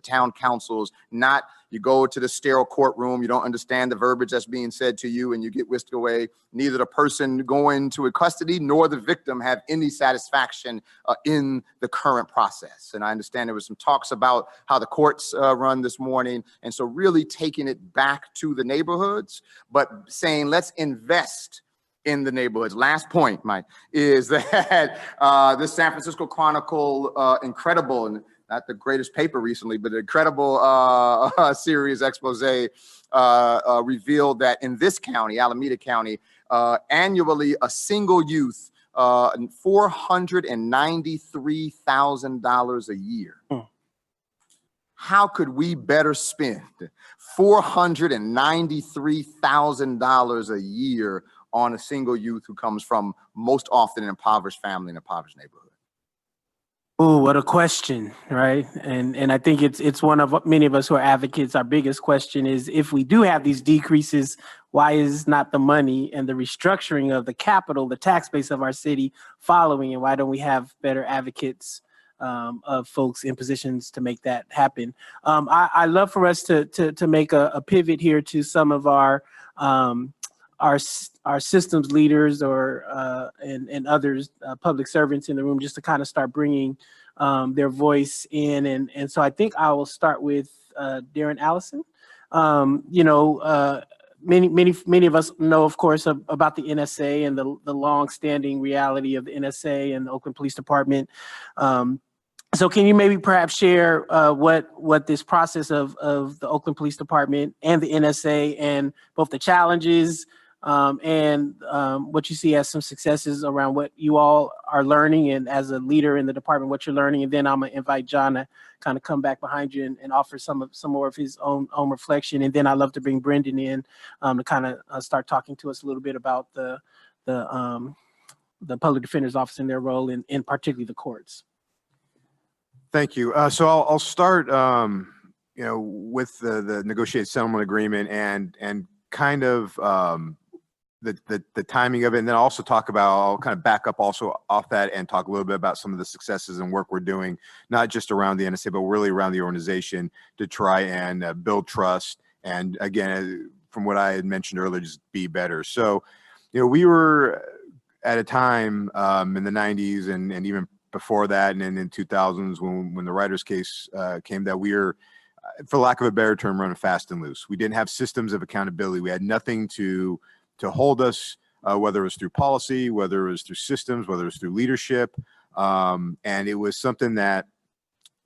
town councils, not you go to the sterile courtroom, you don't understand the verbiage that's being said to you, and you get whisked away. Neither the person going to a custody nor the victim have any satisfaction in the current process. And I understand there was some talks about how the courts run this morning. And so really taking it back to the neighborhoods, but saying, let's invest in the neighborhoods. Last point, Mike, is that this San Francisco Chronicle incredible, and not the greatest paper recently, but an incredible series expose revealed that in this county, Alameda County, annually a single youth, $493,000 a year. How could we better spend $493,000 a year on a single youth who comes from most often an impoverished family in an impoverished neighborhood? Oh, what a question, right? And I think it's one of many of us who are advocates. Our biggest question is, if we do have these decreases, why is not the money and the restructuring of the capital, the tax base of our city following, and why don't we have better advocates of folks in positions to make that happen? I love for us to make a pivot here to some of our systems leaders or and others, public servants in the room, just to kind of start bringing their voice in. And so I think I will start with Darren Allison. Many of us know, of course, about the NSA and the long-standing reality of the NSA and the Oakland Police Department. So can you maybe perhaps share what this process of the Oakland Police Department and the NSA and both the challenges what you see as some successes around what you all are learning, and as a leader in the department, what you're learning. And then I'm gonna invite John to kind of come back behind you and offer some more of his own reflection. And then I'd love to bring Brendan in to kind of start talking to us a little bit about the public defender's office and their role in particularly the courts. Thank you. So I'll start, with the negotiated settlement agreement and kind of the timing of it, and then also talk about, I'll kind of back up also off that and talk a little bit about some of the successes and work we're doing, not just around the NSA, but really around the organization to try and build trust. And again, from what I had mentioned earlier, just be better. So, we were at a time in the 90s and even before that, and in 2000s when the writers case came, that we were, for lack of a better term, running fast and loose. We didn't have systems of accountability. We had nothing to hold us, whether it was through policy, whether it was through systems, whether it was through leadership. And it was something that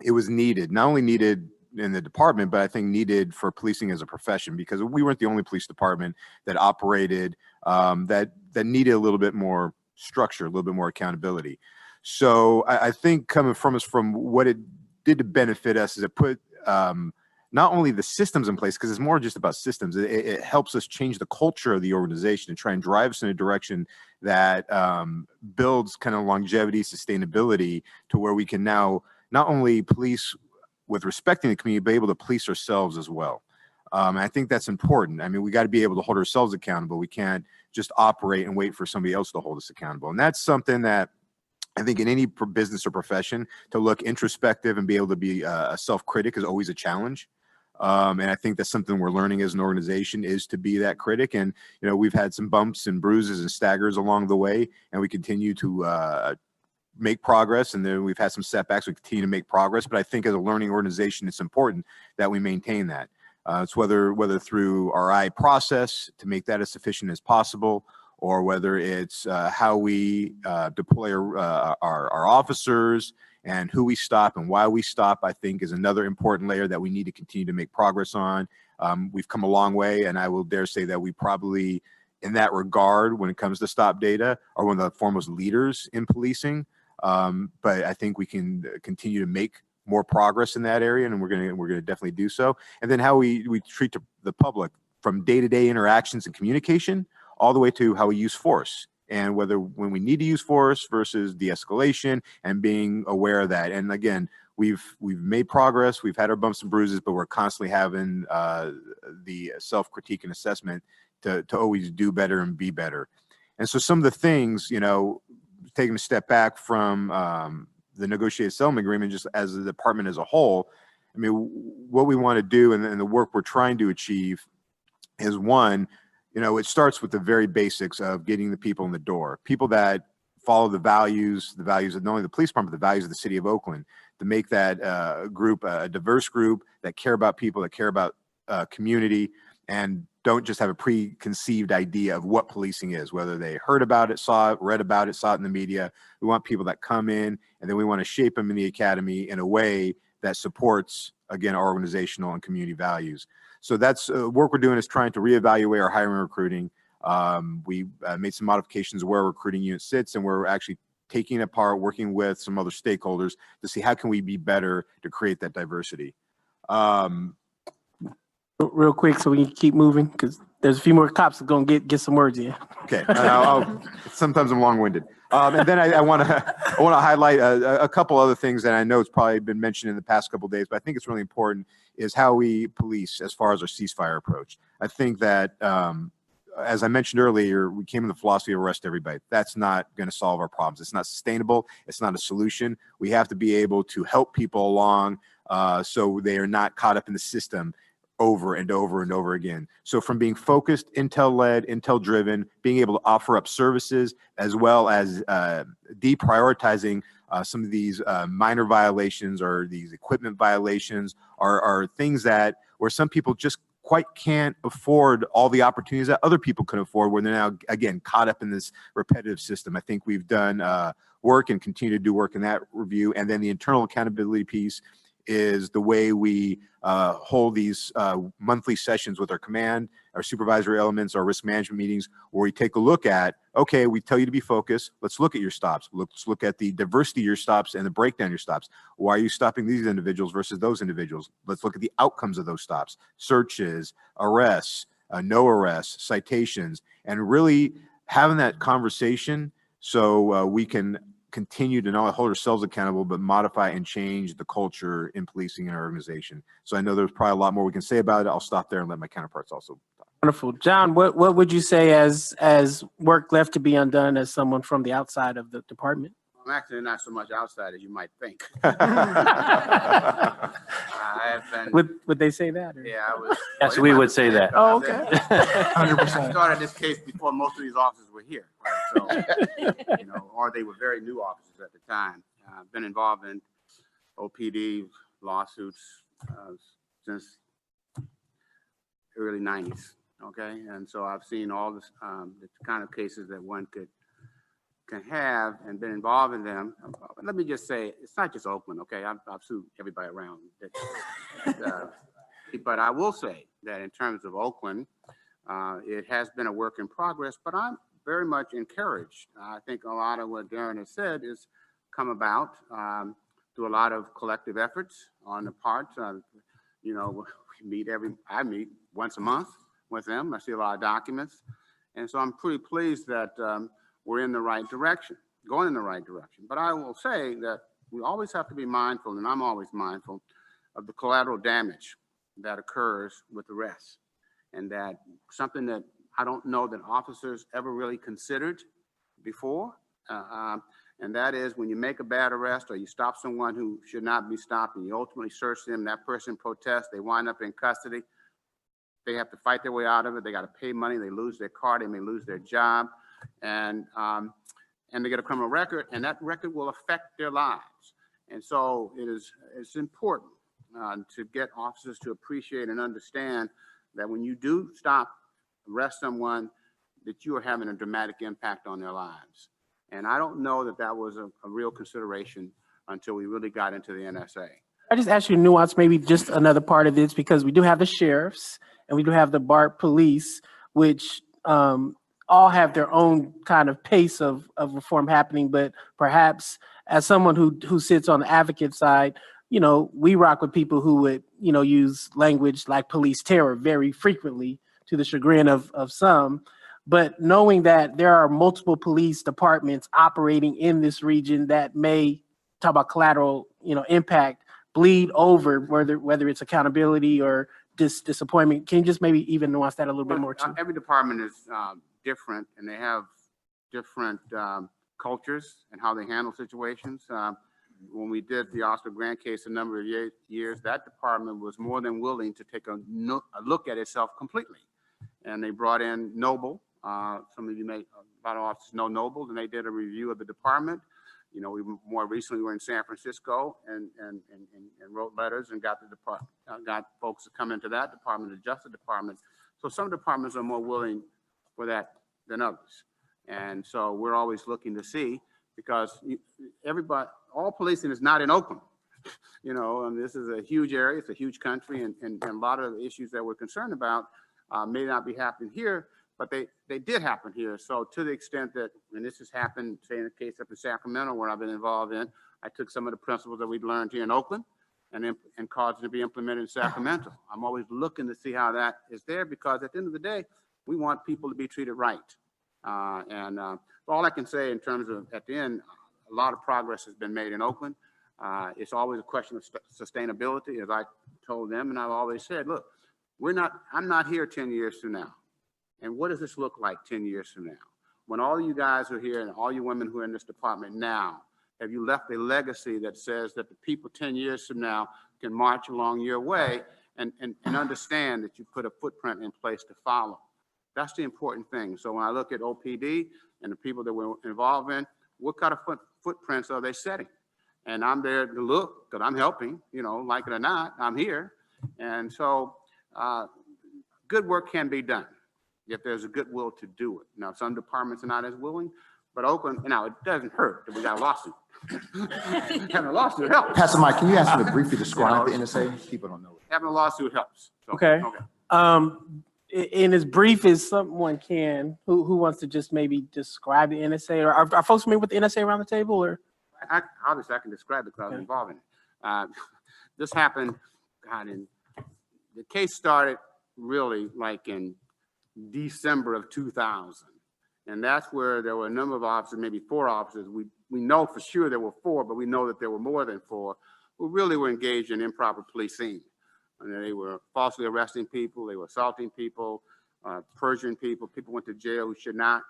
it was needed, not only needed in the department, but I think needed for policing as a profession, because we weren't the only police department that operated that needed a little bit more structure, a little bit more accountability. So I think coming from us, from what it did to benefit us, is it put not only the systems in place, because it's more just about systems. It helps us change the culture of the organization and try and drive us in a direction that builds kind of longevity, sustainability, to where we can now not only police with respecting the community, but able to police ourselves as well. And I think that's important. I mean, we got to be able to hold ourselves accountable. We can't just operate and wait for somebody else to hold us accountable. And that's something that I think in any business or profession, to look introspective and be able to be a self-critic is always a challenge. And I think that's something we're learning as an organization, is to be that critic. And, we've had some bumps and bruises and staggers along the way, and we continue to make progress. And then we've had some setbacks. We continue to make progress. But I think as a learning organization, it's important that we maintain that. It's whether through our I process to make that as sufficient as possible, or whether it's how we deploy our officers and who we stop and why we stop, I think is another important layer that we need to continue to make progress on. We've come a long way, and I will dare say that we probably, in that regard, when it comes to stop data, are one of the foremost leaders in policing. But I think we can continue to make more progress in that area, and we're gonna definitely do so. And then how we treat the public, from day-to-day interactions and communication, all the way to how we use force, and when we need to use force versus de-escalation, and being aware of that. And again, we've made progress, we've had our bumps and bruises, but we're constantly having the self-critique and assessment to always do better and be better. And so some of the things, taking a step back from the negotiated settlement agreement, just as a department as a whole, I mean, what we want to do and the work we're trying to achieve is, one, it starts with the very basics of getting the people in the door, people that follow the values of not only the police department, but the values of the city of Oakland, to make that group a diverse group that care about people, that care about community, and don't just have a preconceived idea of what policing is, whether they heard about it, saw it, read about it, saw it in the media. We want people that come in, and then we want to shape them in the academy in a way that supports, again, our organizational and community values. So that's work we're doing, is trying to reevaluate our hiring and recruiting. We made some modifications where our recruiting unit sits, and we're actually taking it apart, working with some other stakeholders to see how can we be better to create that diversity. Real quick, so we can keep moving, because there's a few more cops that are going to get some words in. Okay. Sometimes I'm long-winded. And then I want to highlight a couple other things that I know it's probably been mentioned in the past couple of days, but I think it's really important, is how we police as far as our ceasefire approach. I think that, as I mentioned earlier, we came in the philosophy of arrest everybody. That's not going to solve our problems. It's not sustainable. It's not a solution. We have to be able to help people along so they are not caught up in the system over and over and over again. So from being focused, intel-led, intel-driven, being able to offer up services, as well as deprioritizing some of these minor violations or these equipment violations, are things that where some people just quite can't afford all the opportunities that other people can afford, when they're now, again, caught up in this repetitive system. I think we've done work and continue to do work in that review. And then the internal accountability piece is the way we hold these monthly sessions with our command, our supervisory elements, our risk management meetings, where we take a look at, okay, we tell you to be focused. Let's look at your stops. Let's look at the diversity of your stops and the breakdown of your stops. Why are you stopping these individuals versus those individuals? Let's look at the outcomes of those stops, searches, arrests, no arrests, citations, and really having that conversation so we can continue to not only hold ourselves accountable, but modify and change the culture in policing in our organization. So I know there's probably a lot more we can say about it. I'll stop there and let my counterparts also talk. Wonderful. John, what would you say as work left to be undone as someone from the outside of the department? I'm actually not so much outside as you might think. Would they say that? Or? Yeah, I was. Yes, we would say that. Oh, okay. 100%. I started this case before most of these officers were here, right? So, you know, or they were very new officers at the time. I've been involved in OPD lawsuits since early 90s. Okay, and so I've seen all this, the kind of cases that one can have and been involved in them. Let me just say, it's not just Oakland, okay? I've sued everybody around. But I will say that in terms of Oakland, it has been a work in progress, but I'm very much encouraged. I think a lot of what Darren has said has come about through a lot of collective efforts on the part. You know, I meet once a month with them. I see a lot of documents. And so I'm pretty pleased that we're in the right direction, going in the right direction. But I will say that we always have to be mindful, and I'm always mindful, of the collateral damage that occurs with arrests. And that something that I don't know that officers ever really considered before. And that is when you make a bad arrest or you stop someone who should not be stopped and you ultimately search them, that person protests, they wind up in custody. They have to fight their way out of it. They got to pay money. They lose their car. They may lose their job. And they get a criminal record, and that record will affect their lives. And so it's important to get officers to appreciate and understand that when you do arrest someone, that you are having a dramatic impact on their lives. And I don't know that that was a real consideration until we really got into the NSA. I just ask you nuance, maybe just another part of this, because we do have the sheriffs and we do have the BART police, which all have their own kind of pace of reform happening. But perhaps as someone who sits on the advocate side, you know, we rock with people who would, you know, use language like police terror very frequently to the chagrin of some. But knowing that there are multiple police departments operating in this region that may, talk about collateral, you know, impact, bleed over, whether it's accountability or disappointment. Can you just maybe even nuance that a little bit more too? Every department is different, and they have different cultures and how they handle situations. When we did the Oscar Grant case a number of years, that department was more than willing to take a look at itself completely. And they brought in Noble. Some of you may, a lot of officers know Noble, and they did a review of the department. You know, we more recently were in San Francisco and wrote letters and got folks to come into that department, adjust the department. So some departments are more willing for that than others. And so we're always looking to see, because all policing is not in Oakland. You know, and this is a huge area, it's a huge country, and a lot of the issues that we're concerned about may not be happening here, but they did happen here. So to the extent that, and this has happened, say in the case up in Sacramento where I've been involved in, I took some of the principles that we've learned here in Oakland and caused it to be implemented in Sacramento. I'm always looking to see how that is there, because at the end of the day, we want people to be treated right. All I can say in terms of, at the end, a lot of progress has been made in Oakland. It's always a question of sustainability, as I told them, and I've always said, look, I'm not here 10 years from now. And what does this look like 10 years from now? When all you guys are here and all you women who are in this department now, have you left a legacy that says that the people 10 years from now can march along your way and understand that you put a footprint in place to follow? That's the important thing. So when I look at OPD and the people that we're involved in, what kind of footprints are they setting? And I'm there to look, because I'm helping, you know, like it or not, I'm here. And so good work can be done if there's a goodwill to do it. Now, some departments are not as willing, But Oakland, now it doesn't hurt that we got a lawsuit. Having a lawsuit helps. Pastor Mike, can you ask him to briefly describe the NSA? People don't know. Having a lawsuit helps. So, Okay. In as brief as someone can, who wants to just maybe describe the NSA, or are folks familiar with the NSA around the table, or? Obviously, I can describe it because I was involved in it. This happened, God, the case started really like in December of 2000. And that's where there were a number of officers, maybe 4 officers. We know for sure there were 4, but we know that there were more than 4 who really were engaged in improper policing. And they were falsely arresting people, they were assaulting people, perjuring people. People went to jail who should not.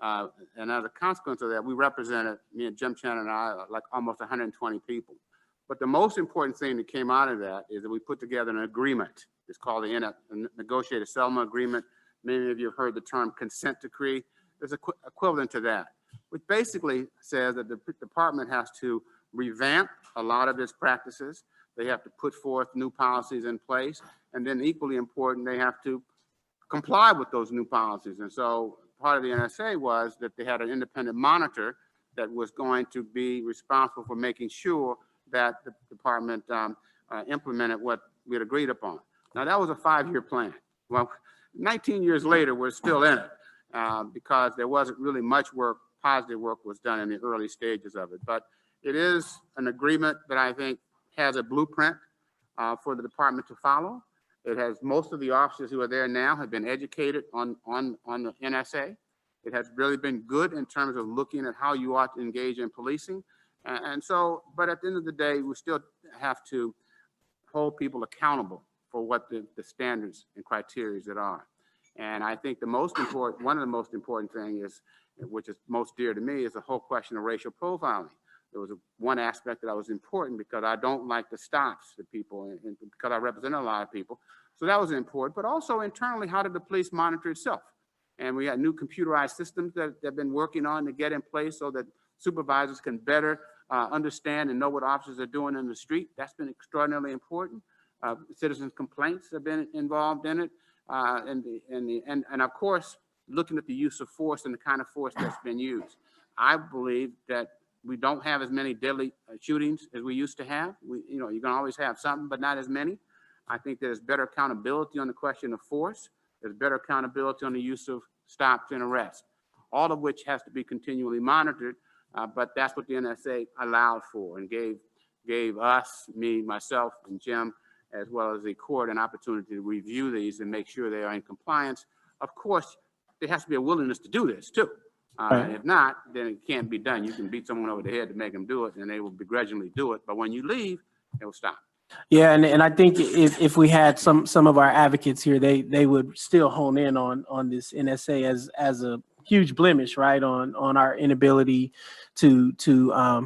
And as a consequence of that, we represented, me and Jim Chan and I, like almost 120 people. But the most important thing that came out of that is that we put together an agreement. It's called the Negotiated Settlement Agreement. Many of you have heard the term consent decree. There's an equivalent to that, which basically says that the department has to revamp a lot of its practices. They have to put forth new policies in place. And then equally important, they have to comply with those new policies. And so part of the NSA was that they had an independent monitor that was going to be responsible for making sure that the department implemented what we had agreed upon. Now that was a 5-year plan. Well, 19 years later, we're still in it because there wasn't really much work, positive work was done in the early stages of it. But it is an agreement that I think has a blueprint for the department to follow. It has most of the officers who are there now have been educated on the NSA. It has really been good in terms of looking at how you ought to engage in policing. And so, but at the end of the day, we still have to hold people accountable for what the standards and criteria that are. And I think the most important, one of the most important thing is, which is most dear to me, is the whole question of racial profiling. There was one aspect that was important because I don't like the stops that people, and because I represent a lot of people. So that was important, but also internally, how did the police monitor itself? And we had new computerized systems that they've been working on to get in place so that supervisors can better understand and know what officers are doing in the street. That's been extraordinarily important. Citizens' complaints have been involved in it. And of course, looking at the use of force and the kind of force that's been used. I believe that we don't have as many deadly shootings as we used to have. You can always have something, but not as many. I think there's better accountability on the question of force. There's better accountability on the use of stops and arrests, all of which has to be continually monitored. But that's what the NSA allowed for and gave us, me, myself, and Jim, as well as the court, an opportunity to review these and make sure they are in compliance. Of course, there has to be a willingness to do this too. If not, then it can't be done. You can beat someone over the head to make them do it, and they will begrudgingly do it. But when you leave, it will stop. Yeah, and I think if we had some of our advocates here, they would still hone in on this NSA as a huge blemish, right, on our inability to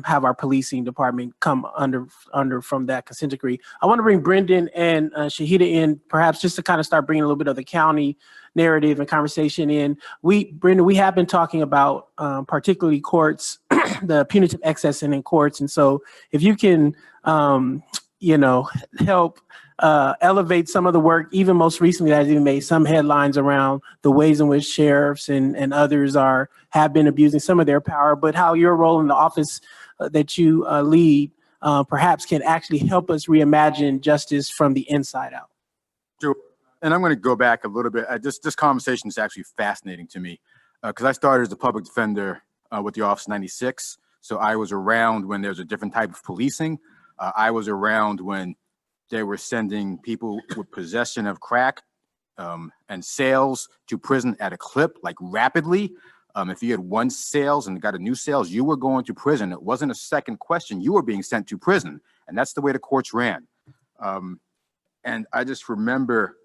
have our policing department come under from that consent decree. I want to bring Brendan and Shahida in, perhaps just to kind of start bringing a little bit of the county narrative and conversation in. Brendan, we have been talking about particularly courts, the punitive excess in courts, and so if you can, help elevate some of the work, even most recently that has even made some headlines around the ways in which sheriffs and others have been abusing some of their power, but how your role in the office that you lead perhaps can actually help us reimagine justice from the inside out. Sure. And I'm going to go back a little bit. This conversation is actually fascinating to me because I started as a public defender with the Office 96. So I was around when there's a different type of policing. I was around when they were sending people with possession of crack and sales to prison at a clip, like rapidly. If you had one sales and got a new sales, you were going to prison. It wasn't a second question. You were being sent to prison. And that's the way the courts ran. And I just remember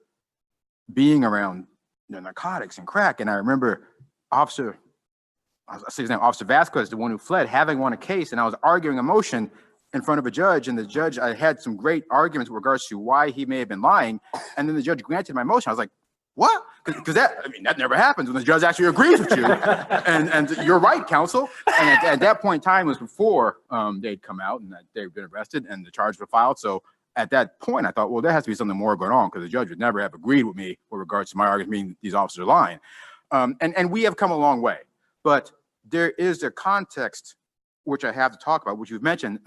being around narcotics and crack. And I remember Officer Vasquez, the one who fled, having won a case. And I was arguing a motion in front of a judge, and the judge, I had some great arguments with regards to why he may have been lying, and then the judge granted my motion. I was like, what? Because that never happens when the judge actually agrees with you. and you're right, counsel. And at that point in time, it was before they'd come out and that they'd been arrested and the charges were filed. So at that point, I thought, well, there has to be something more going on because the judge would never have agreed with me with regards to my argument, meaning these officers are lying. And we have come a long way. But there is a context which I have to talk about, which you've mentioned,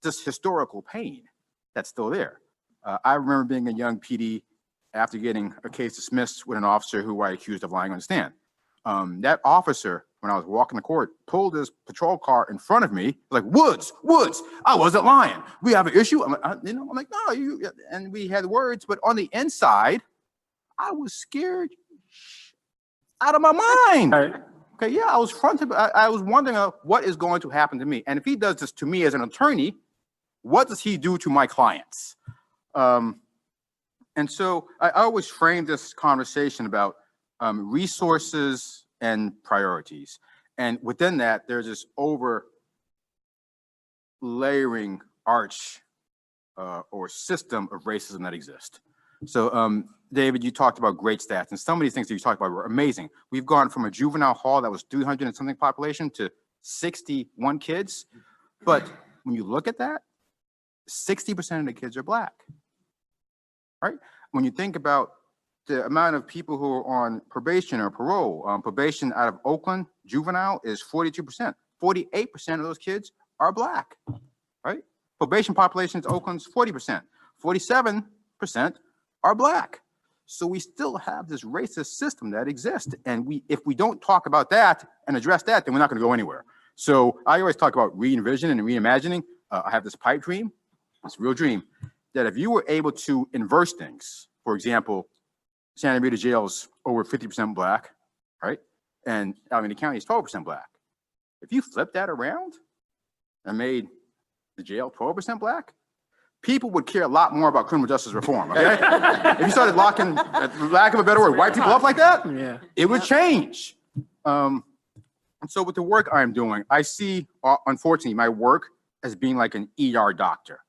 this historical pain that's still there. I remember being a young PD after getting a case dismissed with an officer who I accused of lying on the stand. That officer, when I was walking the court, pulled his patrol car in front of me, like, Woods, I wasn't lying. We have an issue. I'm like, no, you, and we had words, but on the inside, I was scared out of my mind. Okay, yeah, I was I was wondering what is going to happen to me. And if he does this to me as an attorney, what does he do to my clients? And so I always frame this conversation about resources and priorities. And within that, there's this over layering arch or system of racism that exists. So David, you talked about great stats, and some of these things that you talked about were amazing. We've gone from a juvenile hall that was 300 and something population to 61 kids. But when you look at that, 60% of the kids are Black, right? When you think about the amount of people who are on probation or parole, probation out of Oakland, juvenile is 42%. 48% of those kids are Black, right? Probation population in Oakland's 40%. 47% are Black. So we still have this racist system that exists. And if we don't talk about that and address that, then we're not going to go anywhere. So I always talk about re-envisioning and reimagining. I have this pipe dream, this real dream, that if you were able to inverse things, for example, Santa Rita jail's over 50% Black, right? And Alameda County is 12% Black. If you flip that around and made the jail 12% Black, people would care a lot more about criminal justice reform, okay? If you started locking, for lack of a better word, white people up like that, Yeah. it would change. And so with the work I'm doing, I see, unfortunately, my work as being like an ER doctor.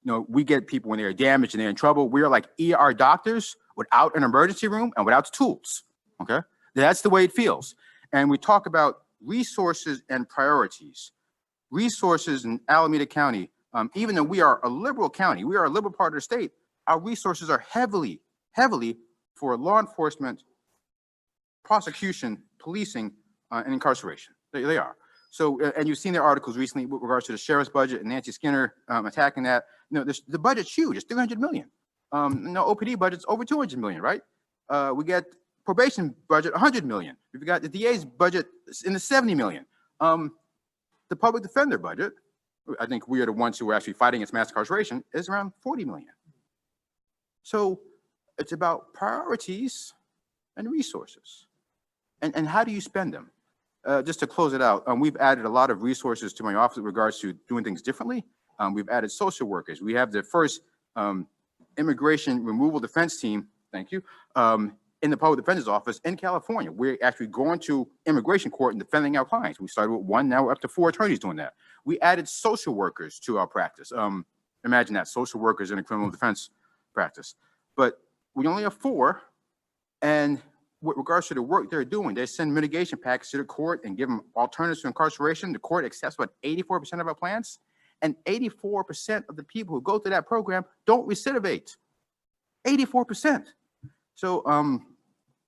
We get people when they're damaged and they're in trouble. We are like ER doctors without an emergency room and without the tools, okay? That's the way it feels. And we talk about resources and priorities. Resources in Alameda County, even though we are a liberal county, we are a liberal part of the state, our resources are heavily for law enforcement, prosecution, policing, and incarceration. They are. So, and you've seen their articles recently with regards to the sheriff's budget and Nancy Skinner attacking that. The budget's huge, it's $300 million. OPD budget's over $200 million, right? We get probation budget, $100 million. We've got the DA's budget in the $70 million. The public defender budget, I think we are the ones who are actually fighting against mass incarceration, is around $40 million. So it's about priorities and resources. And how do you spend them? Just to close it out, we've added a lot of resources to my office with regards to doing things differently. We've added social workers. We have the first immigration removal defense team, thank you, in the public defender's office in California. We're actually going to immigration court and defending our clients. We started with 1, now we're up to 4 attorneys doing that. We added social workers to our practice. Imagine that, social workers in a criminal defense practice. But we only have 4, and with regards to the work they're doing, they send mitigation packages to the court and give them alternatives to incarceration. The court accepts about 84% of our plans, and 84% of the people who go through that program don't recidivate. 84%. So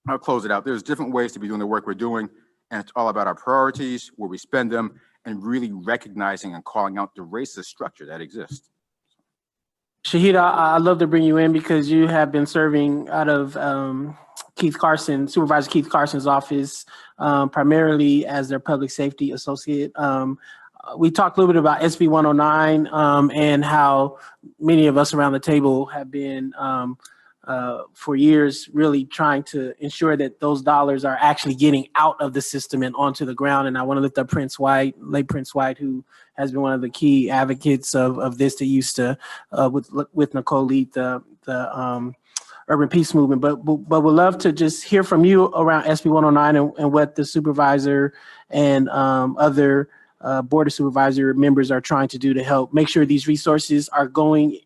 I'll close it out. There's different ways to be doing the work we're doing, and it's all about our priorities, where we spend them, and really recognizing and calling out the racist structure that exists. Shahida, I'd love to bring you in because you have been serving out of Supervisor Keith Carson's office, primarily as their public safety associate. We talked a little bit about SB 109 and how many of us around the table have been for years really trying to ensure that those dollars are actually getting out of the system and onto the ground. And I want to lift up late Prince White, who has been one of the key advocates of this, that used to, with Nicole, lead the urban peace movement. But we'd love to just hear from you around SB 109 and what the supervisor and other board of supervisor members are trying to do to help make sure these resources are going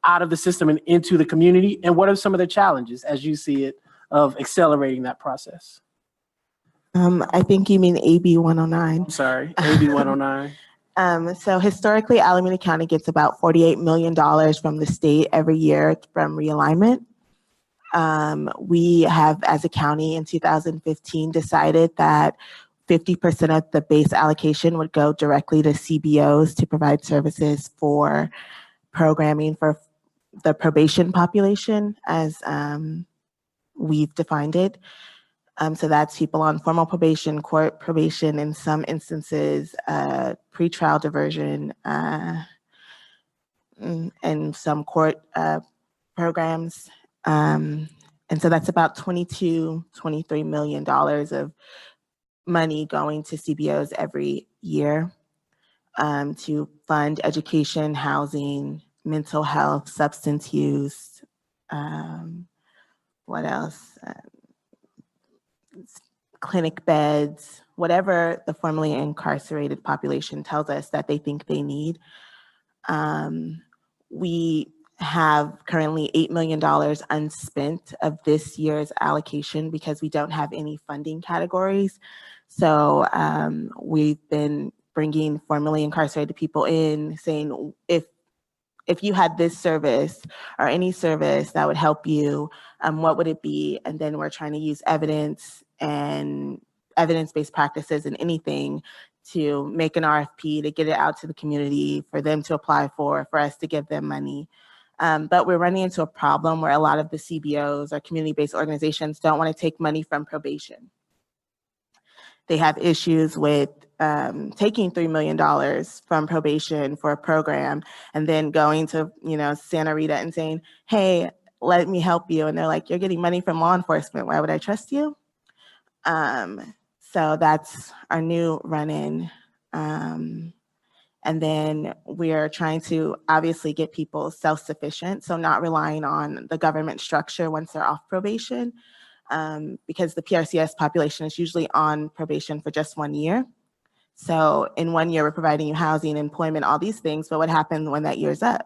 out of the system and into the community, and what are some of the challenges as you see it of accelerating that process? I think you mean AB 109. I'm sorry, AB 109. So historically, Alameda County gets about $48 million from the state every year from realignment. We have, as a county in 2015, decided that 50% of the base allocation would go directly to CBOs to provide services for programming for the probation population as we've defined it. So that's people on formal probation, court probation, in some instances, pretrial diversion, and some court programs. And so that's about $23 million of money going to CBOs every year to fund education, housing, mental health, substance use, what else? Clinic beds, whatever the formerly incarcerated population tells us that they think they need. We have currently $8 million unspent of this year's allocation because we don't have any funding categories. So we've been bringing formerly incarcerated people in, saying if you had this service or any service that would help you, what would it be? And then we're trying to use evidence and evidence-based practices and anything to make an RFP, to get it out to the community, for them to apply for us to give them money. But we're running into a problem where a lot of the CBOs or community-based organizations don't want to take money from probation. They have issues with taking $3 million from probation for a program and then going to, Santa Rita and saying, hey, let me help you. And they're like, you're getting money from law enforcement. Why would I trust you? So that's our new run-in. And then we're trying to obviously get people self-sufficient, so not relying on the government structure once they're off probation, because the PRCS population is usually on probation for just 1 year. So in 1 year, we're providing you housing, employment, all these things, but what happens when that year's up?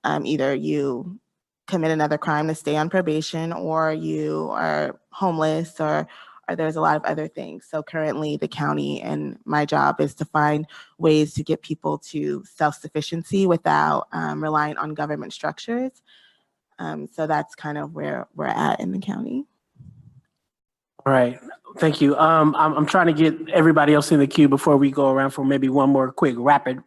Either you commit another crime to stay on probation, or you are homeless, or there's a lot of other things. So currently the county and my job is to find ways to get people to self-sufficiency without relying on government structures. So that's kind of where we're at in the county. All right, thank you. I'm trying to get everybody else in the queue before we go around for maybe one more quick rapid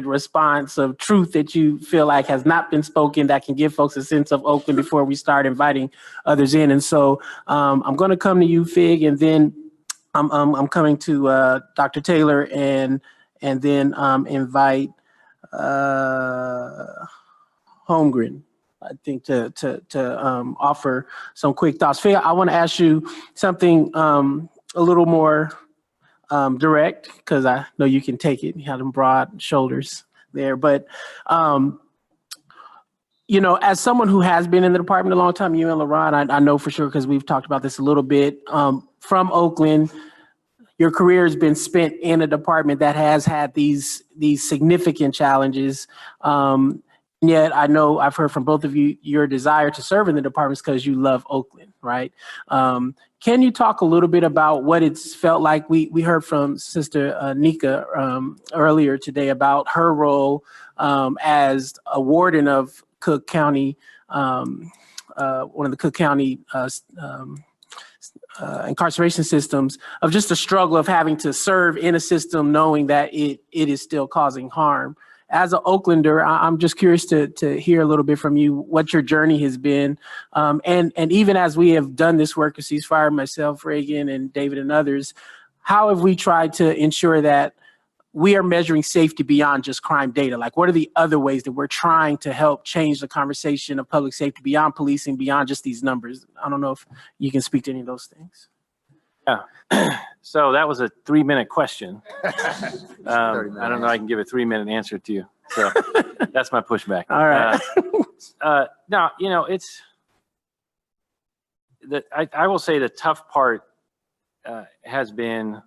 response of truth that you feel like has not been spoken that can give folks a sense of Oakland before we start inviting others in. And so I'm going to come to you, Fig, and then I'm coming to Dr. Taylor and then invite Holmgren, I think, to offer some quick thoughts. Fig, I want to ask you something a little more direct, because I know you can take it. You have them broad shoulders there. But, as someone who has been in the department a long time, you and LaRon, I know for sure, because we've talked about this a little bit, from Oakland, your career has been spent in a department that has had these significant challenges. Yet I know I've heard from both of you your desire to serve in the departments because you love Oakland, right? Can you talk a little bit about what it's felt like? We heard from Sister Nika earlier today about her role as a warden of Cook County, one of the Cook County incarceration systems, of just the struggle of having to serve in a system knowing that it is still causing harm. As an Oaklander, I'm just curious to hear a little bit from you what your journey has been. And even as we have done this work with Ceasefire, myself, Reagan, and David and others, how have we tried to ensure that we are measuring safety beyond just crime data? Like, what are the other ways that we're trying to help change the conversation of public safety beyond policing, beyond just these numbers? I don't know if you can speak to any of those things. Yeah. So that was a 3-minute question. I don't know I can give a 3-minute answer to you. So that's my pushback. All right. No, it's that I will say the tough part has been,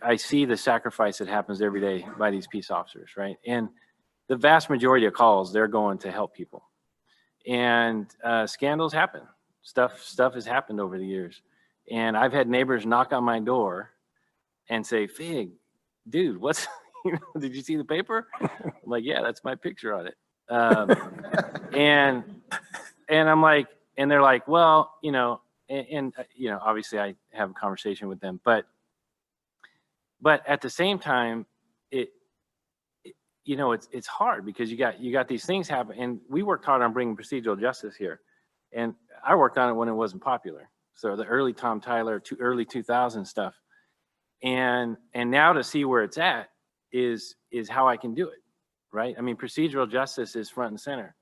I see the sacrifice that happens every day by these peace officers, right? And the vast majority of calls, they're going to help people. And scandals happen. Stuff has happened over the years. And I've had neighbors knock on my door and say, Fig, dude, did you see the paper? I'm like, yeah, that's my picture on it. And I'm like, and they're like, well, obviously I have a conversation with them, but But at the same time, you know, it's hard because you got these things happen, and we worked hard on bringing procedural justice here, and I worked on it when it wasn't popular. So the early Tom Tyler, early 2000 stuff, and now to see where it's at is how I can do it, right? I mean, procedural justice is front and center.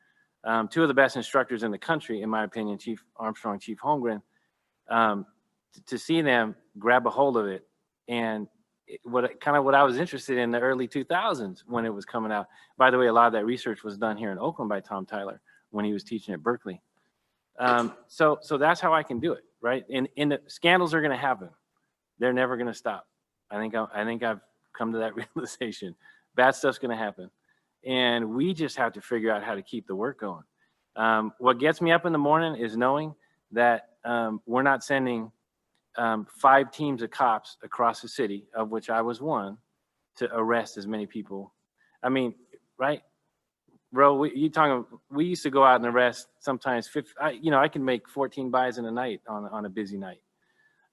Two of the best instructors in the country, in my opinion, Chief Armstrong, Chief Holmgren, to see them grab a hold of it, and what I was interested in the early 2000s when it was coming out. By the way, a lot of that research was done here in Oakland by Tom Tyler when he was teaching at Berkeley. So that's how I can do it, right? And the scandals are going to happen. They're never going to stop. I think I've come to that realization. Bad stuff's going to happen, and we just have to figure out how to keep the work going. What gets me up in the morning is knowing that we're not sending 5 teams of cops across the city, of which I was one, to arrest as many people. I mean, right? Bro, we used to go out and arrest sometimes 50, I can make 14 buys in a night on a busy night,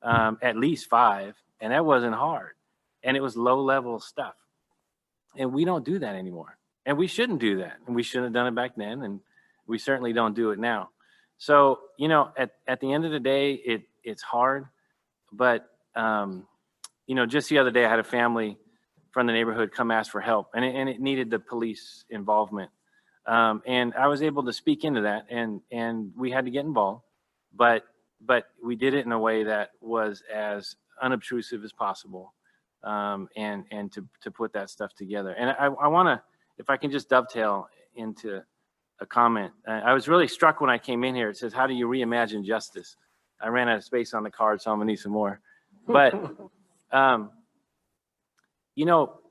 at least 5, and that wasn't hard. And it was low level stuff. And we don't do that anymore. And we shouldn't do that. And we shouldn't have done it back then. And we certainly don't do it now. So, at the end of the day, it's hard. But, just the other day, I had a family from the neighborhood come ask for help, and it needed the police involvement. And I was able to speak into that, and we had to get involved, but we did it in a way that was as unobtrusive as possible, and to put that stuff together. And I want to, if I can just dovetail into a comment. I was really struck when I came in here. It says, how do you reimagine justice? I ran out of space on the card, so I'm gonna need some more. But,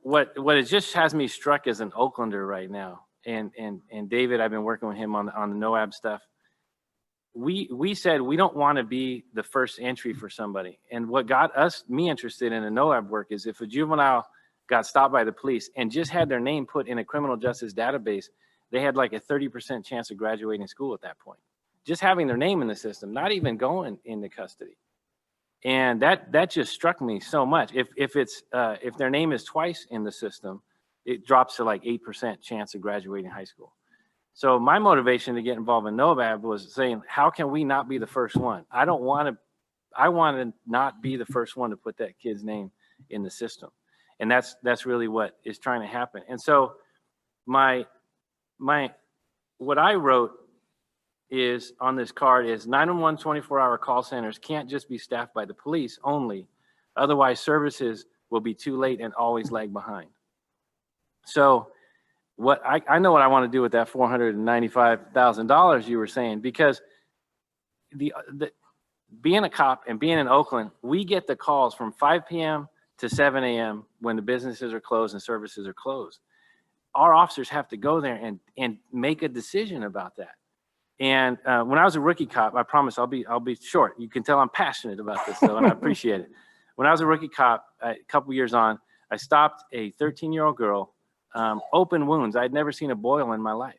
what it just has me struck as an Oaklander right now, and David, I've been working with him on the NOAB stuff. We said we don't want to be the first entry for somebody. And what got me interested in the NOAB work is if a juvenile got stopped by the police and just had their name put in a criminal justice database, they had like a 30% chance of graduating school at that point. Just having their name in the system, not even going into custody. And that just struck me so much. If their name is twice in the system, it drops to like 8% chance of graduating high school. So my motivation to get involved in NOAB was saying, how can we not be the first one? I want to not be the first one to put that kid's name in the system. And that's really what is trying to happen. And so what I wrote is on this card is 911 24-hour call centers can't just be staffed by the police only. Otherwise, services will be too late and always lag behind. So what I know what I want to do with that $495,000 you were saying, because being a cop and being in Oakland, we get the calls from 5 p.m. to 7 a.m. when the businesses are closed and services are closed. Our officers have to go there and make a decision about that. And when I was a rookie cop, I promise I'll be short. You can tell I'm passionate about this, though, and I appreciate it. When I was a rookie cop, a couple years on, I stopped a 13-year-old girl, open wounds. I'd never seen a boil in my life.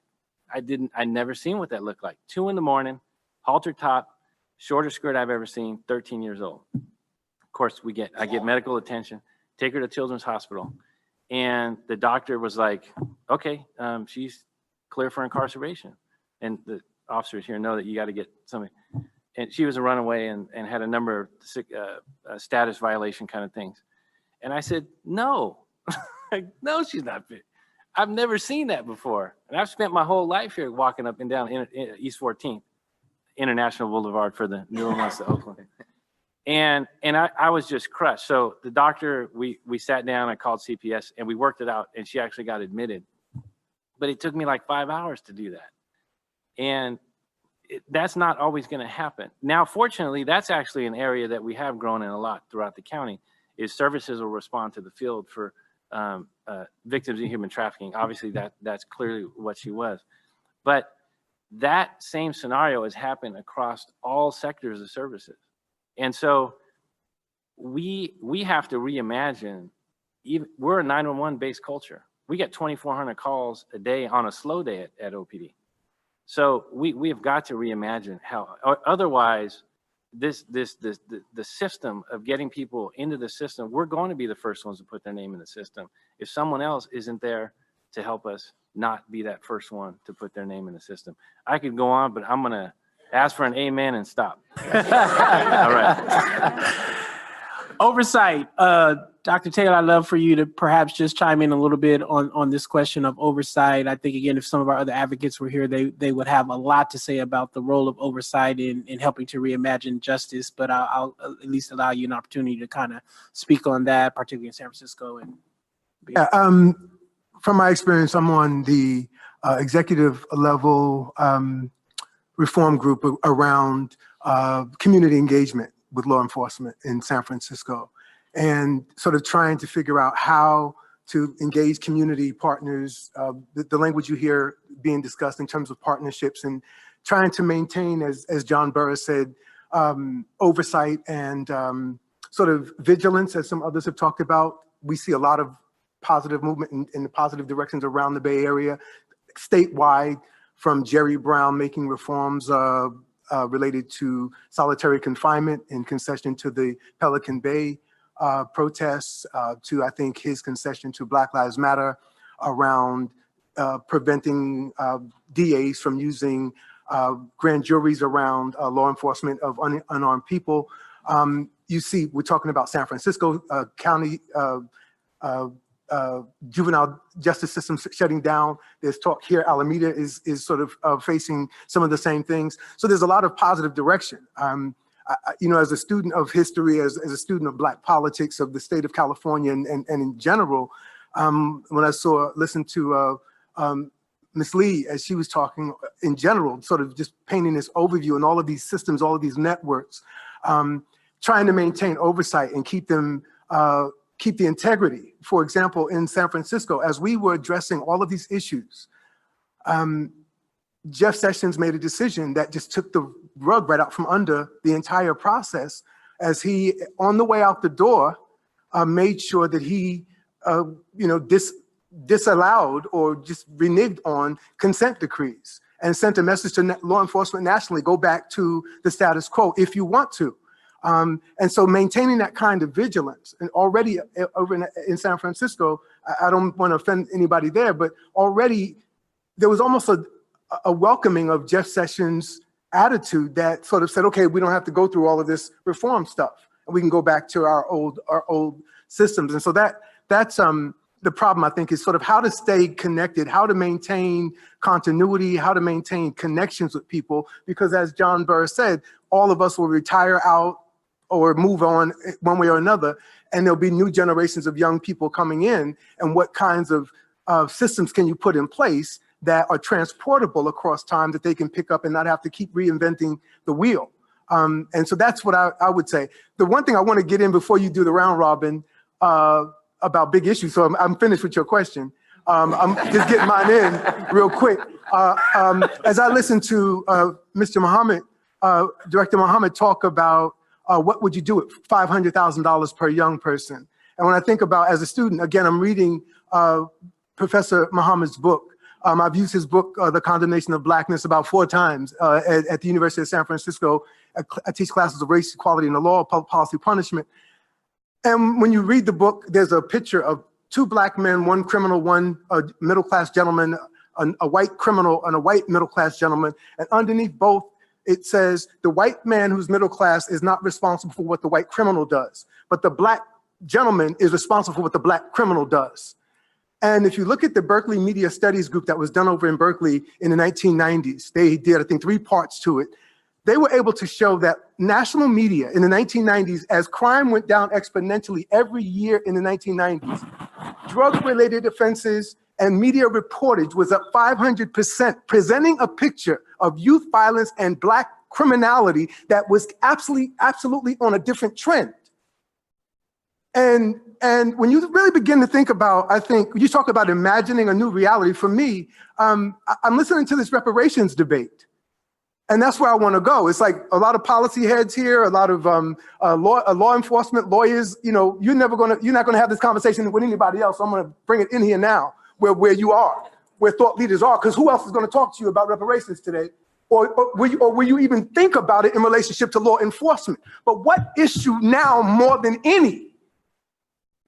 I'd never seen what that looked like. 2 a.m, halter top, shortest skirt I've ever seen, 13 years old. Of course, I get medical attention, take her to Children's Hospital. And the doctor was like, okay, she's clear for incarceration. And the officers here know that you got to get something. And she was a runaway and had a number of status violation kind of things. And I said, no, no, she's not fit. I've never seen that before. And I've spent my whole life here walking up and down East 14th, International Boulevard for the newer ones to Oakland. And I was just crushed. So the doctor, we sat down, I called CPS, and we worked it out, and she actually got admitted. But it took me like 5 hours to do that. And that's not always going to happen. Now, fortunately, that's actually an area that we have grown in a lot throughout the county, is services will respond to the field for victims of human trafficking. Obviously, that's clearly what she was. But that same scenario has happened across all sectors of services. And so we have to reimagine. We're a 911 based culture. We get 2,400 calls a day on a slow day at OPD. So we have got to reimagine how, otherwise the system of getting people into the system, we're going to be the first ones to put their name in the system. If someone else isn't there to help us not be that first one to put their name in the system. I could go on, but I'm going to ask for an amen and stop. All right. Oversight. Dr. Taylor, I'd love for you to perhaps just chime in a little bit on this question of oversight. I think, again, if some of our other advocates were here, they would have a lot to say about the role of oversight in helping to reimagine justice, but I'll at least allow you an opportunity to kind of speak on that, particularly in San Francisco. From my experience, I'm on the executive level reform group around community engagement with law enforcement in San Francisco, and sort of trying to figure out how to engage community partners, the language you hear being discussed in terms of partnerships, and trying to maintain, as John Burris said, oversight and sort of vigilance, as some others have talked about. We see a lot of positive movement in the positive directions around the Bay Area, statewide, from Jerry Brown making reforms related to solitary confinement in concession to the Pelican Bay protests, to, I think, his concession to Black Lives Matter around preventing DAs from using grand juries around law enforcement of unarmed people. You see, we're talking about San Francisco County juvenile justice system shutting down. There's talk here, Alameda is sort of facing some of the same things. So there's a lot of positive direction. You know, as a student of history, as a student of Black politics of the state of California and in general, when I listened to Ms. Lee as she was talking in general, sort of just painting this overview and all of these systems, all of these networks, trying to maintain oversight and keep them keep the integrity. For example, in San Francisco, as we were addressing all of these issues, Jeff Sessions made a decision that just took the rug right out from under the entire process, as he, on the way out the door, made sure that he, disallowed or just reneged on consent decrees and sent a message to law enforcement nationally: go back to the status quo if you want to. And so maintaining that kind of vigilance, and already over in San Francisco, I don't want to offend anybody there, but already there was almost a welcoming of Jeff Sessions' attitude that sort of said, okay, we don't have to go through all of this reform stuff, and we can go back to our old systems. And so that's the problem, I think, is sort of how to stay connected, how to maintain continuity, how to maintain connections with people, because as John Burr said, all of us will retire out or move on one way or another, and there'll be new generations of young people coming in, and what kinds of systems can you put in place that are transportable across time, that they can pick up and not have to keep reinventing the wheel. And so that's what I would say. The one thing I want to get in before you do the round robin about big issues, so I'm finished with your question. I'm just getting mine in real quick. As I listened to Mr. Muhammad, Director Muhammad, talk about what would you do with $500,000 per young person? And when I think about, as a student, again, I'm reading Professor Muhammad's book. I've used his book, The Condemnation of Blackness, about 4 times at the University of San Francisco. I teach classes of race, equality, and the law, public policy, punishment. And when you read the book, there's a picture of 2 Black men, 1 criminal, 1 middle-class gentleman, a white criminal, and a white middle-class gentleman. And underneath both, it says the white man who's middle class is not responsible for what the white criminal does, but the Black gentleman is responsible for what the Black criminal does. And if you look at the Berkeley Media Studies group that was done over in Berkeley in the 1990s, they did, I think, 3 parts to it. They were able to show that national media in the 1990s, as crime went down exponentially every year in the 1990s, drug-related offenses and media reportage was up 500%, presenting a picture of youth violence and Black criminality that was absolutely on a different trend. And when you really begin to think about, I think, you talk about imagining a new reality, for me, I'm listening to this reparations debate. And that's where I want to go. It's like a lot of policy heads here, a lot of law enforcement lawyers. You know, you're not going to have this conversation with anybody else. So I'm going to bring it in here now, where you are, where thought leaders are, because who else is going to talk to you about reparations today or will you even think about it in relationship to law enforcement? But what issue now more than any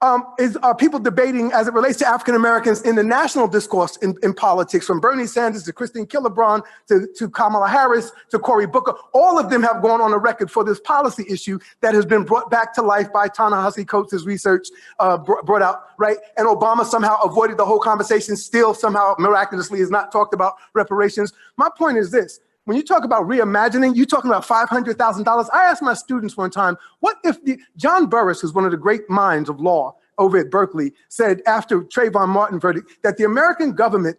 are people debating as it relates to African Americans in the national discourse in politics, from Bernie Sanders to Christine Kilbride to Kamala Harris to Cory Booker? All of them have gone on the record for this policy issue that has been brought back to life by Ta-Nehisi Coates' research brought out, right? And Obama somehow avoided the whole conversation, still somehow miraculously has not talked about reparations. My point is this. When you talk about reimagining, you're talking about $500,000. I asked my students one time, what if John Burris, who's one of the great minds of law over at Berkeley, said after Trayvon Martin verdict that the American government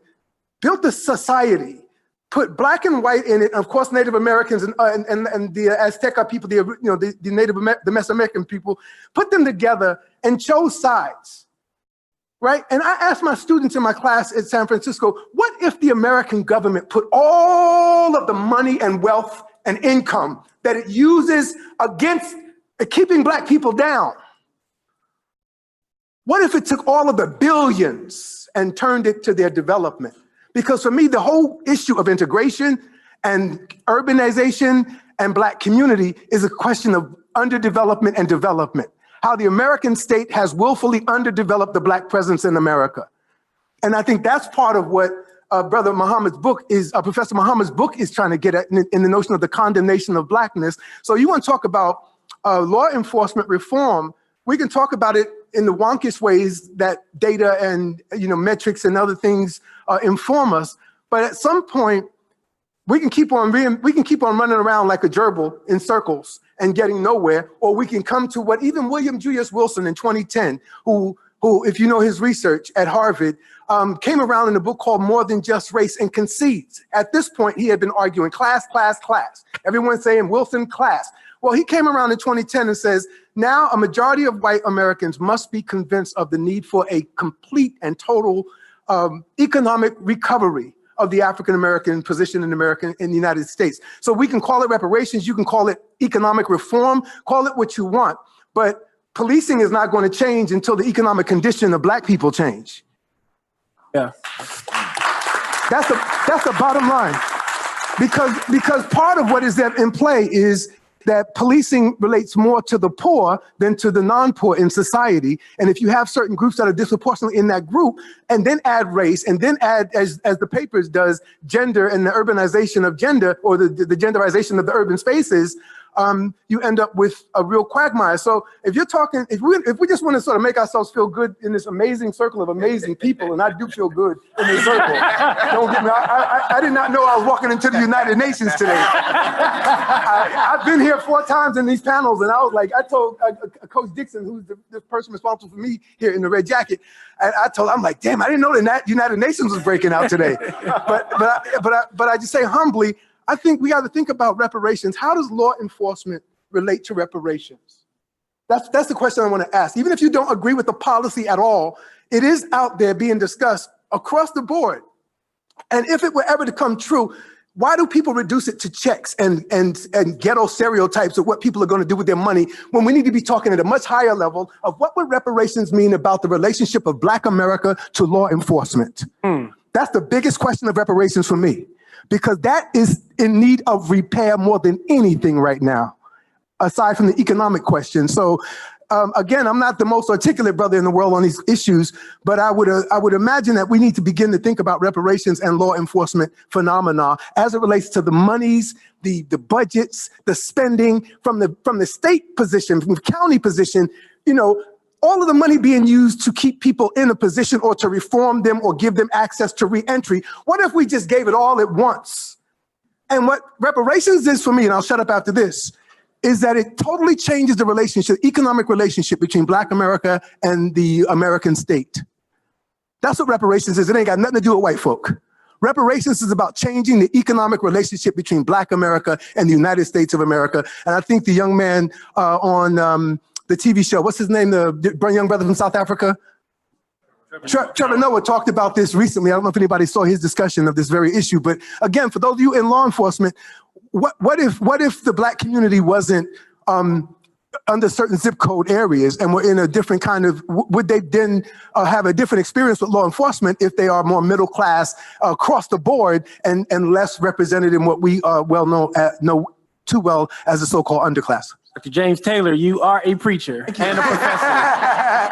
built a society, put black and white in it, of course Native Americans and the Azteca people, the Mesoamerican people, put them together and chose sides. Right? And I asked my students in my class at San Francisco, what if the American government put all of the money and wealth and income that it uses against keeping black people down? What if it took all of the billions and turned it to their development? Because for me, the whole issue of integration and urbanization and black community is a question of underdevelopment and development. How the American state has willfully underdeveloped the black presence in America. And I think that's part of what Professor Muhammad's book is trying to get at in the notion of the condemnation of blackness. So you want to talk about law enforcement reform, we can talk about it in the wonkish ways that data and metrics and other things inform us. But at some point, we can keep on running around like a gerbil in circles and getting nowhere, or we can come to what even William Julius Wilson in 2010, who if you know his research at Harvard, came around in a book called More Than Just Race and concedes. At this point, he had been arguing class, class, class. Everyone's saying Wilson class. Well, he came around in 2010 and says, now a majority of white Americans must be convinced of the need for a complete and total economic recovery of the African-American position in the United States. So we can call it reparations, you can call it economic reform, call it what you want, but policing is not going to change until the economic condition of black people change. Yeah. That's the bottom line. Because part of what is in play is that policing relates more to the poor than to the non-poor in society. And if you have certain groups that are disproportionately in that group, and then add race, and then add, as the papers does, gender and the urbanization of gender, or the genderization of the urban spaces, you end up with a real quagmire. So if you're talking, if we just want to sort of make ourselves feel good in this amazing circle of amazing people, and I do feel good in this circle. Don't get me, I did not know I was walking into the United Nations today. I've been here 4 times in these panels, and I was like, I told Coach Dixon, who's the person responsible for me here in the red jacket, and I'm like, damn, I didn't know the United Nations was breaking out today. But I just say humbly, I think we got to think about reparations. How does law enforcement relate to reparations? That's the question I want to ask. Even if you don't agree with the policy at all, it is out there being discussed across the board. And if it were ever to come true, why do people reduce it to checks and ghetto stereotypes of what people are going to do with their money when we need to be talking at a much higher level of what would reparations mean about the relationship of Black America to law enforcement? That's the biggest question of reparations for me, because that is in need of repair more than anything right now, aside from the economic question. So again, I'm not the most articulate brother in the world on these issues, but I would imagine that we need to begin to think about reparations and law enforcement phenomena as it relates to the monies, the budgets, the spending from the state position, from the county position, all of the money being used to keep people in a position or to reform them or give them access to reentry. What if we just gave it all at once? And what reparations is for me, and I'll shut up after this, is that it totally changes the relationship, economic relationship between Black America and the American state. That's what reparations is. It ain't got nothing to do with white folk. Reparations is about changing the economic relationship between Black America and the United States of America. And I think the young man on the TV show, what's his name, the young brother from South Africa? Trevor Noah talked about this recently. I don't know if anybody saw his discussion of this very issue, but again, for those of you in law enforcement, what if the Black community wasn't under certain zip code areas and were in a different kind of, would they then have a different experience with law enforcement if they are more middle class across the board and less represented in what we know too well as the so-called underclass? Dr. James Taylor, you are a preacher and a professor.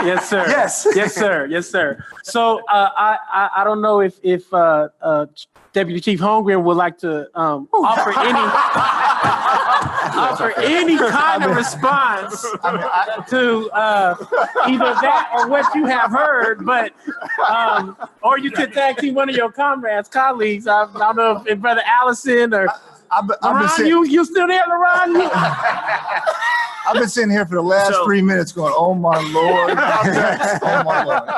Yes, sir. Yes. Yes, sir. Yes, sir. So I don't know if Deputy Chief Holmgren would like to offer any kind of response to either that or what you have heard, but or you could tag team one of your colleagues. I don't know if Brother Allison or LaRon, you still there, LaRon? I've been sitting here for the last 3 minutes going, oh my Lord. Oh my Lord.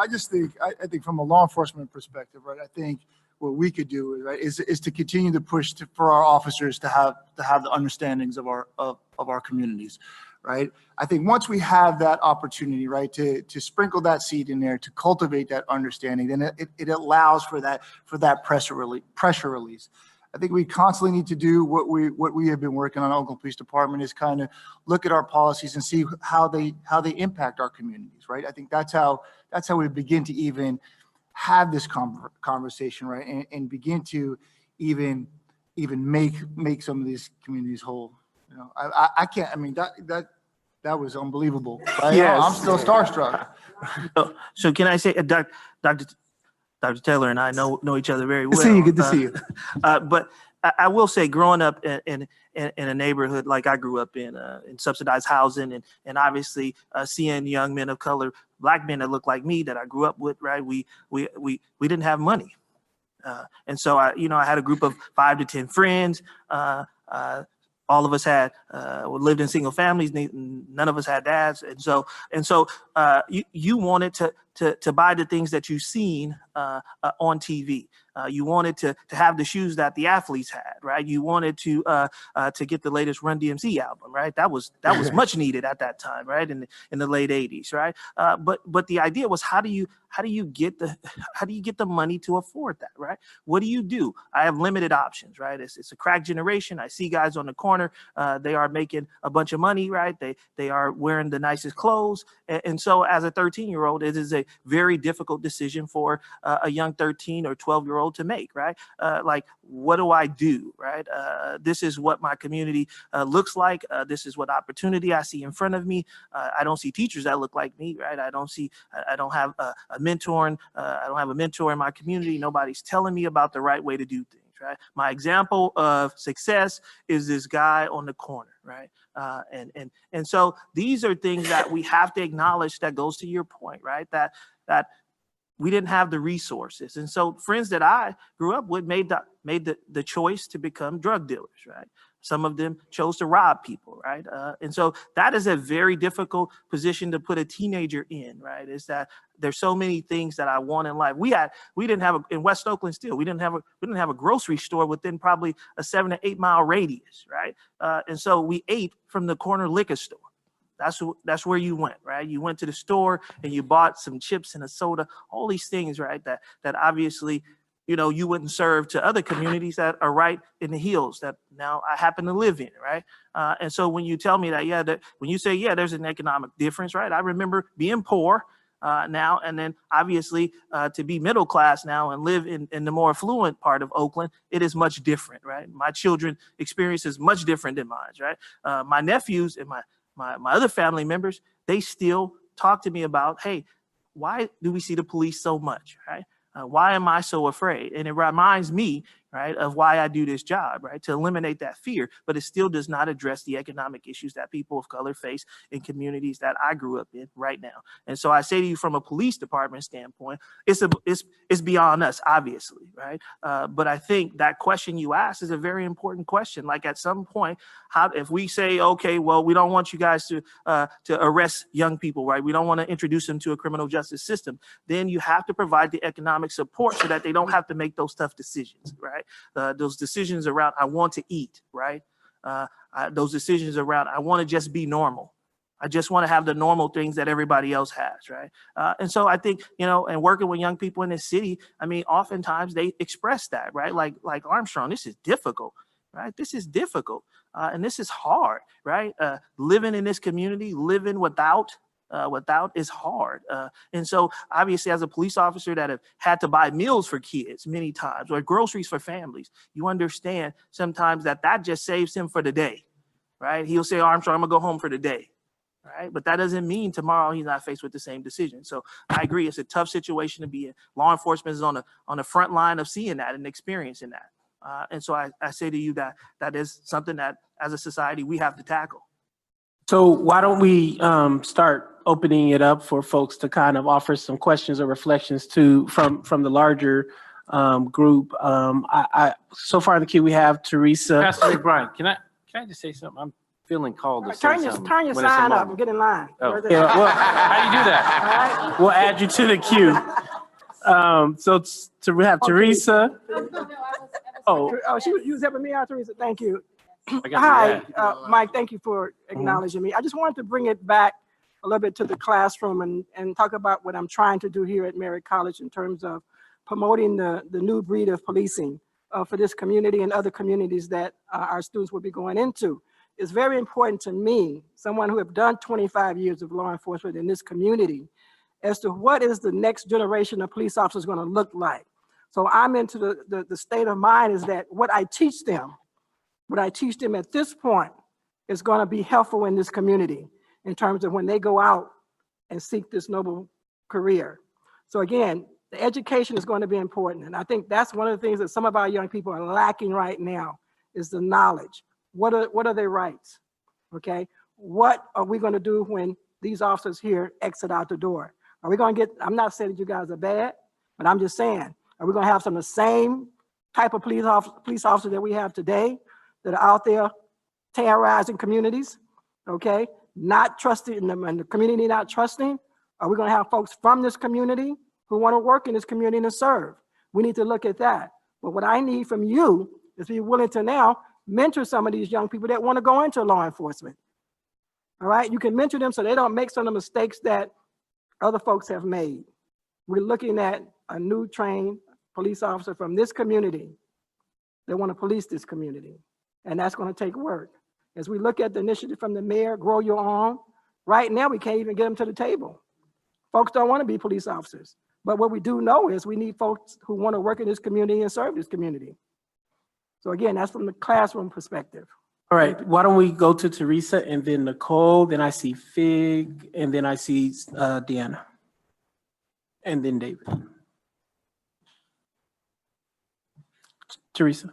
I just think, I think from a law enforcement perspective, right, I think what we could do, right, is to continue to push for our officers to have the understandings of our communities, right? I think once we have that opportunity, right, to sprinkle that seed in there, to cultivate that understanding, then it allows for that pressure release. I think we constantly need to do what we have been working on Oakland Police Department is kind of look at our policies and see how they impact our communities, right? I think that's how we begin to even have this conversation, right, and begin to even make some of these communities whole. You know, I can't. I mean that was unbelievable. Right? Yes. I'm still starstruck. So can I say, Dr. Taylor and I know each other very well. Good to see you. But I will say, growing up in a neighborhood like I grew up in subsidized housing, and obviously seeing young men of color, Black men that look like me that I grew up with, right? We didn't have money, and so I had a group of 5 to 10 friends. All of us had lived in single families. None of us had dads, and so you wanted to buy the things that you've seen on TV. You wanted to have the shoes that the athletes had, right? You wanted to get the latest Run DMC album, right? That was much needed at that time, right? In the late 80s, right? But the idea was how do you get the money to afford that, right? What do you do? I have limited options, right? It's a crack generation. I see guys on the corner. They are making a bunch of money, right? They are wearing the nicest clothes, and so as a 13-year-old, it is a very difficult decision for a young 13 or 12-year-old to make, right? Like, what do I do, right? This is what my community looks like. This is what opportunity I see in front of me. I don't see teachers that look like me, right? I don't have a mentor. I don't have a mentor in my community. Nobody's telling me about the right way to do things, right? My example of success is this guy on the corner, right? And so these are things that we have to acknowledge. That goes to your point, right? That we didn't have the resources. And so friends that I grew up with made the choice to become drug dealers, right? Some of them chose to rob people, right? And so that is a very difficult position to put a teenager in, right? Is that there's so many things that I want in life. We didn't have in West Oakland still, we didn't have a grocery store within probably a 7 to 8 mile radius, right? And so we ate from the corner liquor store. That's where you went, right? You went to the store and you bought some chips and a soda, all these things, right? That obviously, you wouldn't serve to other communities that are right in the hills that now I happen to live in, right? And so when you tell me that, when you say, there's an economic difference, right? I remember being poor now, and then obviously to be middle class now and live in the more affluent part of Oakland, it is much different, right? My children experience is much different than mine, right? My nephews and my other family members, they still talk to me about, hey, why do we see the police so much, right? Why am I so afraid? And it reminds me, right, of why I do this job, right, to eliminate that fear. But it still does not address the economic issues that people of color face in communities that I grew up in right now. And so I say to you, from a police department standpoint, it's beyond us, obviously, right? But I think that question you asked is a very important question. Like, at some point, if we say, okay, well, we don't want you guys to arrest young people, right? We don't want to introduce them to a criminal justice system. Then you have to provide the economic support so that they don't have to make those tough decisions, right? Those decisions around, I want to eat, right? Those decisions around, I want to just be normal. I just want to have the normal things that everybody else has, right? And so I think, and working with young people in this city, I mean, oftentimes they express that, right? Like Armstrong, this is difficult, right? This is difficult. And this is hard, right? Living in this community, living without is hard. And so obviously as a police officer that have had to buy meals for kids many times or groceries for families, you understand sometimes that just saves him for the day, right? He'll say, Armstrong, I'm gonna go home for the day, right? But that doesn't mean tomorrow he's not faced with the same decision. So I agree, it's a tough situation to be in. Law enforcement is on the front line of seeing that and experiencing that. And so I say to you that is something that as a society we have to tackle. So why don't we start opening it up for folks to kind of offer some questions or reflections from the larger group. So far in the queue we have Teresa. Pastor Brian, can I just say something? I'm feeling called to say something. Turn your when it's a sign up moment. and get in line. Oh. Yeah, well, How do you do that? we'll add you to the queue. So we have Teresa. Oh, you was helping me out, Teresa. Thank you. I got Hi, you. Mike. Thank you for acknowledging me. I just wanted to bring it back a little bit to the classroom and talk about what I'm trying to do here at Merritt College in terms of promoting the new breed of policing for this community and other communities that our students will be going into. It's very important to me, someone who have done 25 years of law enforcement in this community, as to what is the next generation of police officers going to look like. So I'm into the state of mind is that what I teach them at this point is going to be helpful in this community in terms of when they go out and seek this noble career. So again, the education is going to be important. And I think that's one of the things that some of our young people are lacking right now is the knowledge. What are their rights? Okay. What are we going to do when these officers here exit out the door? Are we going to I'm not saying that you guys are bad, but I'm just saying, are we going to have some of the same type of police officers that we have today that are out there terrorizing communities? Okay. Not trusting and the community not trusting? Are we going to have folks from this community who want to work in this community and serve? We need to look at that. But what I need from you is be willing to now mentor some of these young people that want to go into law enforcement. All right, you can mentor them so they don't make some of the mistakes that other folks have made. We're looking at a new trained police officer from this community that want to police this community. And that's going to take work. As we look at the initiative from the mayor, Grow Your Own, right now we can't even get them to the table. Folks don't want to be police officers. But what we do know is we need folks who want to work in this community and serve this community. So again, that's from the classroom perspective. All right, why don't we go to Teresa and then Nicole, then I see Fig, and then I see Deanna. And then David. Teresa.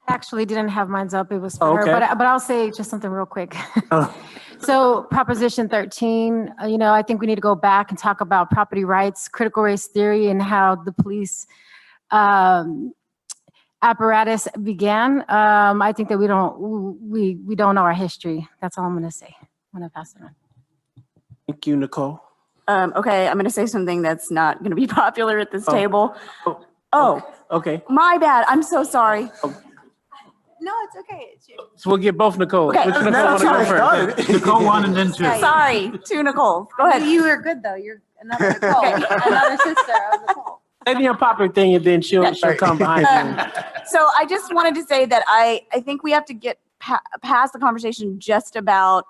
Actually didn't have mine up. It was Oh, for okay. her, but I'll say just something real quick. Oh. So Proposition 13, I think we need to go back and talk about property rights, critical race theory, and how the police apparatus began. I think that we don't know our history. That's all I'm going to say. I'm going to pass it on. Thank you, Nicole. Okay, I'm going to say something that's not going to be popular at this table. Oh, okay. My bad. I'm so sorry. No, it's okay. It's you. So we'll get both Nicole. Okay. Which Nicole want to go first? Nicole one and then two. Sorry, two Nicole. Go ahead. You were good though. You're another Nicole, another sister of Nicole. Say the unpopular thing and then she'll come behind you. So I just wanted to say that I think we have to get past the conversation just about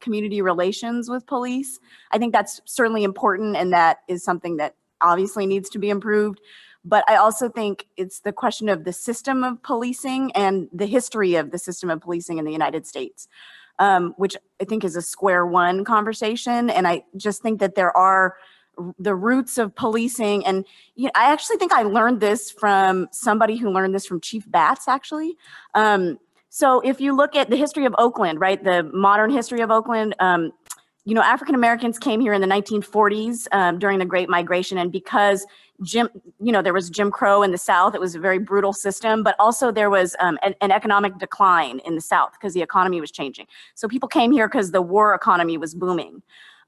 community relations with police. I think that's certainly important, and that is something that obviously needs to be improved. But I also think it's the question of the system of policing and the history of the system of policing in the United States, which I think is a square one conversation. And I just think that there are the roots of policing. And I actually think I learned this from somebody who learned this from Chief Batts, actually. So if you look at the history of Oakland, right, the modern history of Oakland, African Americans came here in the 1940s during the Great Migration, and because there was Jim Crow in the South, it was a very brutal system, but also there was an economic decline in the South because the economy was changing. So people came here because the war economy was booming.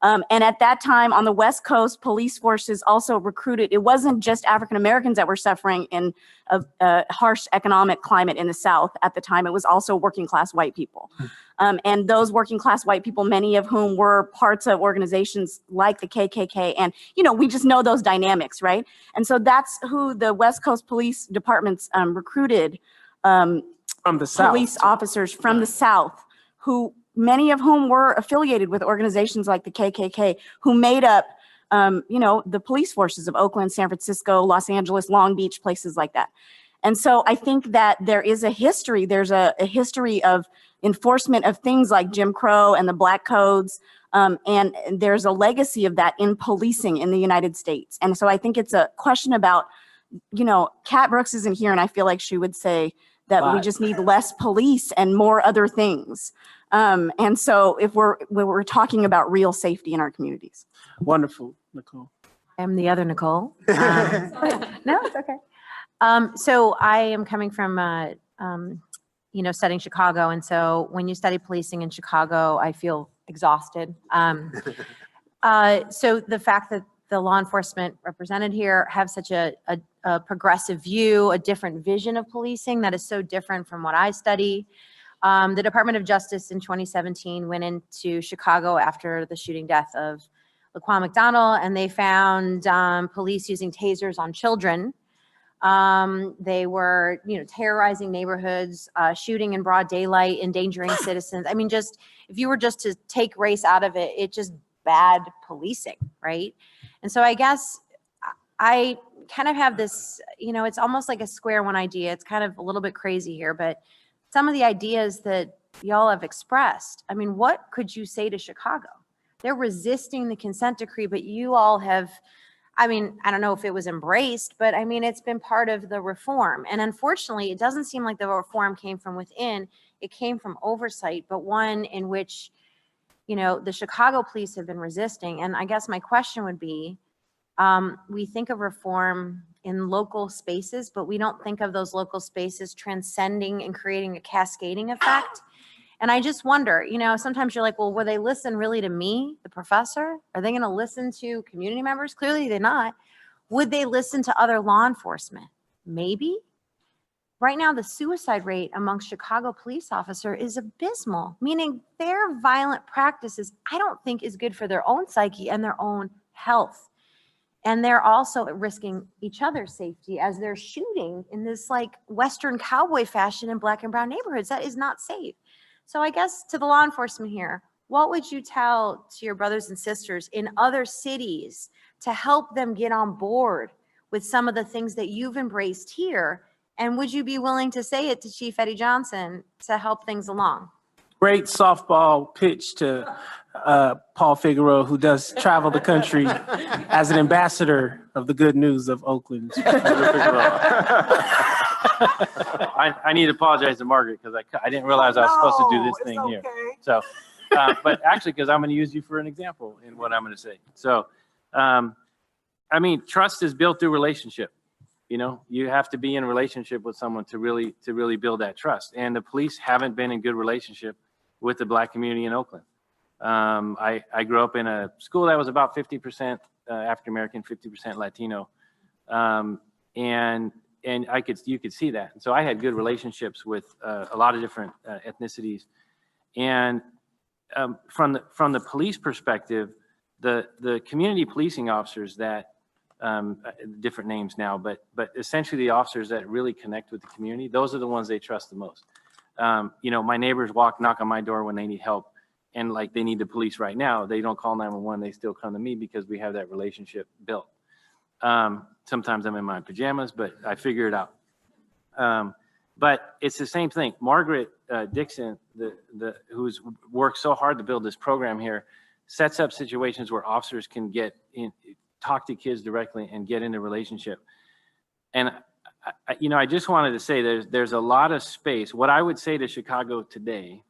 And at that time on the West Coast, police forces also recruited. It wasn't just African Americans that were suffering in a harsh economic climate in the South at the time. It was also working class white people. And those working class white people, many of whom were parts of organizations like the KKK. And, we just know those dynamics, right? And so that's who the West Coast police departments recruited From the South. police officers from the South, who, many of whom were affiliated with organizations like the KKK, who made up, the police forces of Oakland, San Francisco, Los Angeles, Long Beach, places like that. And so I think that there is a history, there's a history of enforcement of things like Jim Crow and the Black Codes. And there's a legacy of that in policing in the United States. And so I think it's a question about, Kat Brooks isn't here, and I feel like she would say that we just need less police and more other things. And so if we're talking about real safety in our communities. Wonderful, Nicole. I'm the other Nicole. No, it's okay. So I am coming from, studying Chicago. And so when you study policing in Chicago, I feel exhausted. So the fact that the law enforcement represented here have such a progressive view, a different vision of policing that is so different from what I study. The Department of Justice in 2017 went into Chicago after the shooting death of Laquan McDonald, and they found police using tasers on children. They were, terrorizing neighborhoods, shooting in broad daylight, endangering citizens. I mean, just, if you were just to take race out of it, it's just bad policing, right? And so I guess I kind of have this, it's almost like a square one idea. It's kind of a little bit crazy here, but some of the ideas that y'all have expressed, I mean, what could you say to Chicago? They're resisting the consent decree, but you all have, I mean, I don't know if it was embraced, but I mean, it's been part of the reform. And unfortunately, it doesn't seem like the reform came from within. It came from oversight, but one in which, the Chicago police have been resisting. And I guess my question would be, we think of reform in local spaces, but we don't think of those local spaces transcending and creating a cascading effect. And I just wonder, sometimes you're like, well, will they listen really to me, the professor? Are they going to listen to community members? Clearly they're not. Would they listen to other law enforcement? Maybe. Right now, the suicide rate amongst Chicago police officers is abysmal, meaning their violent practices, I don't think is good for their own psyche and their own health. And they're also risking each other's safety as they're shooting in this like Western cowboy fashion in Black and brown neighborhoods. That is not safe. So I guess to the law enforcement here, what would you tell to your brothers and sisters in other cities to help them get on board with some of the things that you've embraced here? And would you be willing to say it to Chief Eddie Johnson to help things along? Great softball pitch to Paul Figueroa, who does travel the country as an ambassador of the good news of Oakland. I need to apologize to Margaret because I didn't realize I was supposed to do this thing here. So, but actually, because I'm going to use you for an example in what I'm going to say. So, I mean, trust is built through relationship. You have to be in a relationship with someone to really build that trust. And the police haven't been in good relationship with the Black community in Oakland. I grew up in a school that was about 50% African American, 50% Latino, and you could see that. And so I had good relationships with a lot of different ethnicities. And from the police perspective, the community policing officers that different names now, but essentially the officers that really connect with the community, those are the ones they trust the most. My neighbors knock on my door when they need help, and like they need the police right now. They don't call 911. They still come to me because we have that relationship built. Sometimes I'm in my pajamas, but I figure it out. But it's the same thing. Margaret Dixon, who's worked so hard to build this program here, sets up situations where officers can get in, talk to kids directly and get into relationship. And I just wanted to say there's a lot of space. What I would say to Chicago today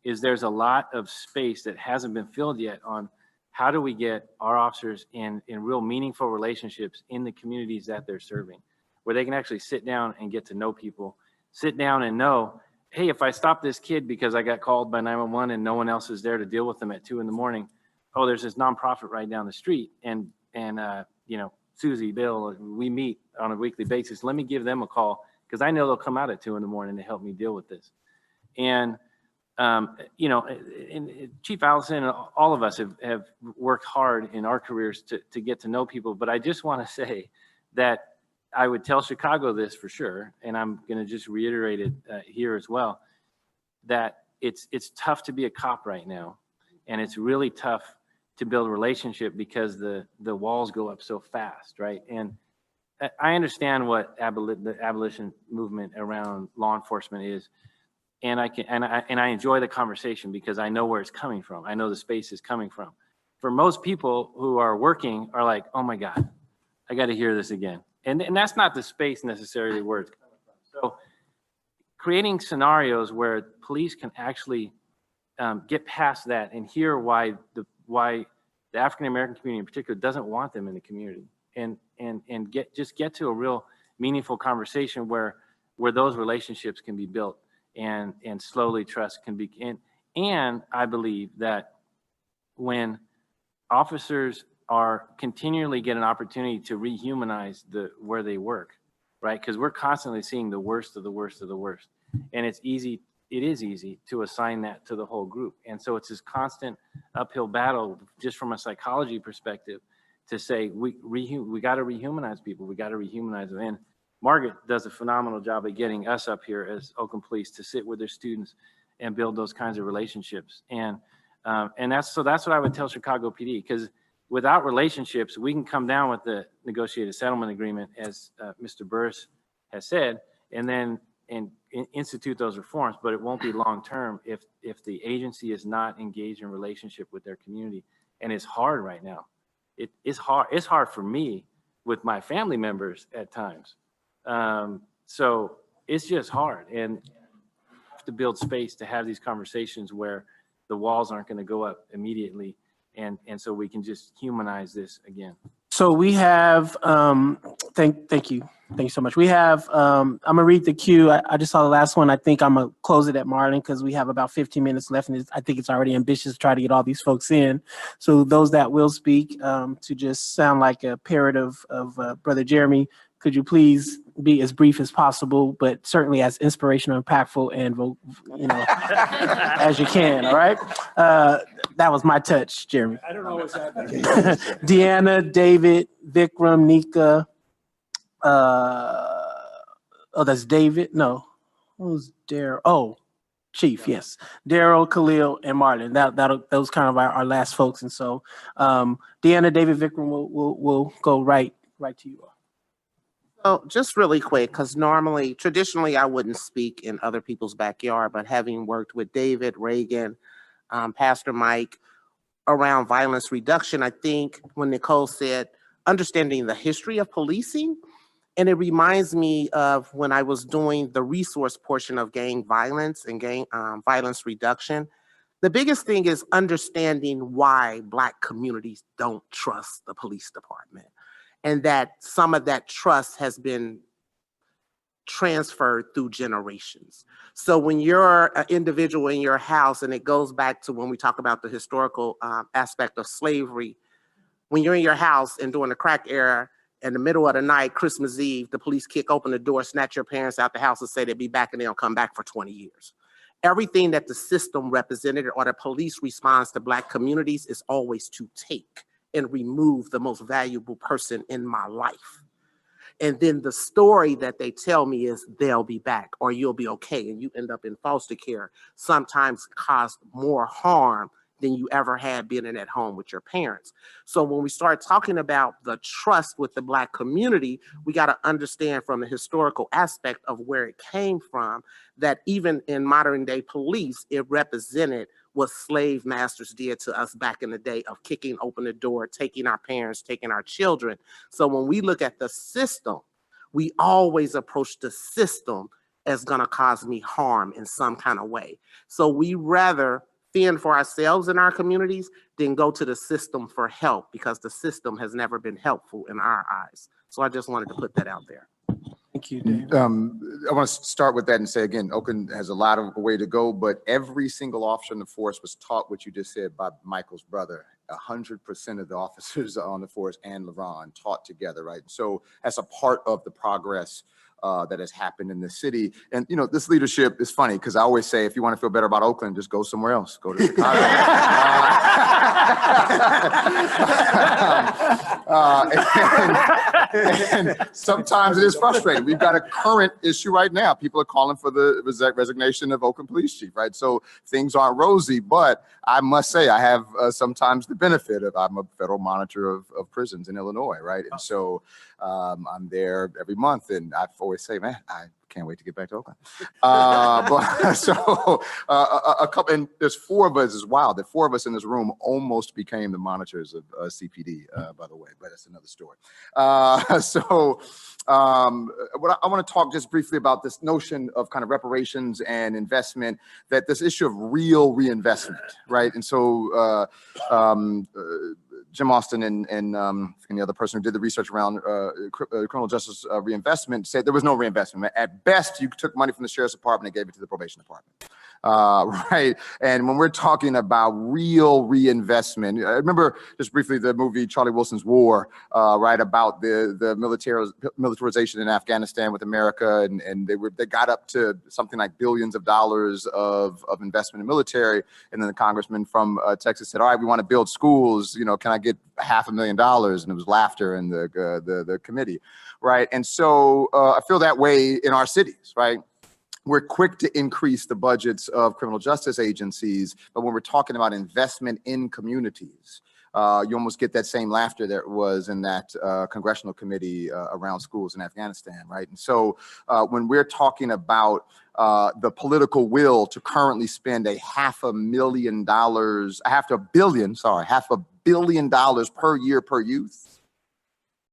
is there's a lot of space that hasn't been filled yet on how do we get our officers in real meaningful relationships in the communities that they're serving, where they can actually sit down and get to know people, sit down and know, hey, if I stop this kid because I got called by 911 and no one else is there to deal with them at 2 a.m, oh, there's this nonprofit right down the street, and Susie, Bill, we meet on a weekly basis. Let me give them a call because I know they'll come out at 2 a.m. to help me deal with this. And and Chief Allison and all of us have worked hard in our careers to get to know people. But I just want to say that I would tell Chicago this for sure, and I'm going to just reiterate it here as well, that it's tough to be a cop right now, and it's really tough to build a relationship because the walls go up so fast, right? And I understand what the abolition movement around law enforcement is, and I enjoy the conversation because I know where it's coming from. I know the space is coming from. For most people who are working are like, oh my God, I got to hear this again. And that's not the space necessarily where it's coming from. So creating scenarios where police can actually get past that and hear why the African-American community in particular doesn't want them in the community, and get to a real meaningful conversation where those relationships can be built and slowly trust can be, and I believe that when officers are continually get an opportunity to rehumanize where they work, right? Because we're constantly seeing the worst of the worst of the worst. And it is easy to assign that to the whole group. And so it's this constant uphill battle just from a psychology perspective to say, we got to rehumanize people. We got to rehumanize them. And Margaret does a phenomenal job at getting us up here as Oakland Police to sit with their students and build those kinds of relationships. And that's what I would tell Chicago PD, because without relationships, we can come down with the negotiated settlement agreement, as Mr. Burris has said, and institute those reforms, but it won't be long-term if the agency is not engaged in relationship with their community. And it's hard right now. It's hard for me with my family members at times. So it's just hard, and you have to build space to have these conversations where the walls aren't going to go up immediately. And so we can just humanize this again. So we have, thank you so much. We have, I'm gonna read the queue. I just saw the last one. I think I'm gonna close it at Marlin because we have about 15 minutes left, and I think it's already ambitious to try to get all these folks in. So those that will speak, to just sound like a parrot of Brother Jeremy, could you please be as brief as possible, but certainly as inspirational, impactful, and as you can, all right? That was my touch, Jeremy. I don't know what's happening. Deanna, David, Vikram, Nika. That's David. No, who's Daryl? Oh, Chief. Yes, Daryl, Khalil, and Marlon. Those kind of our last folks. And so, Deanna, David, Vikram will go right to you all. Oh, just really quick, because traditionally, I wouldn't speak in other people's backyard, but having worked with David, Reagan, Pastor Mike around violence reduction, I think when Nicole said understanding the history of policing, and it reminds me of when I was doing the resource portion of gang violence and gang violence reduction. The biggest thing is understanding why Black communities don't trust the police department, and that some of that trust has been transferred through generations. So when you're an individual in your house, and it goes back to when we talk about the historical aspect of slavery, when you're in your house and during the crack era, in the middle of the night, Christmas Eve, the police kick open the door, snatch your parents out the house and say they'll be back, and they'll come back for 20 years. Everything that the system represented or the police response to Black communities is always to take and remove the most valuable person in my life. And then the story that they tell me is they'll be back or you'll be okay, and you end up in foster care, sometimes cause more harm than you ever had being in at home with your parents. So when we start talking about the trust with the Black community, we got to understand from the historical aspect of where it came from, that even in modern day police, it represented what slave masters did to us back in the day of kicking open the door, taking our parents, taking our children. So when we look at the system, we always approach the system as gonna cause me harm in some kind of way. So we rather fend for ourselves in our communities than go to the system for help, because the system has never been helpful in our eyes. So I just wanted to put that out there. Thank you, Dave. I want to start with that and say, again, Oakland has a lot of way to go, but every single officer in the force was taught what you just said by Michael's brother. 100% of the officers on the force and LeVon taught together, right? So that's a part of the progress that has happened in the city. And, you know, this leadership is funny because I always say, if you want to feel better about Oakland, just go somewhere else. Go to Chicago. And sometimes it is frustrating. We've got a current issue right now. People are calling for the resignation of Oakland Police Chief, right? So things aren't rosy, but I must say I have sometimes the benefit of, I'm a federal monitor of prisons in Illinois, right? And so I'm there every month, and I always say, man, I can't wait to get back to Oakland. But so a couple, and there's 4 of us. It's wild that 4 of us in this room almost became the monitors of CPD, by the way, but that's another story. What I want to talk just briefly about this notion of kind of reparations and investment, that this issue of real reinvestment, right? And so Jim Austin and the other person who did the research around criminal justice reinvestment said there was no reinvestment. At best, you took money from the sheriff's department and gave it to the probation department. Right. And when we're talking about real reinvestment, I remember just briefly the movie Charlie Wilson's War, right, about the militarization in Afghanistan with America, and they got up to something like billions of dollars of investment in military, and then the congressman from Texas said, all right, we want to build schools, you know, can I get $500,000? And it was laughter in the committee, right? And so I feel that way in our cities, right? We're quick to increase the budgets of criminal justice agencies, but when we're talking about investment in communities, you almost get that same laughter that was in that congressional committee around schools in Afghanistan, right? And so when we're talking about the political will to currently spend $500 million per year per youth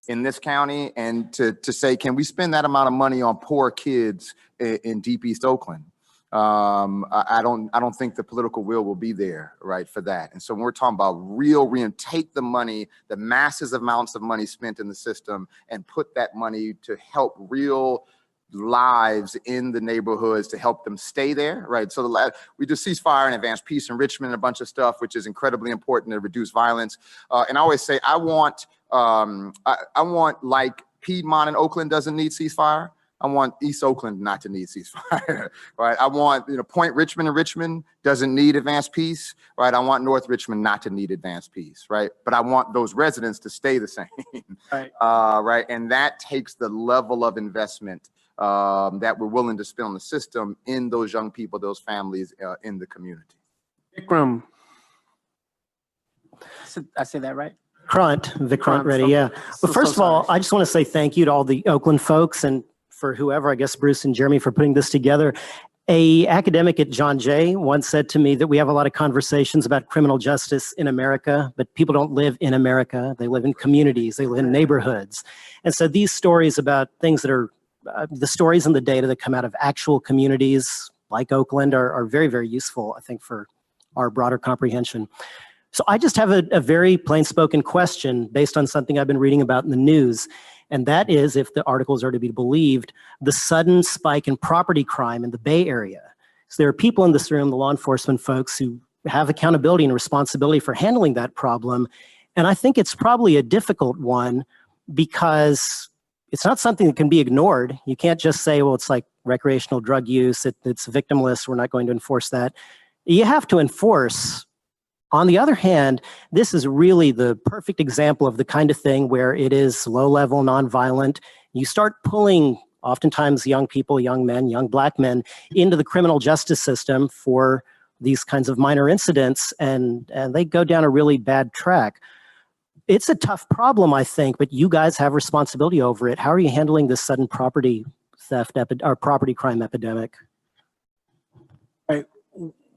in this county, and to say, can we spend that amount of money on poor kids in Deep East Oakland? I don't think the political will be there, right, for that. And so when we're talking about take the money, the massive amounts of money spent in the system, and put that money to help real lives in the neighborhoods, to help them stay there, right? So we do ceasefire and advanced peace, enrichment, and a bunch of stuff, which is incredibly important to reduce violence. And I always say, I want like Piedmont and Oakland doesn't need ceasefire. I want East Oakland not to need ceasefire, right? I want, Point Richmond and Richmond doesn't need advanced peace, right? I want North Richmond not to need advanced peace, right? But I want those residents to stay the same, right? Right? And that takes the level of investment that we're willing to spend on the system in those young people, those families in the community. Vikram. I say that right? Vikrant Reddy, yeah. But first of all, I just want to say thank you to all the Oakland folks, and for whoever, I guess Bruce and Jeremy, for putting this together. A academic at John Jay once said to me that we have a lot of conversations about criminal justice in America, but people don't live in America. They live in communities, they live in neighborhoods. And so these stories about things that are the stories and the data that come out of actual communities like Oakland are very, very useful, I think, for our broader comprehension. So I just have a very plain spoken question based on something I've been reading about in the news. And that is, if the articles are to be believed, the sudden spike in property crime in the Bay Area. So there are people in this room, the law enforcement folks, who have accountability and responsibility for handling that problem. And I think it's probably a difficult one because it's not something that can be ignored. You can't just say, well, it's like recreational drug use, it's victimless, we're not going to enforce that. You have to enforce. On the other hand, this is really the perfect example of the kind of thing where it is low-level, nonviolent. You start pulling, oftentimes, young people, young men, young black men, into the criminal justice system for these kinds of minor incidents, and they go down a really bad track. It's a tough problem, I think, but you guys have responsibility over it. How are you handling this sudden property theft or property crime epidemic?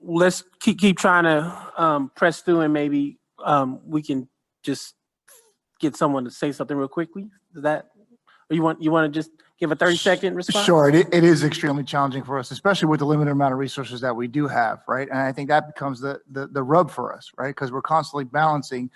Let's keep trying to press through, and maybe we can just get someone to say something real quickly. Is that, or you want to just give a 30-second response? Sure, it is extremely challenging for us, especially with the limited amount of resources that we do have, right? And I think that becomes the rub for us, right? Because we're constantly balancing,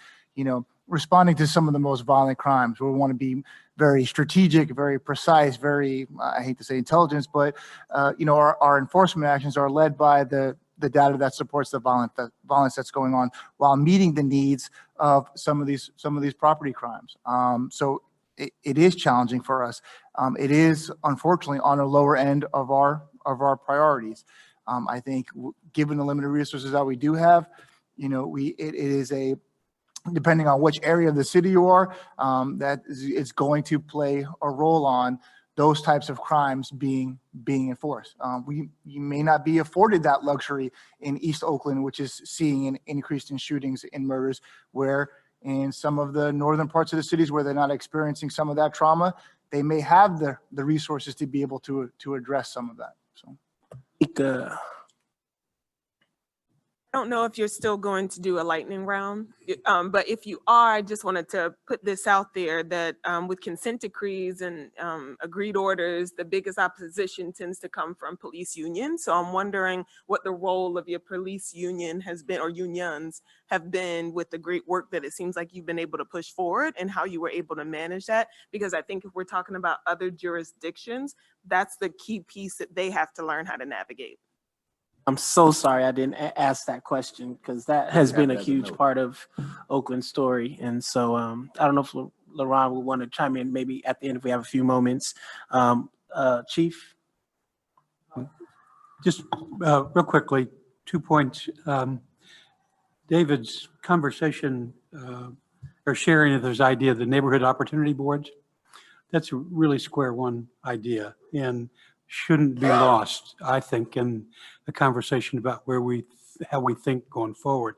responding to some of the most violent crimes. We want to be very strategic, very precise, very, I hate to say intelligence, but our enforcement actions are led by the data that supports the violence that's going on, while meeting the needs of some of these property crimes. So it is challenging for us. It is unfortunately on a lower end of our priorities. I think given the limited resources that we do have, it is a depending on which area of the city you are, that it's going to play a role on those types of crimes being enforced. You may not be afforded that luxury in East Oakland, which is seeing an increase in shootings and murders, where in some of the northern parts of the cities where they're not experiencing some of that trauma, they may have the resources to be able to address some of that. So. I don't know if you're still going to do a lightning round, but if you are, I just wanted to put this out there that with consent decrees and agreed orders, the biggest opposition tends to come from police unions. So I'm wondering what the role of your police union has been, or unions have been, with the great work that it seems like you've been able to push forward, and how you were able to manage that. Because I think if we're talking about other jurisdictions, that's the key piece that they have to learn how to navigate. I'm so sorry I didn't ask that question, because that has been a huge part of Oakland's story. And so I don't know if LaRon would want to chime in maybe at the end if we have a few moments. Chief? Just real quickly, 2 points. David's conversation or sharing of his idea of the neighborhood opportunity boards, that's a really square one idea and shouldn't be lost, I think, in the conversation about how we think going forward.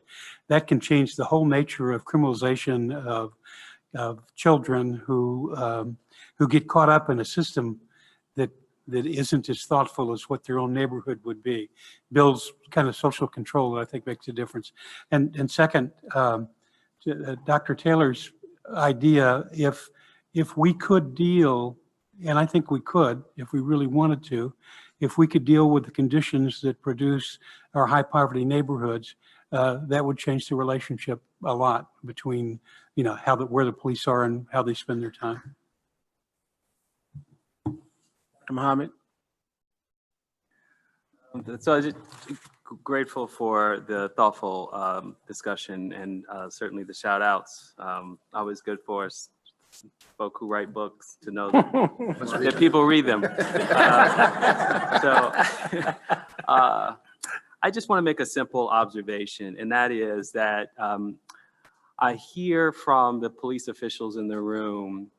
That can change the whole nature of criminalization of children who get caught up in a system that isn't as thoughtful as what their own neighborhood would be. Builds kind of social control that I think makes a difference. And second, Dr. Taylor's idea, if we could deal, and I think we could, if we really wanted to, if we could deal with the conditions that produce our high poverty neighborhoods, that would change the relationship a lot between, where the police are and how they spend their time. Dr. Muhammad? So I'm just grateful for the thoughtful discussion, and certainly the shout outs. Always good for us folk who write books to know that people read them. I just want to make a simple observation, and that is that I hear from the police officials in the room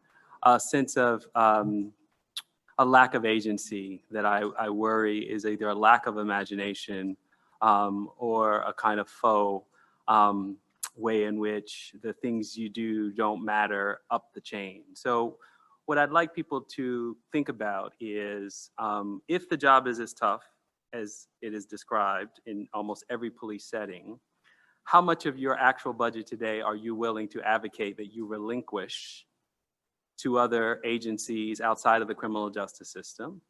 a sense of a lack of agency that I worry is either a lack of imagination or a kind of faux way in which the things you do don't matter up the chain. So what I'd like people to think about is if the job is as tough as it is described in almost every police setting, how much of your actual budget today are you willing to advocate that you relinquish to other agencies outside of the criminal justice system?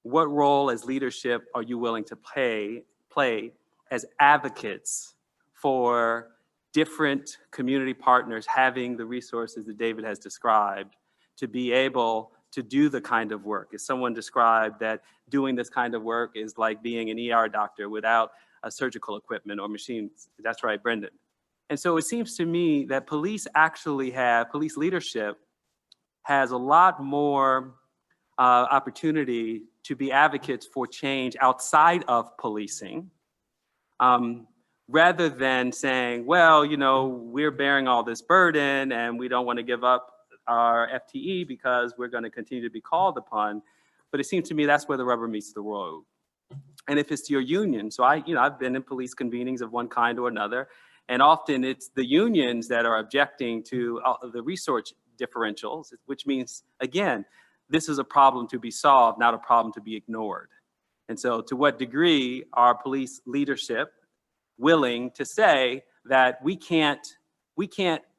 What role as leadership are you willing to play as advocates for different community partners having the resources that David has described to be able to do the kind of work? As someone described that doing this kind of work is like being an ER doctor without a surgical equipment or machines. That's right, Brendan. And so it seems to me that police leadership has a lot more opportunity to be advocates for change outside of policing, rather than saying, well, we're bearing all this burden and we don't want to give up our FTE because we're going to continue to be called upon. But it seems to me that's where the rubber meets the road. And if it's your union, so I've been in police convenings of one kind or another, and often it's the unions that are objecting to the resource differentials, which means, again, this is a problem to be solved, not a problem to be ignored. And so to what degree are police leadership willing to say that we can't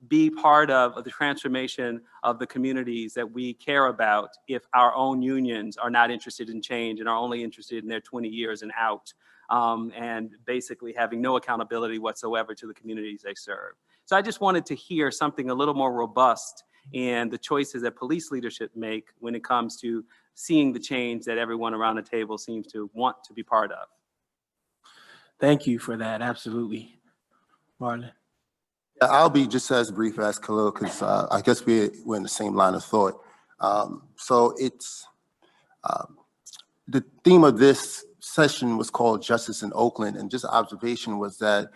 be part of the transformation of the communities that we care about if our own unions are not interested in change and are only interested in their 20 years and out, and basically having no accountability whatsoever to the communities they serve. So I just wanted to hear something a little more robust in the choices that police leadership make when it comes to seeing the change that everyone around the table seems to want to be part of. Thank you for that, absolutely. Marlon? I'll be just as brief as Khalil, because I guess we're in the same line of thought. So it's, the theme of this session was called Justice in Oakland, and just observation was that,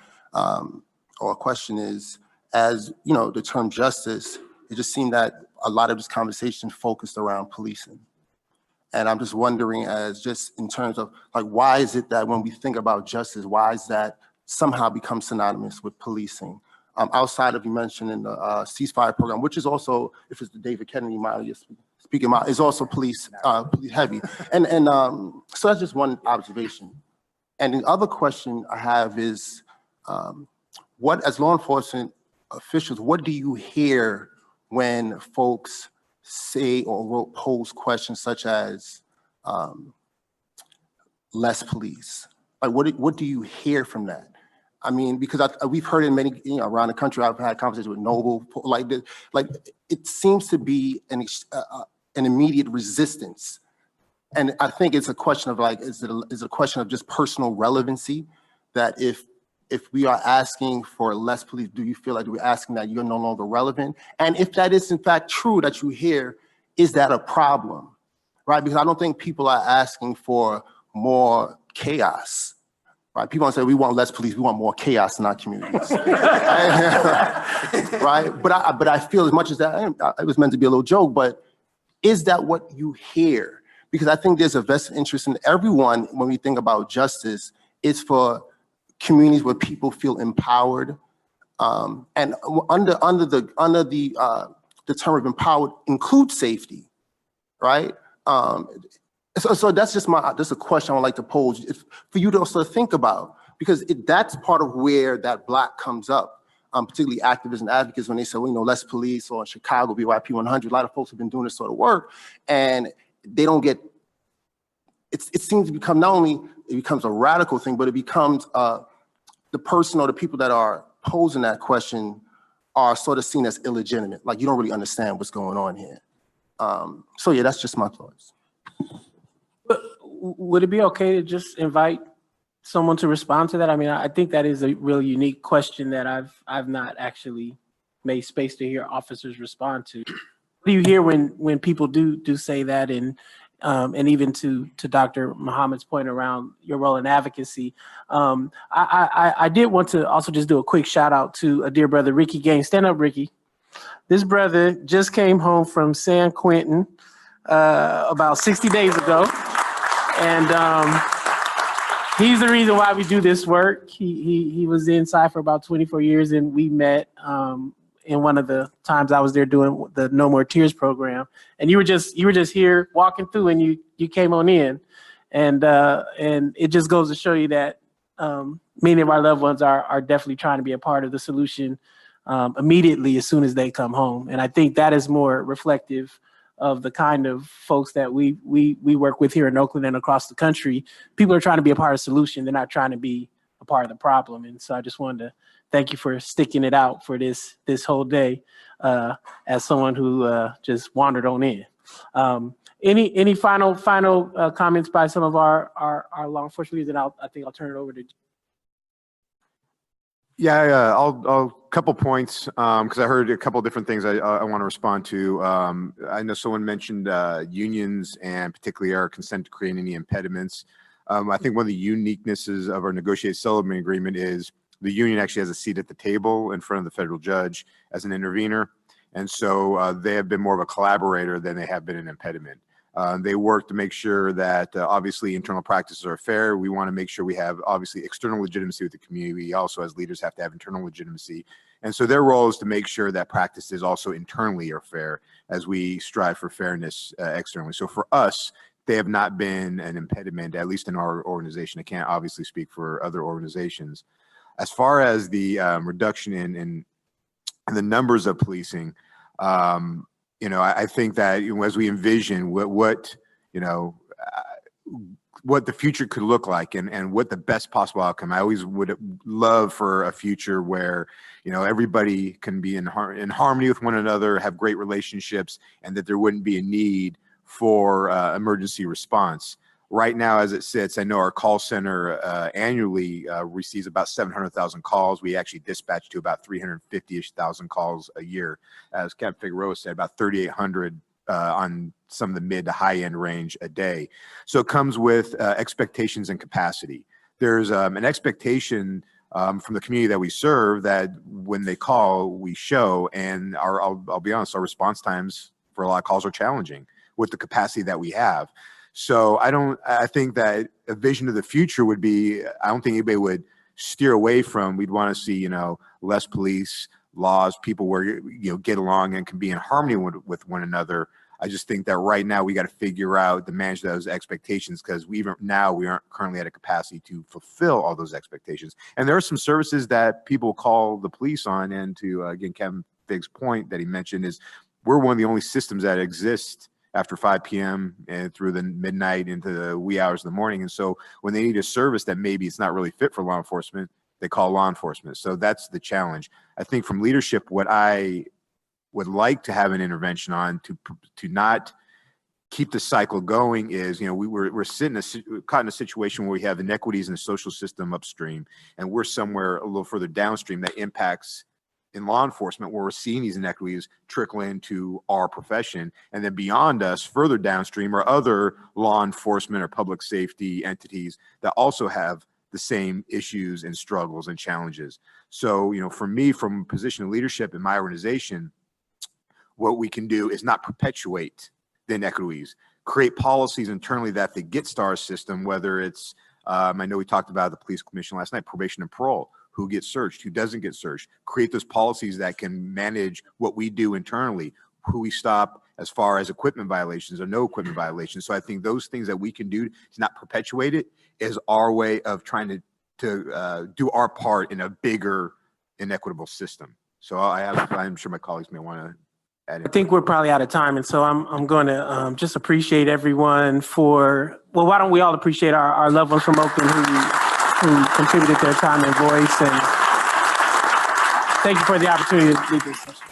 or question is as, you know, the term justice, it just seemed that a lot of this conversation focused around policing. And I'm just wondering, as just in terms of like, why is it that when we think about justice, why is that somehow become synonymous with policing? Outside of you mentioning the ceasefire program, which is also, if it's the David Kennedy model you're speaking about, is also police heavy. And so that's just one observation. And the other question I have is, what, as law enforcement officials, what do you hear when folks say or pose questions such as less police? Like, what do you hear from that? I mean, because we've heard in many, you know, around the country, I've had conversations with Noble, like it seems to be an immediate resistance. And I think it's a question of like, is it a question of just personal relevancy? That if we are asking for less police, do you feel like we're asking that you're no longer relevant? And if that is in fact true that you hear, is that a problem, right? Because I don't think people are asking for more chaos, right? People don't say we want less police, we want more chaos in our communities, right? But I feel as much as that, it was meant to be a little joke, but is that what you hear? Because I think there's a vested interest in everyone when we think about justice. It's for communities where people feel empowered, and under the term of empowered includes safety, right? So that's just a question I would like to pose for you to also think about, because that's part of where that block comes up, particularly activists and advocates when they say, well, you know, less police, or in Chicago, BYP 100, a lot of folks have been doing this sort of work, and they don't get, it seems to become, not only it becomes a radical thing, but it becomes the person or the people that are posing that question are sort of seen as illegitimate. Like, you don't really understand what's going on here. So yeah, that's just my thoughts. But would it be okay to just invite someone to respond to that? I mean, I think that is a really unique question that I've not actually made space to hear officers respond to. What do you hear when people do say that, and even to Dr. Muhammad's point around your role in advocacy? I did want to also just do a quick shout out to a dear brother, Ricky Gaines. Stand up, Ricky. This brother just came home from San Quentin about 60 days ago. And he's the reason why we do this work. He was inside for about 24 years, and we met in one of the times I was there doing the No More Tears program. And you were just here walking through, and you came on in, and it just goes to show you that many of our loved ones are definitely trying to be a part of the solution immediately as soon as they come home. And I think that is more reflective of the kind of folks that we work with here in Oakland and across the country. People are trying to be a part of the solution. They're not trying to be a part of the problem. And so I just wanted to thank you for sticking it out for this whole day as someone who just wandered on in. Any final comments by some of our law enforcement leaders? And I think I'll turn it over to. Yeah, I'll couple points because I heard a couple different things I want to respond to. I know someone mentioned unions and particularly our consent decree and any impediments. I think one of the uniquenesses of our negotiated settlement agreement is the union actually has a seat at the table in front of the federal judge as an intervener. And so they have been more of a collaborator than they have been an impediment. They work to make sure that obviously internal practices are fair. We want to make sure we have obviously external legitimacy with the community. We also as leaders have to have internal legitimacy. And so their role is to make sure that practices also internally are fair as we strive for fairness externally. So for us, they have not been an impediment, at least in our organization. I can't obviously speak for other organizations. As far as the reduction in the numbers of policing, you know, I think that as we envision what the future could look like and what the best possible outcome, I always would love for a future where, you know, everybody can be in harmony with one another, have great relationships, and that there wouldn't be a need for emergency response. Right now, as it sits, I know our call center annually receives about 700,000 calls. We actually dispatch to about 350,000 calls a year. As Captain Figueroa said, about 3,800 on some of the mid to high end range a day. So it comes with expectations and capacity. There's an expectation from the community that we serve that when they call, we show. And I'll be honest, our response times for a lot of calls are challenging with the capacity that we have. So I think that a vision of the future would be, I don't think anybody would steer away from, we'd want to see, you know, less police, laws, people where, you know, get along and can be in harmony with one another. I just think that right now we got to figure out to manage those expectations, because we aren't currently at a capacity to fulfill all those expectations. And there are some services that people call the police on. And to, again, Kevin Figg's point that he mentioned is we're one of the only systems that exist after 5 p.m. and through the midnight into the wee hours of the morning. And so when they need a service that maybe it's not really fit for law enforcement, they call law enforcement. So that's the challenge. I think from leadership, what I would like to have an intervention on to not keep the cycle going is, you know, we're caught in a situation where we have inequities in the social system upstream, and we're somewhere a little further downstream that impacts in law enforcement, where we're seeing these inequities trickle into our profession. And then beyond us, further downstream, are other law enforcement or public safety entities that also have the same issues and struggles and challenges. So, you know, for me, from a position of leadership in my organization, what we can do is not perpetuate the inequities, create policies internally that the Get Star system, whether it's, I know we talked about the police commission last night, probation and parole, who gets searched, who doesn't get searched, create those policies that can manage what we do internally, who we stop as far as equipment violations or no equipment violations. So I think those things that we can do to not perpetuate it is our way of trying to do our part in a bigger inequitable system. So I'm sure my colleagues may want to add in. I think we're probably out of time, and so I'm going to just appreciate everyone for, well, why don't we all appreciate our loved ones from Oakland who contributed their time and voice, and thank you for the opportunity to lead this session.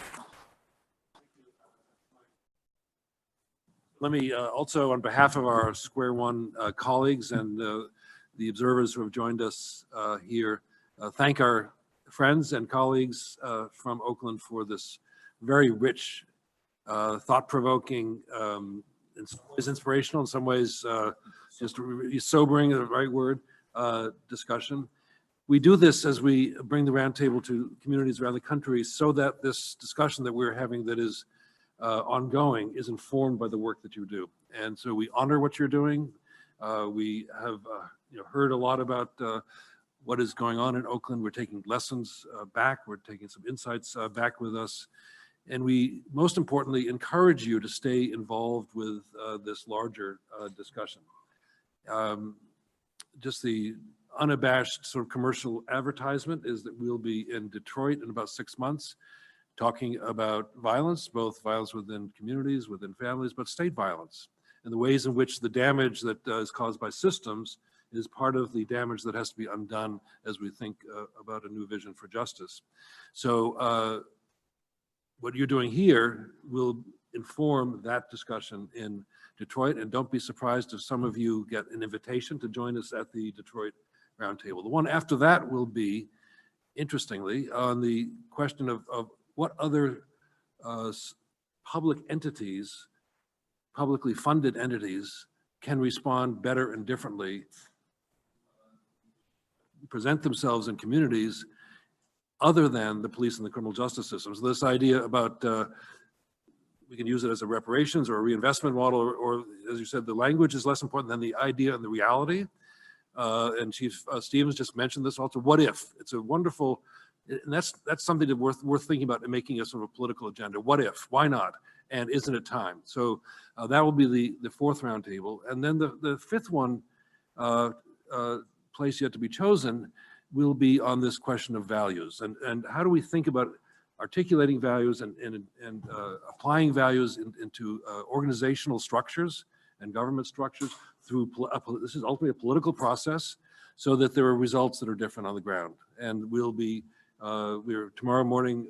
Let me also, on behalf of our Square One colleagues and the observers who have joined us here, thank our friends and colleagues from Oakland for this very rich, thought-provoking, in some ways inspirational, in some ways just sobering, the right word, discussion. We do this as we bring the roundtable to communities around the country so that this discussion that we're having that is ongoing is informed by the work that you do. And so we honor what you're doing. We have heard a lot about what is going on in Oakland. We're taking lessons back. We're taking some insights back with us. And we, most importantly, encourage you to stay involved with this larger discussion. Just the unabashed sort of commercial advertisement is that we'll be in Detroit in about 6 months, talking about violence, both violence within communities, within families, but state violence, and the ways in which the damage that is caused by systems is part of the damage that has to be undone as we think about a new vision for justice. So what you're doing here will inform that discussion in Detroit, and don't be surprised if some of you get an invitation to join us at the Detroit Roundtable. The one after that will be, interestingly, on the question of what other public entities, publicly funded entities, can respond better and differently, present themselves in communities other than the police and the criminal justice systems. This idea about we can use it as a reparations or a reinvestment model, or as you said, the language is less important than the idea and the reality. And Chief Stevens just mentioned this also. What if? It's a wonderful, and that's something that worth thinking about and making a sort of political agenda. What if? Why not? And isn't it time? So that will be the fourth roundtable. And then the fifth one, place yet to be chosen, will be on this question of values. And how do we think about articulating values and applying values into organizational structures and government structures through, this is ultimately a political process, so that there are results that are different on the ground. And we'll be, we're tomorrow morning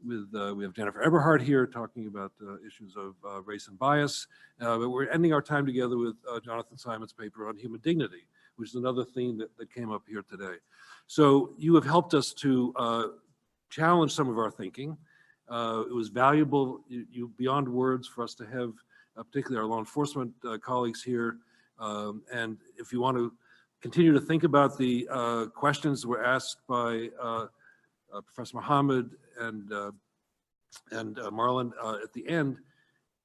we have Jennifer Eberhardt here talking about issues of race and bias, but we're ending our time together with Jonathan Simon's paper on human dignity, which is another theme that came up here today. So you have helped us to challenge some of our thinking. It was valuable, beyond words, for us to have particularly our law enforcement colleagues here. And if you want to continue to think about the questions that were asked by Professor Mohammed and Marlon at the end,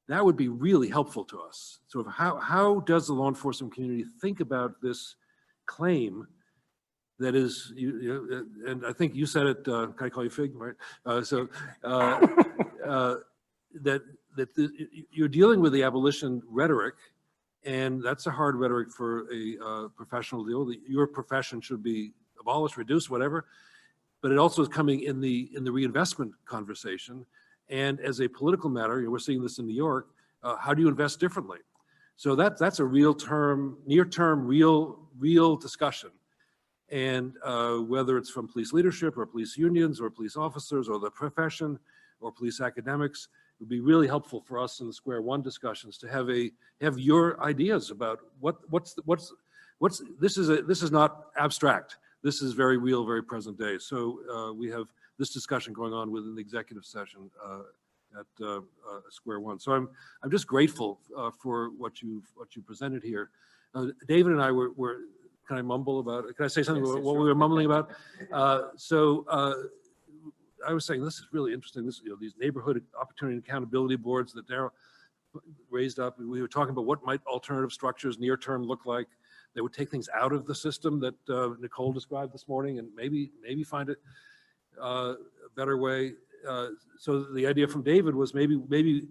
that would be really helpful to us. Sort of how does the law enforcement community think about this claim that is, and I think you said it, can I call you Fig, right? You're dealing with the abolition rhetoric, and that's a hard rhetoric for a professional deal. Your profession should be abolished, reduced, whatever, but it also is coming in the reinvestment conversation. And as a political matter, we're seeing this in New York, how do you invest differently? So that's a real term, near-term, real discussion. And whether it's from police leadership or police unions or police officers or the profession or police academics, it would be really helpful for us in the Square One discussions to have your ideas about this is not abstract. This is very real, very present day. So we have this discussion going on within the executive session at Square One. So I'm just grateful for what you presented here. David and I were can I mumble about it? Can I say something about what we were mumbling about? I was saying this is really interesting. These neighborhood opportunity and accountability boards that Darryl raised up. We were talking about what might alternative structures near term look like. They would take things out of the system that Nicole described this morning and maybe find a better way. So the idea from David was maybe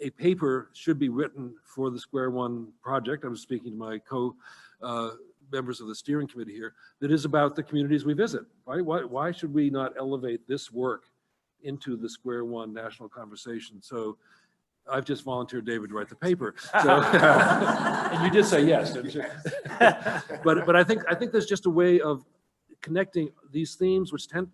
a paper should be written for the Square One project. I was speaking to my members of the steering committee here, that is about the communities we visit. Right? Why should we not elevate this work into the Square One national conversation? So I've just volunteered David to write the paper. So, and you did say yes, didn't you? but I think there's just a way of connecting these themes, which the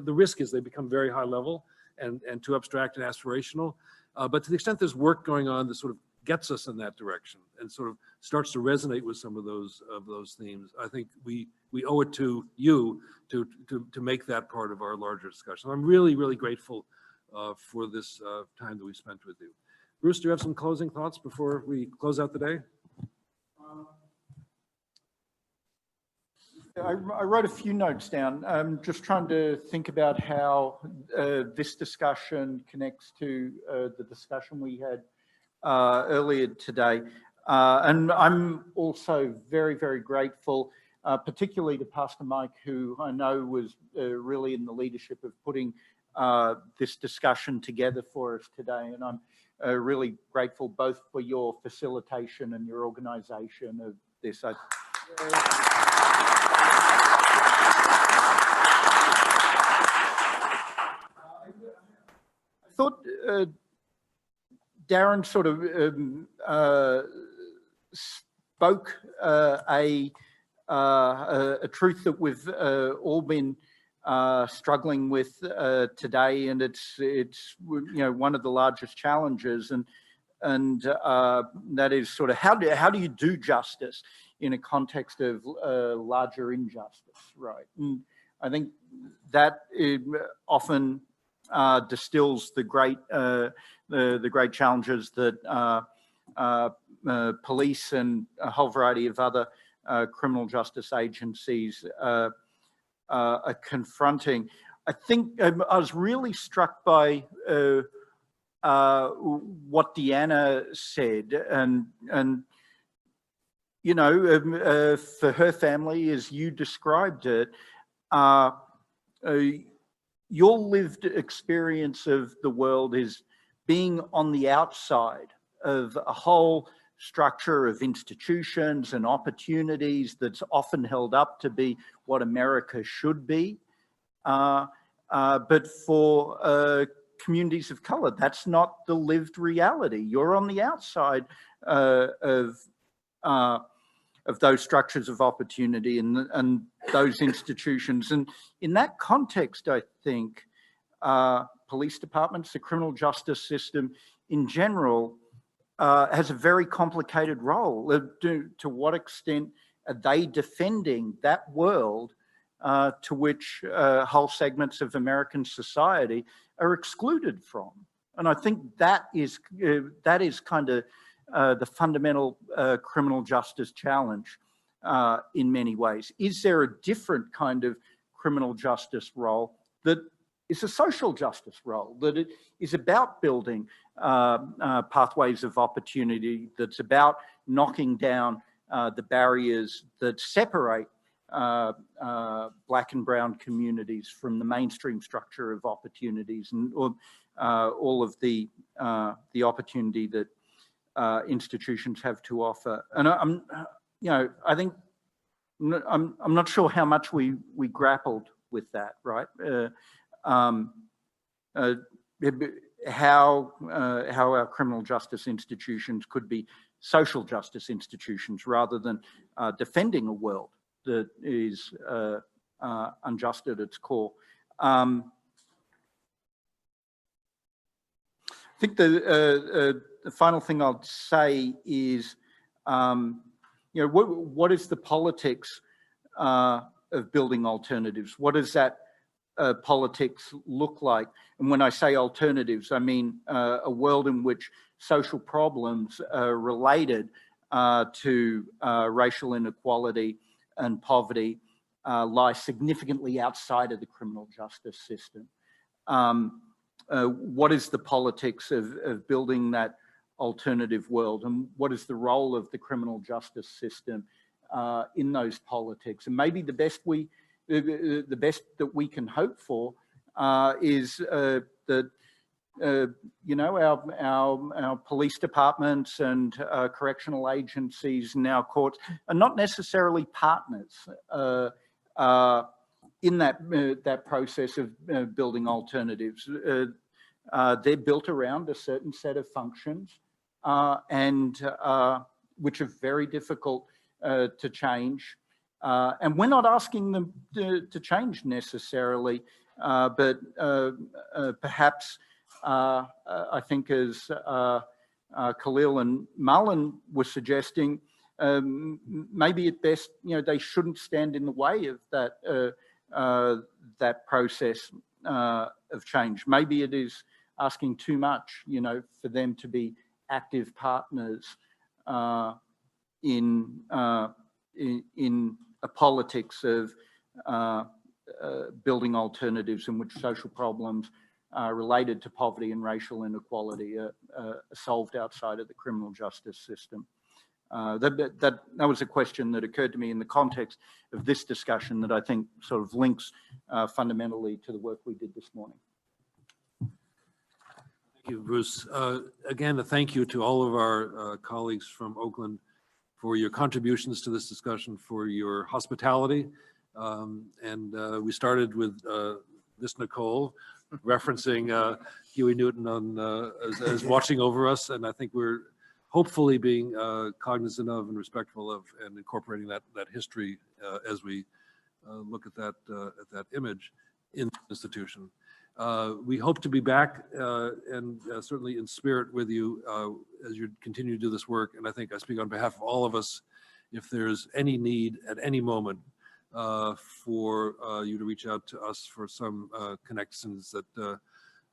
risk is they become very high level and too abstract and aspirational. But to the extent there's work going on that sort of gets us in that direction and sort of starts to resonate with some of those themes, I think we owe it to you to make that part of our larger discussion. I'm really, really grateful for this time that we spent with you. Bruce, do you have some closing thoughts before we close out the day? I wrote a few notes down. I'm just trying to think about how this discussion connects to the discussion we had earlier today. And I'm also very, very grateful, particularly to Pastor Mike, who I know was really in the leadership of putting this discussion together for us today. And I'm really grateful both for your facilitation and your organization of this. I thought Darren sort of spoke a truth that we've all been struggling with today, and it's one of the largest challenges, and that is sort of how do you do justice in a context of larger injustice, right? And I think that often distills the great challenges that police and a whole variety of other criminal justice agencies are confronting. I think I was really struck by what Deanna said, and for her family, as you described it, your lived experience of the world is being on the outside of a whole structure of institutions and opportunities that's often held up to be what America should be. But for communities of color, that's not the lived reality. You're on the outside of those structures of opportunity and those institutions. And in that context, I think police departments, the criminal justice system in general, has a very complicated role. To what extent are they defending that world to which whole segments of American society are excluded from? And I think that is kind of the fundamental criminal justice challenge. in many ways. Is there a different kind of criminal justice role that is a social justice role, that it is about building pathways of opportunity, that's about knocking down the barriers that separate Black and brown communities from the mainstream structure of opportunities and all of the opportunity that institutions have to offer. And I think I'm not sure how much we grappled with that, right? How our criminal justice institutions could be social justice institutions rather than defending a world that is unjust at its core. I think the final thing I'll say is, what is the politics of building alternatives? What does that politics look like? And when I say alternatives, I mean a world in which social problems related to racial inequality and poverty lie significantly outside of the criminal justice system. What is the politics of building that alternative world, and what is the role of the criminal justice system in those politics? And maybe the best that we can hope for is that our police departments and correctional agencies and our courts are not necessarily partners in that process of building alternatives. They're built around a certain set of functions and which are very difficult to change. And we're not asking them to change necessarily, but perhaps I think as Khalil and Marlon were suggesting, maybe at best, they shouldn't stand in the way of that process of change. Maybe it is asking too much, for them to be active partners in a politics of building alternatives in which social problems related to poverty and racial inequality are solved outside of the criminal justice system. That was a question that occurred to me in the context of this discussion that I think sort of links fundamentally to the work we did this morning. Thank you, Bruce. Again, a thank you to all of our colleagues from Oakland for your contributions to this discussion, for your hospitality. And we started with this Nicole referencing Huey Newton as watching over us. And I think we're hopefully being cognizant of and respectful of and incorporating that history as we look at that image in the institution. We hope to be back and certainly in spirit with you as you continue to do this work. And I think I speak on behalf of all of us, if there's any need at any moment for you to reach out to us for some connections that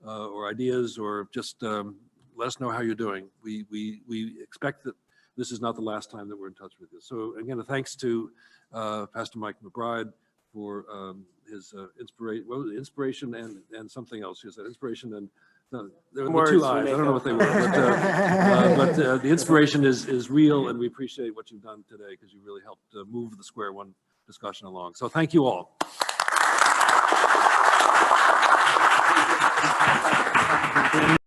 or ideas, or just let us know how you're doing. We expect that this is not the last time that we're in touch with you. So again, thanks to Pastor Mike McBride for his inspiration and something else. He said inspiration and there were two eyes. I don't know what they were, but the inspiration is real, and we appreciate what you've done today because you really helped move the Square One discussion along. So thank you all.